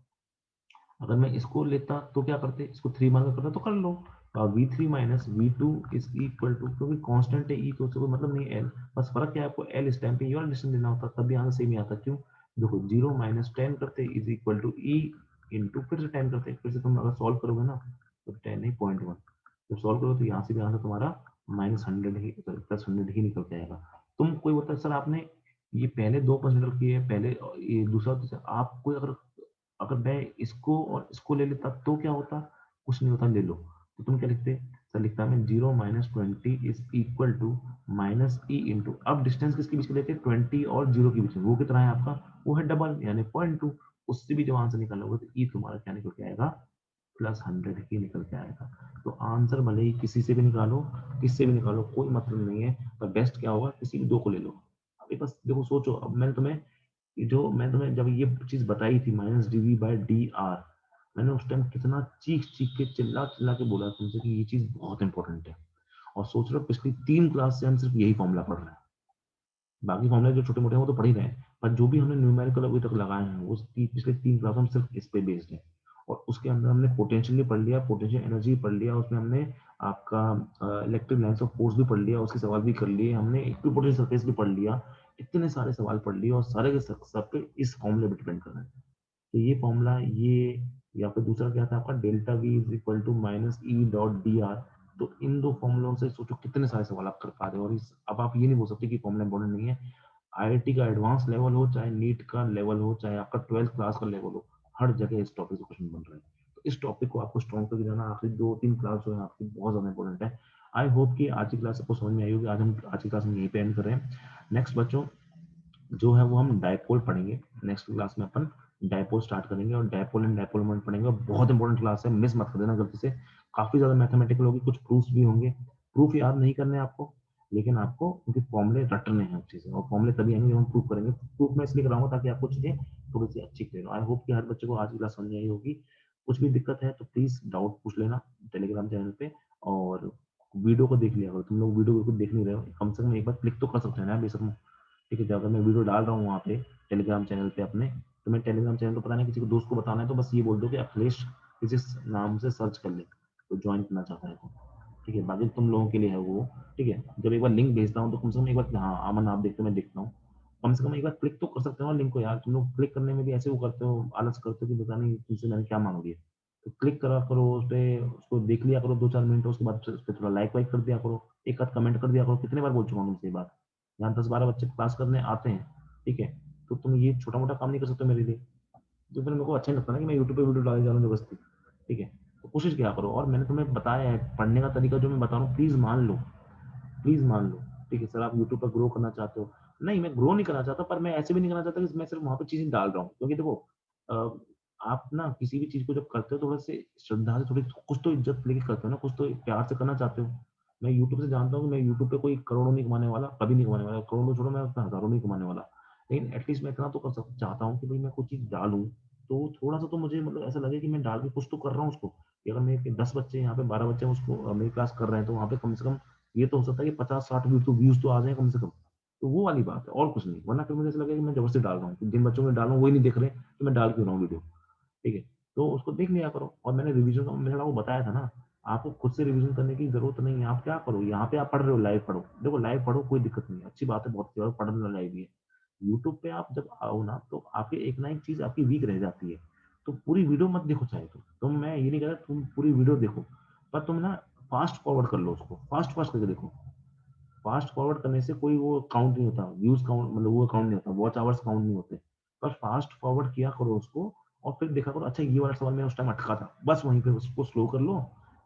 अगर मैं इसको लेता तो क्या करते, इसको 3 मान कर करता तो कर लो। V3 minus V2 is equal to, क्योंकि कांस्टेंट है ई तो उससे कोई मतलब नहीं एल, बस फर्क क्या है, आपको एल इस टाइम पे ये वाला डिस्टेंस देना होता, तब भी आंसर सेम ही आता। क्यों? देखो 0 माइनस 10 करते is equal to E into फिर से 10 करते, फिर से तुम अगर सॉल्व करोगे ना, तो 10 नहीं 0.1, जब सॉल्व करो तो यहाँ से भी आंसर तुम्हारा -100 ही, +100 ही निकल के आएगा। तुम कोई बोलता है सर आपने ये पहले दो कंसिडर किए, पहले ये दूसरा, आप कोई अगर अगर मैं इसको और इसको ले लेता तो क्या होता, कुछ नहीं होता, ले लो। तो तुम क्या लिखते, सर लिखता मैं 0 minus 20 is equal to minus E into, अब डिस्टेंस किसके बीच में लेते हैं, 20 और 0 के बीच में, वो कितना है आपका, वो है डबल यानी 0.2। उससे भी जब आंसर निकालोगे तो ई तुम्हारा क्या निकल के आएगा, +100 ही निकल के आएगा। तो आंसर भले ही किसी से भी निकालो, किससे भी निकालो, कोई मतलब नहीं है, पर बेस्ट क्या होगा, किसी भी दो को ले लो। अभी बस देखो सोचो, अब मैंने तुम्हें जो मैं तुम्हें जब ये चीज बताई थी -dv/dr, मैंने उस टाइम कितना चीख चीख के चिल्ला चिल्ला के बोला तुमसे कि ये चीज बहुत इंपॉर्टेंट है। और सोच रहे हो पिछली 3 क्लास से हम सिर्फ यही फॉर्मूला पढ़ रहे हैं, बाकी फॉर्मूले जो छोटे मोटे हैं वो तो पढ़ ही रहे हैं, पर जो भी हमने न्यूमेरिकल अभी तक लगाए हैं वो पिछले 3 क्लास हम सिर्फ इस पे बेस्ड है। और उसके अंदर हमने पोटेंशियल भी पढ़ लिया, पोटेंशियल एनर्जी पढ़ लिया, उसमें हमने आपका इलेक्ट्रिक लाइन्स ऑफ फोर्स भी पढ़ लिया, उसके सवाल भी कर लिए हमने, इक्विपोटेंशियल सरफेस भी पढ़ लिया। इतने सारे सवाल पढ़ लिए और सारे के सब पे इस फॉर्मूले पे डिपेंड कर रहे हैं। तो ये फॉर्मूला ये, या फिर दूसरा क्या था आपका, delta V is equal to minus E dot D R. तो इन दो फॉर्मूलों से सोचो कितने सारे सवाल आप कर पा रहे हो। और अब आप ये नहीं बोल सकते कि फॉर्मूला इंपॉर्टेंट नहीं है। आईआईटी का एडवांस लेवल हो, चाहे नीट का लेवल हो, चाहे आपका 12th क्लास का लेवल हो, हर जगह इस टॉपिक से क्वेश्चन बन रहे हैं। तो इस टॉपिक को आपको स्ट्रॉन्ग करके जाना, आखिरी 2-3 क्लास जो है आपकी बहुत ज्यादा इंपॉर्टेंट है। आई होप कि आज की क्लास आपको समझ में आई होगी। आज की क्लास में यहीं पे एंड कर रहे हैं। नेक्स्ट बच्चों जो है वो हम डायपोल पढ़ेंगे, नेक्स्ट क्लास में अपन डायपोल स्टार्ट करेंगे, और डायपोल एंड डायपोल मोमेंट पढ़ेंगे। बहुत इंपॉर्टेंट क्लास है, मिस मत कर देना गलती से। काफी ज्यादा मैथमेटिकल होगी, कुछ प्रूफ्स भी होंगे। प्रूफ याद नहीं करने आपको, लेकिन आपको उनके फॉर्मूले रटने हैं अच्छे से, और फॉर्मूले तभी आएंगे जब हम प्रूफ करेंगे। प्रूफ मैं इसलिए कराऊंगा ताकि आपको चीजें थोड़ी सी अच्छी क्लियर हो। आई होप कि हर बच्चे को आज की क्लास समझ में आई होगी। कुछ भी दिक्कत है तो प्लीज डाउट पूछ लेना टेलीग्राम चैनल पे, और वीडियो को देख लिया करो। तुम लोग वीडियो बिल्कुल देख नहीं रहे हो, कम से कम एक बार क्लिक तो कर सकते हैं ना बेशक। ठीक है, अगर मैं वीडियो डाल रहा हूँ वहाँ पे टेलीग्राम चैनल पे अपने, तो मैं टेलीग्राम चैनल तो पता नहीं, किसी को दोस्त को बताना है तो बस ये बोल दो कि अखिलेश किसी नाम से सर्च कर ले, तो ज्वाइन करना चाहता है तो। ठीक है, बाकी तुम लोगों के लिए है वो। ठीक है, जब एक बार लिंक भेजता हूँ तो कम से कम एक बार, हाँ अमन आप देखते हो मैं देखता हूँ, कम से कम एक बार क्लिक तो कर सकते हो लिंक को यार। तुम लोग क्लिक करने में भी ऐसे वो करते हो, आलस करते हो कि पता नहीं तुमसे मैंने क्या मांग लिया। तो क्लिक करा करो उस पर, उसको देख लिया करो 2-4 मिनट, उसके बाद उस पर थोड़ा लाइक वाइक कर दिया करो, एक आध कमेंट कर दिया करो। कितने बार बोल चुका हूँ तुमसे ये बात, यहाँ 10-12 बच्चे क्लास करने आते हैं। ठीक है, तो तुम ये छोटा-मोटा काम नहीं कर सकते मेरे लिए? तो फिर मेरे को अच्छा नहीं लगता ना कि मैं यूट्यूब पे वीडियो डाले जा रहा हूँ ज़बरदस्ती, ठीक है? तो कोशिश किया करो और मैंने तुम्हें बताया है, पढ़ने का तरीका जो मैं बता रहा हूँ प्लीज़ मान लो, प्लीज़ मान लो, ठीक है? सर आप यूट्यूब पर ग्रो करना चाहते हो, नहीं मैं ग्रो नहीं करना चाहता, पर मैं ऐसे भी नहीं करना चाहता कि मैं सिर्फ़ वहाँ पे चीज़ें डाल रहा हूँ। क्योंकि देखो अ, आप ना किसी भी चीज़ को जब करते हो थोड़े से श्रद्धा से, थोड़ी कुछ तो इज़्ज़त लेके करते हो ना, कुछ तो प्यार से करना चाहते हो। मैं यूट्यूब से जानता हूँ कि मैं यूट्यूब पे कोई करोड़ों नहीं कमाने वाला, कभी नहीं कमाने वाला, करोड़ों छोड़ो मैं हज़ारों नहीं कमाने वाला। लेकिन एटलीस्ट मैं इतना तो कर सक चाहता हूँ कि भई मैं कोई चीज़ डालूँ, तो थोड़ा-सा तो मुझे मतलब ऐसा लगे कि मैं डाल के कुछ तो कर रहा हूँ उसको। कि अगर मेरे 10 बच्चे यहाँ पे 12 बच्चे उसको मेरी क्लास कर रहे हैं, तो वहाँ पे कम से कम ये तो हो सकता है कि 50-60 व्यूज़ तो आ जाएँ कम से कम। तो वो वाली बात है और कुछ नहीं। वरना फिर मुझे ऐसा लगेगा कि मैं ज़बरदस्ती डाल रहा हूँ। जिन बच्चों को डाल रहा हूँ वही नहीं देख रहे, तो मैं डाल क्यों रहा हूँ वीडियो, ठीक है? तो उसको देख लिया करो और मैंने रिवीज़न का मैंने आपको बताया था ना, आपको खुद से रिवीज़न करने की ज़रूरत नहीं है। आप क्या करो, यहाँ पे आप पढ़ रहे हो, लाइव पढ़ो। देखो लाइव पढ़ो कोई दिक्कत नहीं है, अच्छी बात है, बहुत अच्छी बात है, पढ़ना लाइव भी है। यूट्यूब पे आप जब आओ ना, तो आपकी एक ना एक चीज़ आपकी वीक रह जाती है। तो पूरी वीडियो मत देखो चाहे तो। मैं ये नहीं कह रहा तुम पूरी वीडियो देखो, पर तुम ना फ़ास्ट फ़ॉरवर्ड कर लो उसको, फ़ास्ट-फ़ास्ट करके देखो। फ़ास्ट फ़ॉरवर्ड करने से कोई वो काउंट नहीं होता, व्यूज़ काउंट मतलब वो काउंट नहीं होता, वॉच आवर्स काउंट नहीं होते। पर फ़ास्ट फ़ॉरवर्ड किया करो उसको और फिर देखा करो अच्छा ये वाला सवाल मैं उस टाइम अटका था, बस वहीं पे उसको स्लो कर लो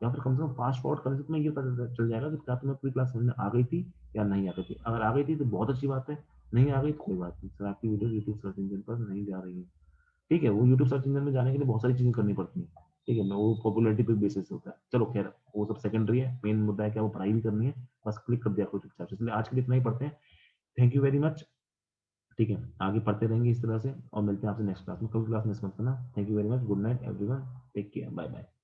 या फिर कम से कम फ़ास्ट फ़ॉरवर्ड करने से तुम्हें ये पता चल जाएगा कि क्या तुम्हें पूरी क्लास समझ में आ गई थी या नहीं आ गई थी। अगर आ गई थी तो बहुत अच्छी बात है, नहीं आ गई तो कोई बात नहीं। सर आपकी वीडियो यूट्यूब सर्च इंजन पर नहीं जा रही है। ठीक है, वो यूट्यूब सर्च इंजन में जाने के लिए बहुत सारी चीज़ें करनी पड़ती हैं। ठीक है, मैं वो पॉपुलैरिटी पे बेसिस होता है। चलो ख़ैर वो सब सेकेंडरी है, मेन मुद्दा है क्या वो पढ़ाई भी करनी है, बस क्लिक कर दिया करो चुपचाप से। इसलिए आज के लिए इतना ही पढ़ते हैं। Thank you very much. ठीक है, आगे पढ़ते रहेंगे इस तरह से और मिलते हैं आपसे नेक्स्ट क्लास में। कल क्लास मिस मत करना। Thank you very much. Good night everyone. Take care. Bye bye.